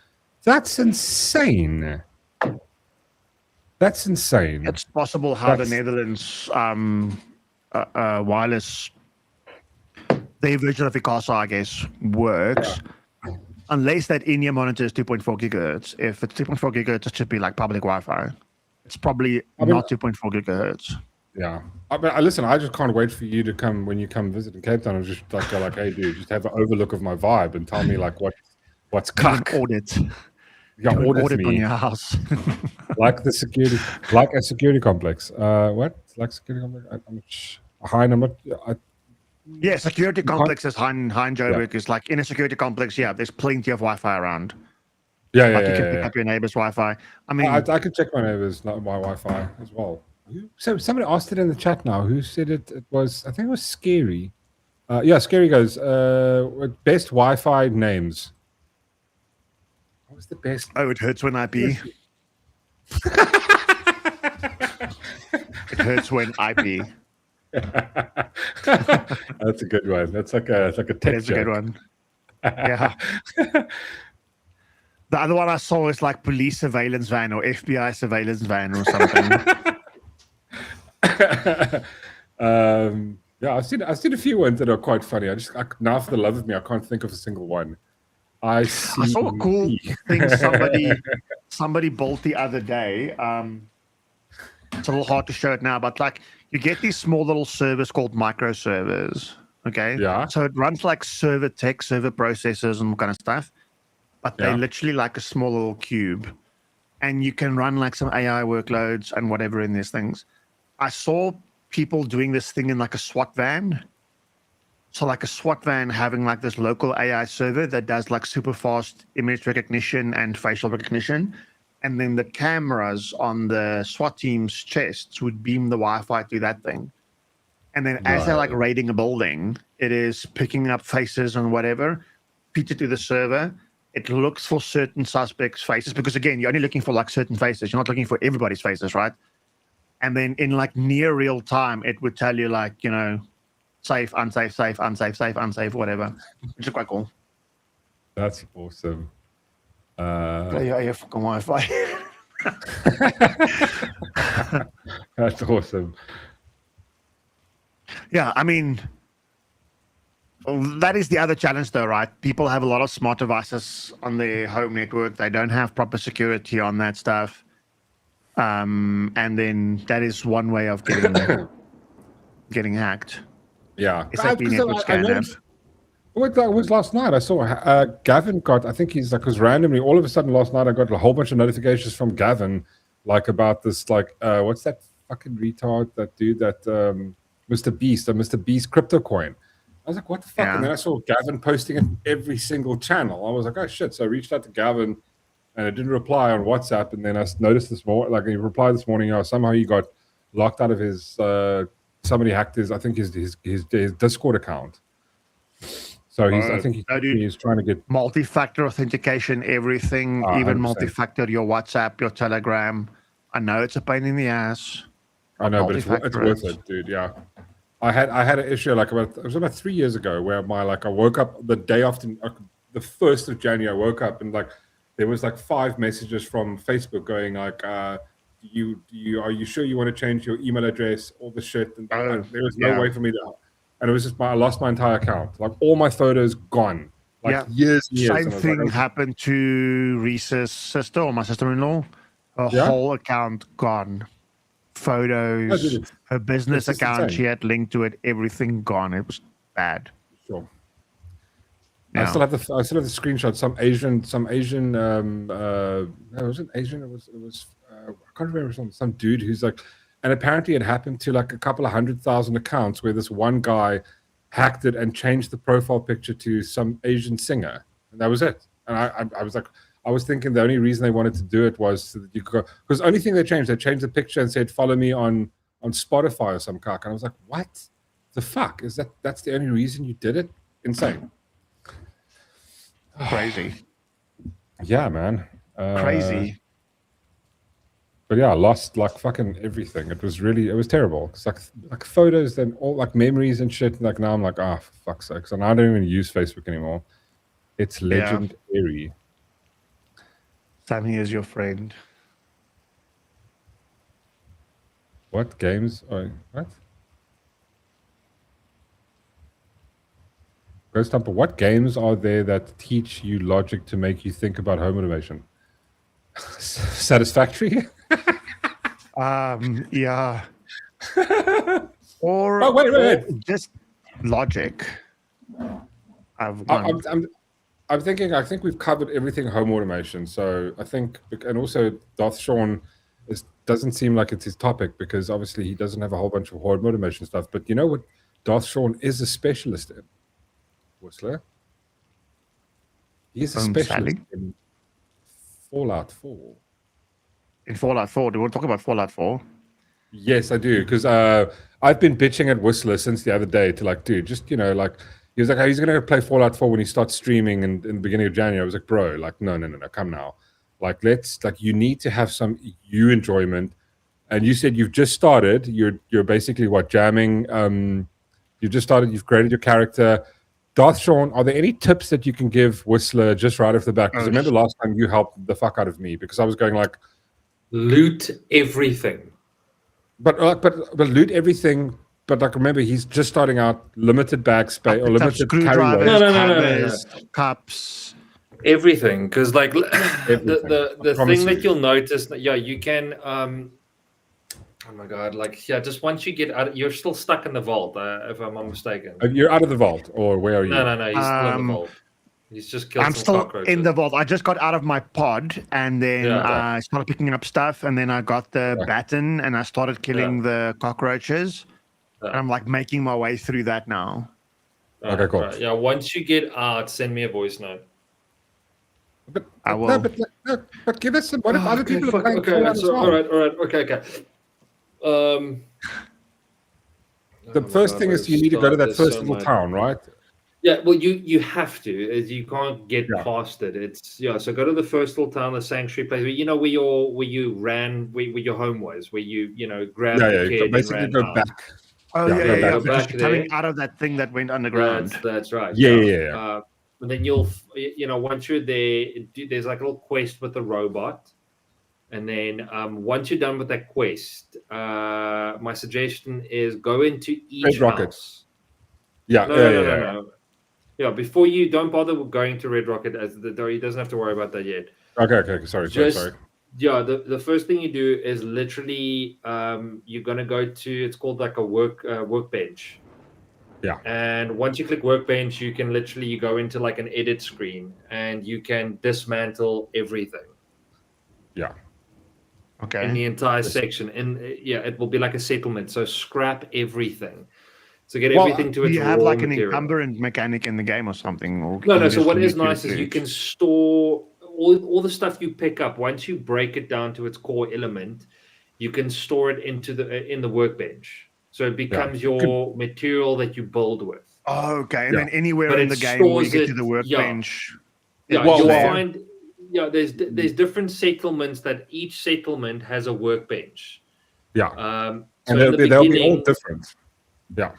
That's insane. That's insane. It's possible how the Netherlands wireless, their version of ICASA, I guess, works. Yeah. Unless that in-ear monitor is 2.4 gigahertz. If it's 2.4 gigahertz, it should be like public Wi-Fi. It's probably not 2.4 gigahertz. Yeah. Listen, I just can't wait for you to come when you come visit in Cape Town and just like go like, hey, dude, just have an overlook of my vibe and tell me like what's cuck. Audit. Yeah, audit me on your house. like a security complex. What? Like security complex? Yeah, security complexes. Hein Joburg is like in a security complex. Yeah, there's plenty of Wi-Fi around. Yeah, you can pick up your neighbor's Wi-Fi. I mean, I could check my neighbor's my Wi-Fi as well. So somebody asked it in the chat now. Who said it? It was, I think it was Scary. Yeah, Scary goes, best Wi-Fi names. What was the best? Oh, it hurts when IP. It hurts when IP. That's a good one. That's like a tech That's a good one. Yeah. The other one I saw is like police surveillance van or FBI surveillance van or something. Yeah, I've seen a few ones that are quite funny. Now for the love of me, I can't think of a single one. I saw a cool thing somebody built the other day. It's a little hard to show it now, but like you get these small little servers called microservers. Okay. Yeah. So it runs like server tech, server processors and kind of stuff, but they're literally like a small little cube, and you can run like some AI workloads and whatever in these things. I saw people doing this thing in like a SWAT van. So like a SWAT van having like this local AI server that does like super fast image recognition and facial recognition. And then the cameras on the SWAT team's chests would beam the Wi-Fi to that thing. And then as they're like raiding a building, it is picking up faces and whatever, feed it to the server. It looks for certain suspects' faces because again, you're only looking for like certain faces. You're not looking for everybody's faces, right? And then in like near real time, it would tell you like, you know, safe, unsafe, safe, unsafe, safe, unsafe, whatever, which is quite cool. That's awesome. Yeah, fucking Wi-Fi. That's awesome. Yeah, I mean, that is the other challenge though, right? People have a lot of smart devices on their home network. They don't have proper security on that stuff. And then that is one way of getting hacked. Yeah. SAP network scanner. What was last night? I saw Gavin got, I think he's like, because randomly, all of a sudden last night, I got a whole bunch of notifications from Gavin, like about this, like, what's that fucking retard, that dude, that Mr. Beast crypto coin. I was like, what the fuck? Yeah. And then I saw Gavin posting it every single channel. I was like, oh shit. So I reached out to Gavin and I didn't reply on WhatsApp. And then I noticed this morning, like he replied this morning, somehow he got locked out of his, somebody hacked his, I think his Discord account. So I think he's trying to get multi-factor authentication, everything, even 100%. Multi-factor your WhatsApp, your Telegram. I know it's a pain in the ass. I know, but it's worth it, dude. Yeah, I had an issue like it was about 3 years ago where I woke up the day after the 1st of January. I woke up and like there was like 5 messages from Facebook going like, are you sure you want to change your email address? All the shit, and there was no way for me to. And it was just I lost my entire account. Like all my photos gone. Like years and years. Same thing happened to Reese's sister or my sister-in-law. Her whole account gone. Photos, her business account insane. She had linked to it, everything gone. It was bad. Sure. Yeah. I still have the screenshot. Some Asian it wasn't Asian, it was I can't remember some dude who's like. And apparently it happened to like a couple of 100,000 accounts where this one guy hacked it and changed the profile picture to some Asian singer. And that was it. And I was like, I was thinking the only reason they wanted to do it was so that you could go, because the only thing they changed the picture and said follow me on Spotify or some cock, and I was like, what the fuck is that? That's the only reason you did it? Insane. Crazy. Yeah, man. Crazy. But yeah, I lost like fucking everything. It was terrible. It's like photos and all like memories and shit. Like now I'm like, for fuck's sake. So now I don't even use Facebook anymore. It's legendary. Sammy is your friend. What games? What? Ghost Thumper, what games are there that teach you logic to make you think about home automation? Satisfactory? Yeah. Or, wait. Just logic. I'm thinking. I think we've covered everything home automation. So I think, and also Darth Sean doesn't seem like it's his topic because obviously he doesn't have a whole bunch of home automation stuff. But you know what? Darth Sean is a specialist in Whistler. He's a specialist in Fallout 4. In Fallout 4, do you want to talk about Fallout 4? Yes, I do, because I've been bitching at Whistler since the other day to like, dude, just, you know, like, he was like, he's going to play Fallout 4 when he starts streaming in the beginning of January. I was like, bro, like, no, come now. Like, you need to have some enjoyment. And you said you've just started. You're basically, jamming. You've just started. You've created your character. Darth Sean, are there any tips that you can give Whistler just right off the bat? Because I remember last time you helped the fuck out of me because I was going like, loot everything. But loot everything. But like, remember, he's just starting out. Limited bag space or limited carry weight. No. Cups, everything. Because like the thing that you'll notice, you can. Oh my god! Just once you get out, you're still stuck in the vault. If I'm not mistaken. You're out of the vault, or where are you? No. He's still in the vault. He's just killed. I'm still in the vault. I just got out of my pod, and then I started picking up stuff, and then I got the baton, and I started killing the cockroaches. And I'm like making my way through that now. Okay, cool. Right. Yeah, once you get out, send me a voice note. But I will. But give us some. What if other people are playing? All right. Okay. The first thing is you need to go to that first little town, right? Yeah, well, you have to, as you can't get past it. It's so go to the first little town, the sanctuary place. You know where you ran, where your home was, where you grabbed the kid basically and go ran back. Oh yeah. Go back coming out of that thing that went underground. That's right. Yeah. And then you'll once you're there, there's like a little quest with the robot. And then once you're done with that quest, my suggestion is go into each house. No. Yeah, before you don't bother going to Red Rocket as he doesn't have to worry about that yet. Okay. Sorry. Yeah, the first thing you do is literally you're gonna go to, it's called like a workbench. Yeah. And once you click workbench, you can literally go into like an edit screen and you can dismantle everything. Yeah. Okay. In the entire section. And it will be like a settlement. So scrap everything. So get everything to its you have raw like material. an encumbrance mechanic in the game or something? Or No. So what is nice is you can store all the stuff you pick up. Once you break it down to its core element, you can store it in the workbench. So it becomes your material that you build with. Oh, okay. And then anywhere in the game where you get to the workbench. You'll find there's different settlements that each settlement has a workbench. Yeah. So and they'll be all different.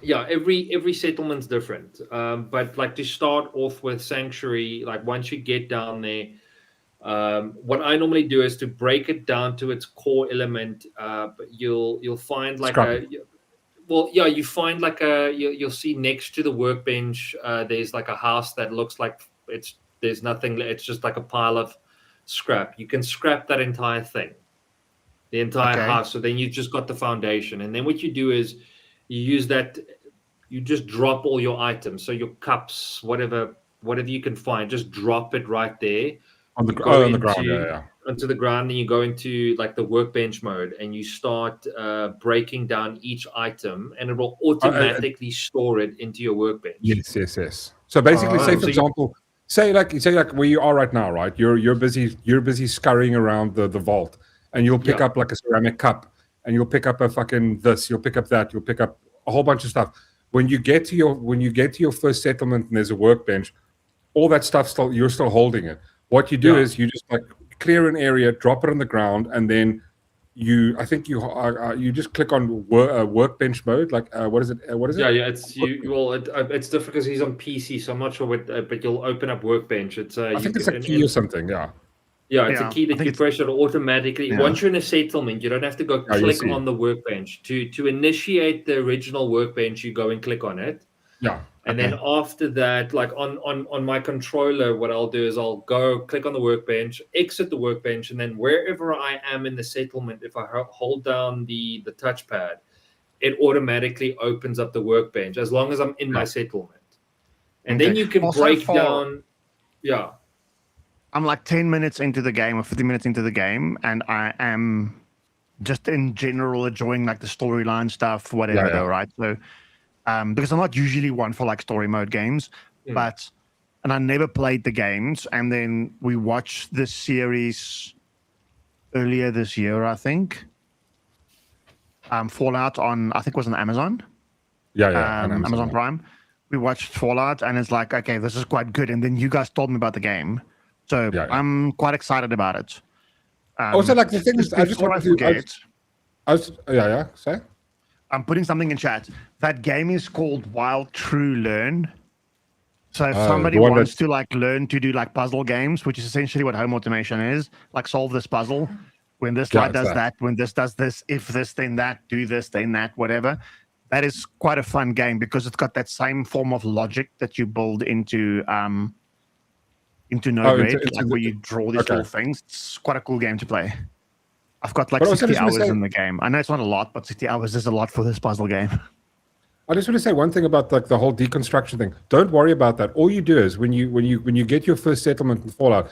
Yeah, every settlement's different. But like to start off with Sanctuary, like once you get down there, what I normally do is to break it down to its core element. You'll find like you find like you'll see next to the workbench, there's like a house that looks like there's nothing. It's just like a pile of scrap. You can scrap that entire thing, the entire house. So then you just got the foundation, and then what you do is you use that. You just drop all your items. So your cups, whatever you can find, just drop it right there on the ground. Onto the ground, and you go into like the workbench mode, and you start breaking down each item, and it will automatically store it into your workbench. Yes. So basically, say for example, say like where you are right now, right? You're busy scurrying around the vault, and you'll pick up like a ceramic cup, and you'll pick up a fucking this, you'll pick up that, you'll pick up a whole bunch of stuff. When you get to your first settlement and there's a workbench, all that stuff you're still holding it. What you do is you just like clear an area, drop it on the ground, and then you just click on workbench mode. Like what is it? What is it? Yeah. It's it's different because he's on PC, so I'm not sure what. But you'll open up Workbench. It's I think it's a key or something. Yeah. Yeah, it's a key that you press it automatically. Yeah. Once you're in a settlement, you don't have to go click on the workbench. To initiate the original workbench, you go and click on it. Yeah. And then after that, like on my controller, what I'll do is I'll go click on the workbench, exit the workbench, and then wherever I am in the settlement, if I hold down the touchpad, it automatically opens up the workbench as long as I'm in my settlement. And then you can also break down. Yeah. I'm like 10 minutes into the game or 15 minutes into the game, and I am just in general enjoying like the storyline stuff, whatever, though, right? So, because I'm not usually one for like story mode games, and I never played the games. And then we watched this series earlier this year, I think. Fallout on, I think it was on Amazon. On Amazon Prime. We watched Fallout, and it's like, okay, this is quite good. And then you guys told me about the game. So I'm quite excited about it. Also, like the thing is, I just want to forget. Say. I'm putting something in chat. That game is called Wild True Learn. So if somebody wants to like learn to do like puzzle games, which is essentially what home automation is, like solve this puzzle. When this light does that, when this does this, if this, then that, do this, then that, whatever. That is quite a fun game because it's got that same form of logic that you build into Node-RED, like where you draw these little things. It's quite a cool game to play. I've got like 60 hours in the game. I know it's not a lot, but 60 hours is a lot for this puzzle game. I just want to say one thing about like the whole deconstruction thing. Don't worry about that. All you do is when you get your first settlement in Fallout,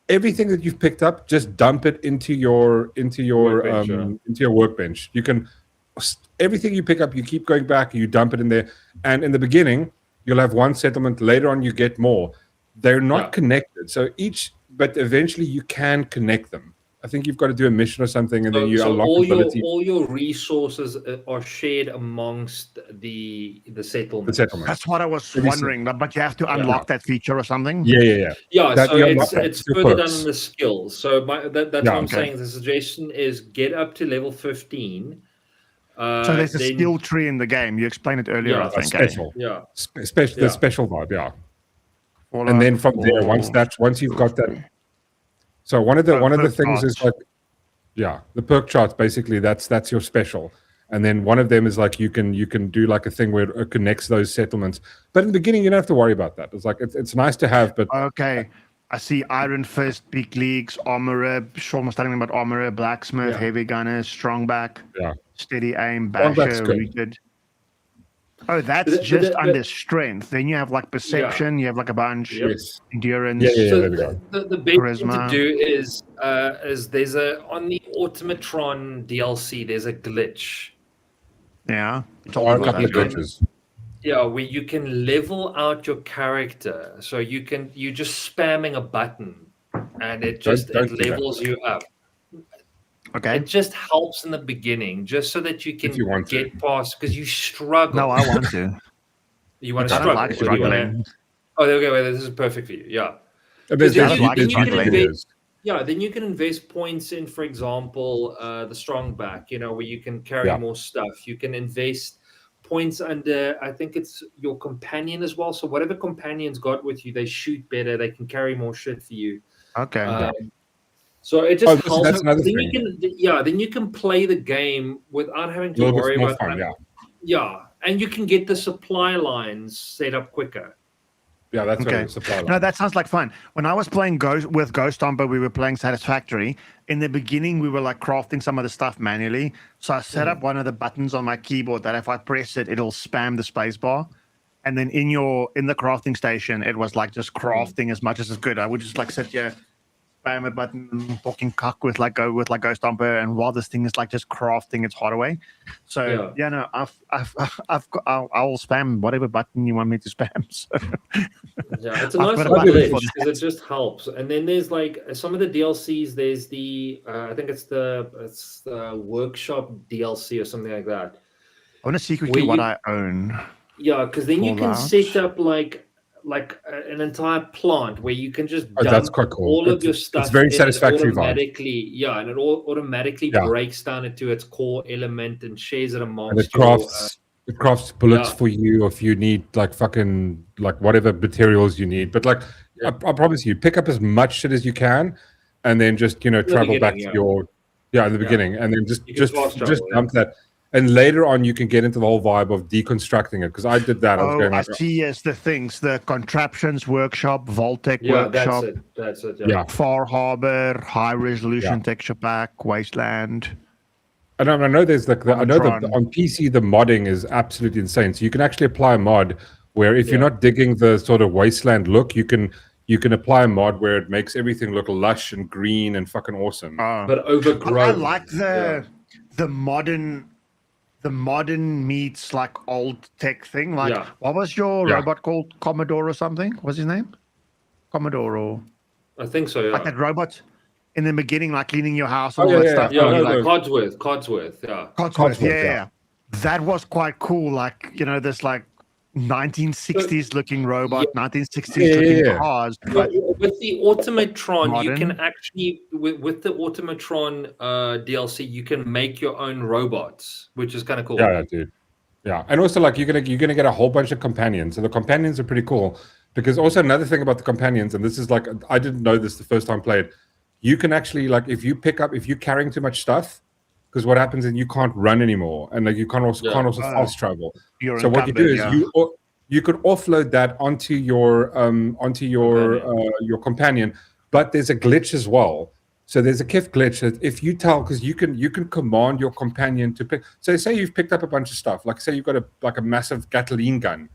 everything that you've picked up, just dump it into your workbench. You can everything you pick up, you keep going back, you dump it in there. And in the beginning, you'll have one settlement. Later on, you get more. They're not connected. So but eventually you can connect them. I think you've got to do a mission or something, and then you unlock ability. All your resources are shared amongst the settlement. That's what I was wondering. But you have to unlock that feature or something. Yeah. So it's further down in the skills. So that's what I'm saying. The suggestion is get up to level 15. So there's a skill tree in the game. You explained it earlier, I think. Special. The special vibe. And then from there, once you've got that. So one of the things is like, the perk charts, basically that's your special. And then one of them is like you can do like a thing where it connects those settlements. But in the beginning, you don't have to worry about that. It's like it's nice to have, but okay. I see Iron Fist, Big Leagues, Armorer. Sean was telling me about Armorer, Blacksmith, Heavy Gunner, Strongback, Steady Aim, Basher, Rooted. Oh, that's just under strength. Then you have like perception. You have like a bunch. Endurance. So the best thing to do is there's on the Automatron DLC. There's a glitch. Yeah, a couple of glitches. Yeah, where you can level out your character. So you're just spamming a button, and it levels you up. Okay. It just helps in the beginning, just so that you can get past, because you struggle. No, I want to. You want to struggle. I like struggling. Okay, well, this is perfect for you. Yeah. Then you can invest points in, for example, the strong back, where you can carry more stuff. You can invest points under, I think it's your companion as well. So whatever companions got with you, they shoot better. They can carry more shit for you. Okay. So it just helps. That's another thing. Then you can play the game without having to worry about that. Yeah, and you can get the supply lines set up quicker. Yeah, that's okay. Supply line. No, that sounds like fun. When I was playing with Ghost Stomper, we were playing Satisfactory. In the beginning, we were like crafting some of the stuff manually. So I set up one of the buttons on my keyboard that if I press it, it'll spam the space bar. And then in the crafting station, it was like just crafting as much as it's good. I would just like sit here, spam a button, talking cuck with like Go Stomper, and while this thing is like just crafting its heart away. So no, I'll spam whatever button you want me to spam. So. Yeah, it's a nice little glitch because it just helps. And then there's like some of the DLCs. There's the I think it's the workshop DLC or something like that. I want to see quickly what I own. Yeah, because then you can set up like an entire plant where you can just dump that's quite cool. all of your stuff. It's very satisfactory. Automatically, and it automatically breaks down into its core element and shares it amongst. And it crafts bullets for you if you need like fucking like whatever materials you need. But like I promise you, pick up as much shit as you can, and then just travel back to your in the beginning, and then just dump that. And later on, you can get into the whole vibe of deconstructing it, because I did that. I see. Yes, the things, the contraptions workshop, Vaultec workshop. That's it. Yeah. Far Harbor, high resolution texture pack, Wasteland. And I know there's I know that on PC the modding is absolutely insane. So you can actually apply a mod where if you're not digging the sort of Wasteland look, you can apply a mod where it makes everything look lush and green and fucking awesome. But overgrown. I like the modern meets like old tech thing. Like, what was your robot called? Commodore or something? What's his name? Commodore or... I think so, yeah. Like that robot in the beginning, like cleaning your house and all that stuff. Codsworth, Codsworth, yeah. That was quite cool. Like, this like 1960s looking robot, 1960s looking cars. But with the Automatron, you can actually with the Automatron DLC, you can make your own robots, which is kind of cool. Yeah, dude. Yeah, and also like you're gonna get a whole bunch of companions, and the companions are pretty cool because also another thing about the companions, and this is like I didn't know this the first time I played. You can actually like if you're carrying too much stuff. Because what happens is you can't run anymore, and like you can't also fast travel. So what you do is you could offload that onto your companion, but there's a glitch as well. So there's a KIF glitch that if you tell, because you can command your companion to pick. So say you've picked up a bunch of stuff, like say you've got a massive Gatling gun,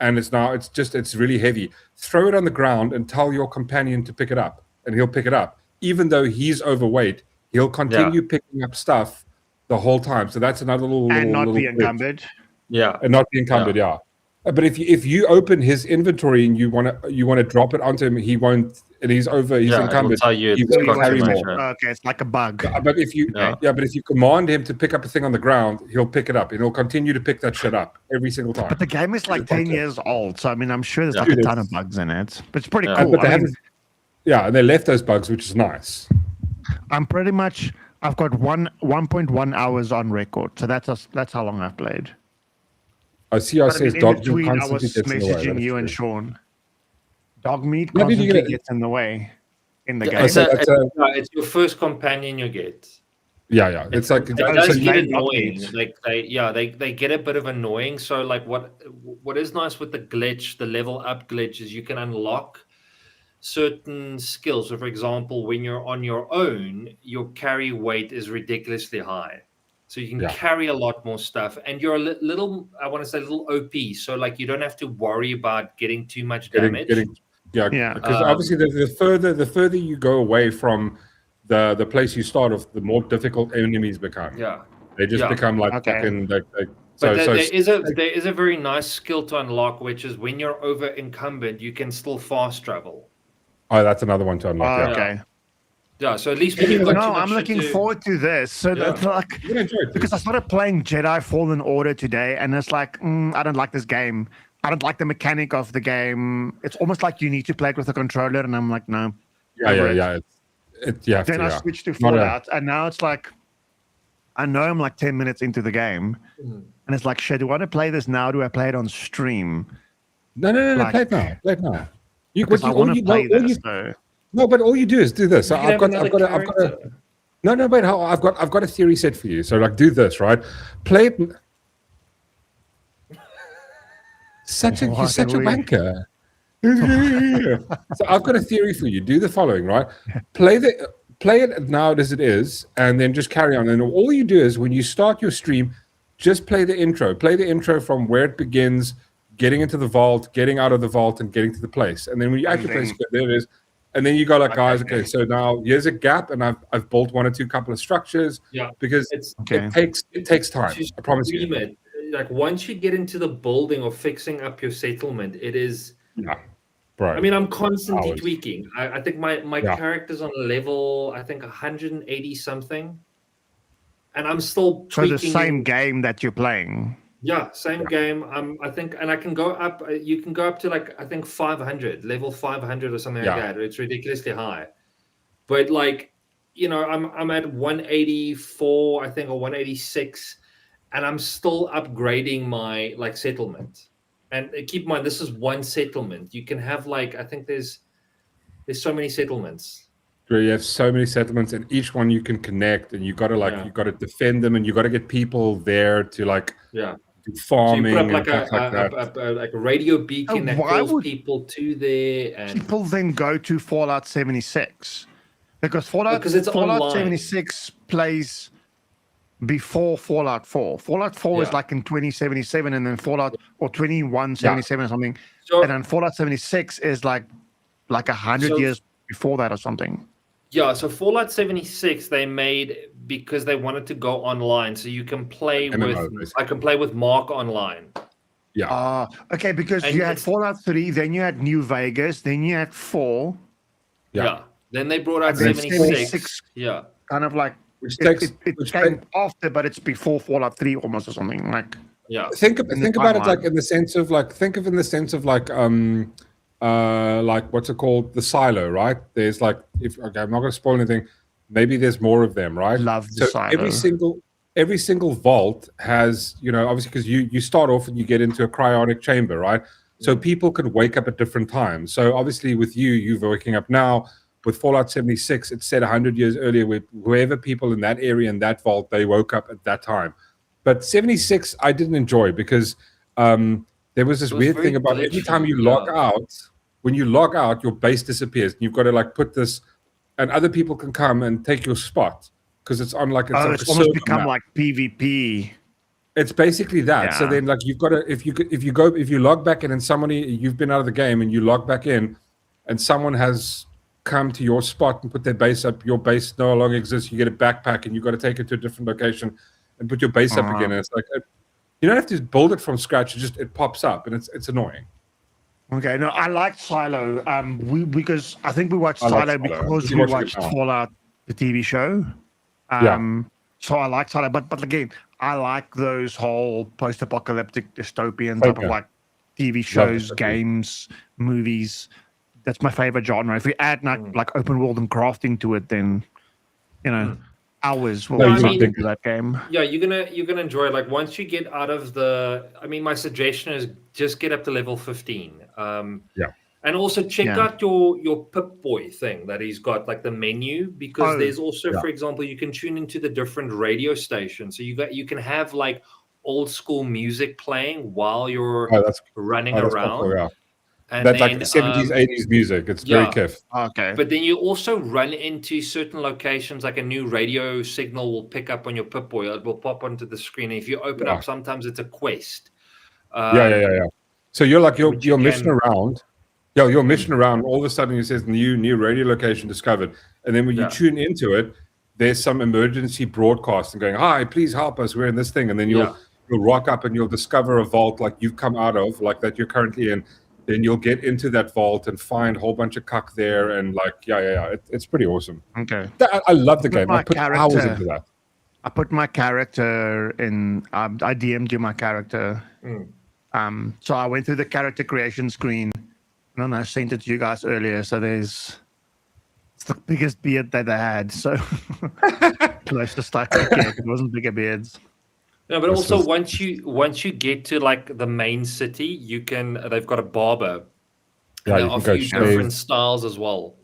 and it's really heavy. Throw it on the ground and tell your companion to pick it up, and he'll pick it up, even though he's overweight. He'll continue picking up stuff the whole time. So that's another little and not little be encumbered. And not be encumbered. But if you open his inventory and you want to drop it onto him, he won't. And he's encumbered. Tell you he won't carry more. Okay, it's like a bug. But if you command him to pick up a thing on the ground, he'll pick it up and he'll continue to pick that shit up every single time. But the game is like 10 years old, so I mean, I'm sure there's like a ton of bugs in it. But it's pretty cool. But and they left those bugs, which is nice. I've got 1.1 hours on record, so that's how long I've played. CR says dog meat I constantly was gets in the way. messaging you and Sean. Dog meat constantly gets in the way in the game. It's your first companion you get. Yeah. It's like it does get annoying. Like they get a bit of annoying. So like what is nice with the glitch, the level up glitch, is you can unlock certain skills. So for example, when you're on your own, your carry weight is ridiculously high, so you can carry a lot more stuff, and you're a little OP, so like you don't have to worry about getting too much damage. Because obviously the further you go away from the place you start off, the more difficult enemies become. They just become like fucking there is a very nice skill to unlock, which is when you're over encumbered, you can still fast travel. Oh, that's another one to unlock. Okay. Yeah, so at least when you've got I'm looking forward to this. So that's like because I started playing Jedi Fallen Order today, and it's like I don't like this game. I don't like the mechanic of the game. It's almost like you need to play it with a controller, and I'm like, no. Then I switched to Fallout, and now it's like I know I'm like 10 minutes into the game, and it's like, shit, do I want to play this now? Do I play it on stream? No. Play it now. No, but all you do is do this. So I've got a theory set for you. So like, do this, right? Play it. Such a wanker. So I've got a theory for you. Do the following, right? Play it now as it is, and then just carry on. And all you do is when you start your stream, just play the intro. Play the intro from where it begins, getting into the vault, getting out of the vault, and getting to the place. And then when you actually play, there it is. And then you go like, guys, Okay. okay, so now here's a gap, and I've built one or two couple of structures. Yeah, because Okay. it takes time. to I promise you. stream it, like once you get into the building or fixing up your settlement, it is. Yeah, bro. I mean, I'm constantly Hours. tweaking. I think my Yeah. character's on level, I think 180 something, and I'm still So tweaking. the same game that you're playing. Yeah, same game. I think, and I can go up. You can go up to like I think 500, level 500 or something like Yeah. that. It's ridiculously high, but like I'm at 184, I think, or 186, and I'm still upgrading my like settlement. And keep in mind, this is one settlement. You can have like I think there's so many settlements. You have so many settlements, and each one you can connect, and you got to you got to defend them, and you got to get people there to like do farming. So you put up and like a radio beacon that why calls would people to there, and people then go to Fallout 76? Because Because it's Fallout online. 76 plays before Fallout 4. Fallout 4 is Yeah. like in 2077, and then Fallout or 2177 or something. So And then Fallout 76 is like 100 So- years before that or something. yeah, so Fallout 76 they made because they wanted to go online, so you can play MMO, with. basically. I can play with Mork online. yeah, Okay, because And you had it's- Fallout 3, then you had New Vegas, then you had 4. Yeah. Then they brought out And then 76. Yeah. Kind of like which it, takes. it which came take- after, but it's before Fallout 3 almost or something. Like Yeah. think in the about it timeline. like in the sense of like what's it called, the silo, right? There's like okay, I'm not going to spoil anything. Maybe there's more of them, right? Love the So silo. every single vault has, obviously, because you start off and you get into a cryonic chamber, right? So people can wake up at different times. So obviously with you're waking up now. With Fallout 76, it's said 100 years earlier, with whoever people in that area in that vault, they woke up at that time. But 76, I didn't enjoy because there was this It was weird very thing about every glitchy, time you log yeah. out, when you log out, your base disappears. You've got to like put this, and other people can come and take your spot because it's on like It's a almost server become map. like PvP. It's basically that. So Yeah. then, like, you've got to if you log back in and you've been out of the game and you log back in, and someone has come to your spot and put their base up. Your base no longer exists. You get a backpack and you've got to take it to a different location and put your base up again. And it's like you don't have to build it from scratch. It pops up and it's annoying. Okay, no, I like Silo. Because I think we watched I like Silo Silo. because You we watched it watched now. Fallout, the TV show. So I like Silo, but again, I like those whole post-apocalyptic dystopian type of Okay. like TV Love shows, dystopian. games, movies. That's my favorite genre. If we add like open world and crafting to it, then hours will No, be you sunk think- into that game. Yeah, you're gonna enjoy it. Like once you get out of the, I mean, my suggestion is just get up to level 15. Yeah. And also check Yeah. out your Pip-Boy thing that he's got, like the menu, because Oh, there's also, yeah. for example, you can tune into the different radio stations. So you can have like old school music playing while you're Oh, that's running quite around. cool, yeah. And That then, like 70s, 80s music. It's very yeah. kiff. Okay. But then you also run into certain locations, like a new radio signal will pick up on your Pip-Boy. It will pop onto the screen. And if you open Yeah. up, sometimes it's a quest. Yeah. So you're like which you you're mission can- around. Yeah, you're mission around. All of a sudden, it says new radio location discovered, and then when you Yeah. tune into it, there's some emergency broadcast and going, "Hi, please help us. We're in this thing," and then you'll rock up and you'll discover a vault like you've come out of, like that you're currently in. Then you'll get into that vault and find a whole bunch of cuck there, and like it's pretty awesome. Okay. I love the Put game. my I put hours character- into that. I put my character in. I DM'd you my character. So I went through the character creation screen, and then I sent it to you guys earlier. So it's the biggest beard that I had. So close to start. Okay, it wasn't bigger beards. No, but This also was- once you get to like the main city, they've got a barber. Yeah, And you they can offer go you shave. different styles as well.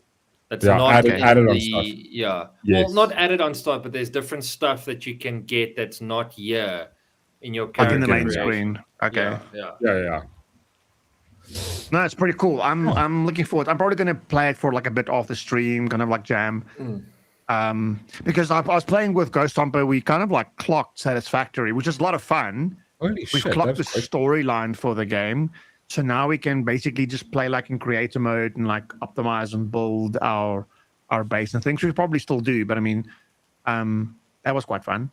That's Yeah, not added- in added on the stuff. yeah. Yes. Well, not added on stuff, but there's different stuff that you can get that's not here in your Like character. in the main creation. screen. Okay. Yeah. Yeah. No, it's pretty cool. I'm looking forward. I'm probably gonna play it for like a bit off the stream, kind of like jam. Because I was playing with Ghost Humper, we kind of like clocked Satisfactory, which is a lot of fun. Holy We've shit! clocked the That's great. storyline for the game. So now we can basically just play like in creator mode and like optimize and build our base and things we probably still do. But I mean, that was quite fun.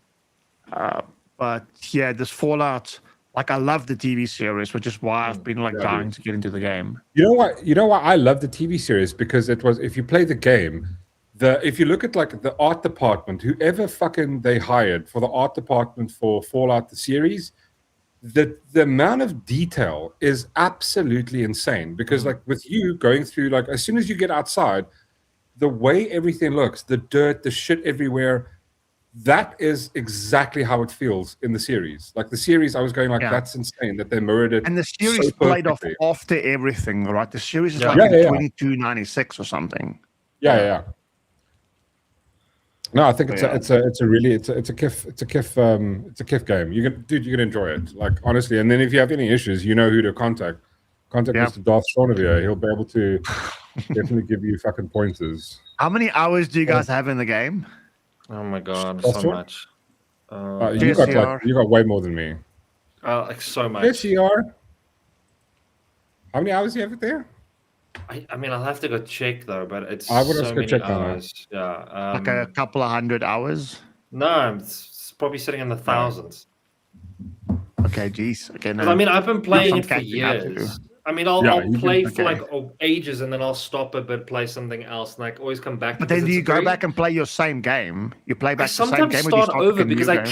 But yeah, this Fallout, like I love the TV series, which is why I've been like dying to get into the game. You know what? You know why I love the TV series? Because it was, if you play the game, if you look at like the art department, whoever fucking they hired for the art department for Fallout the series, the amount of detail is absolutely insane. Because like with you going through, like as soon as you get outside, the way everything looks, the dirt, the shit everywhere, that is exactly how it feels in the series. Like the series, I was going like, that's insane that they mirrored it. And the series so played off perfectly. after everything, right? The series is like in 2296 or something. Yeah. No, I think it's a really kiff game. You're gonna enjoy it. Like honestly, and then if you have any issues, you know who to contact. Contact Mr. Darth Shaunavia. He'll be able to definitely give you fucking pointers. How many hours do you guys have in the game? Oh my god, so much. You got way more than me. Like so much. Yes, you are. How many hours do you have it there? I mean, I'll have to go check though, but it's I would so have to many check hours. Yeah, like a couple of 100 hours. No, it's probably sitting in the thousands. Okay, geez. Okay, no. I mean, I've been playing it for years. I mean, I'll play for like ages, and then I'll stop a bit, play something else, and like always come back. But then do you go back and play your same game? You play back the same game, or do you start over because I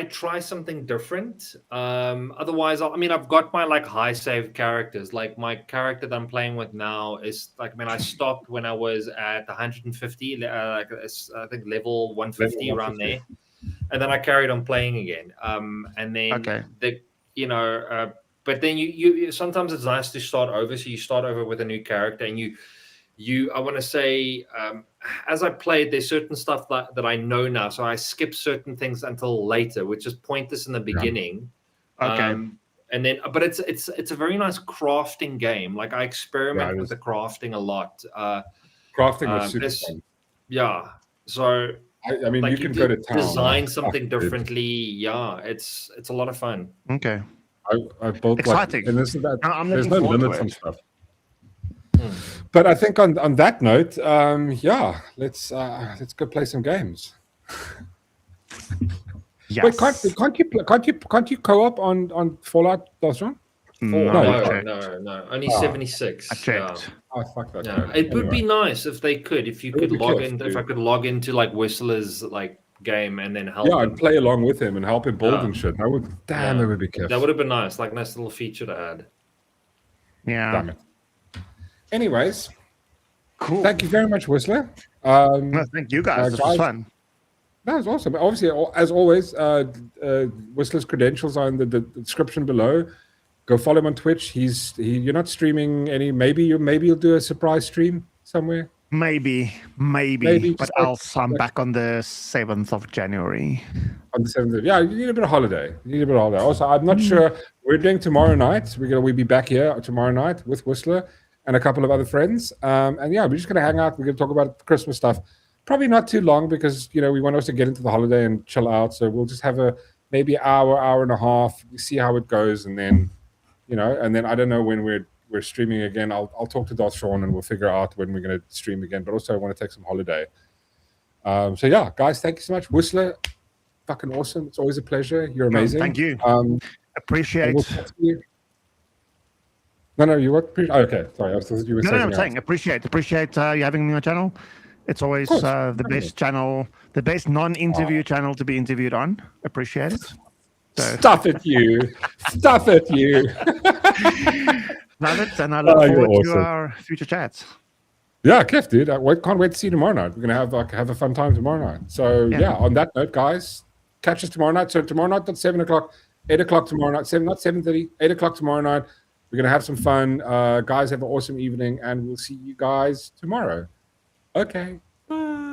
try something different. Otherwise, I mean, I've got my like high save characters. Like my character that I'm playing with now is like, I mean, I stopped when I was at 150, like I think level 150 around there, and then I carried on playing again. And then but then you sometimes it's nice to start over. So you start over with a new character, and I want to say, as I played, there's certain stuff that I know now, so I skip certain things until later, which is pointless in the beginning. Okay. And then, but it's a very nice crafting game. Like I experiment with the crafting a lot. Crafting was super fun. Yeah. So I mean, like you can go to town. Design something differently. Yeah, it's a lot of fun. Okay. I built exciting. Like, and there's no limits on stuff. Hmm. But I think on that note, let's go play some games. Yes. Wait, can't you co-op on Fallout, Dosron? No. Only 76. I checked. Oh, fuck that. Yeah. It would be nice if they could. If you could log in, if I could log into like Whistler's like game and then help. Yeah, I'd play along with him and help him build and shit. That would be cool. That would have been nice. Like nice little feature to add. Yeah. Damn it. Anyways, cool. Thank you very much, Whistler. Thank you guys. This was fun. That was awesome. Obviously, as always, Whistler's credentials are in the description below. Go follow him on Twitch. You're not streaming any. Maybe you'll do a surprise stream somewhere. Maybe. But I'm back on the 7th of January. On the 7th, you need a bit of holiday. Also, I'm not sure. We're doing tomorrow night. We'll be back here tomorrow night with Whistler and a couple of other friends. And yeah, we're just gonna hang out. We're gonna talk about Christmas stuff. Probably not too long because we want us to get into the holiday and chill out. So we'll just have maybe hour and a half. We see how it goes, and then and then I don't know when we're streaming again. I'll talk to Darth Sean and we'll figure out when we're going to stream again. But also I want to take some holiday. So yeah, guys, thank you so much. Whistler, fucking awesome. It's always a pleasure. You're amazing. Thank you. Appreciate. No, you what? Okay, sorry. I was you were saying. I'm saying appreciate you having me on my channel. It's always the best channel, the best non-interview channel to be interviewed on. Appreciate it. So. Stuff it, you. Stuff it, you. Love it, and I look forward to our future chats. Yeah, Kev, dude. I can't wait to see you tomorrow night. We're gonna have a fun time tomorrow night. So yeah, on that note, guys, catch us tomorrow night. So tomorrow night at 7 o'clock, 8 o'clock tomorrow night. 7:30, 8 o'clock tomorrow night. We're gonna have some fun. Guys, have an awesome evening, and we'll see you guys tomorrow. Okay. Bye.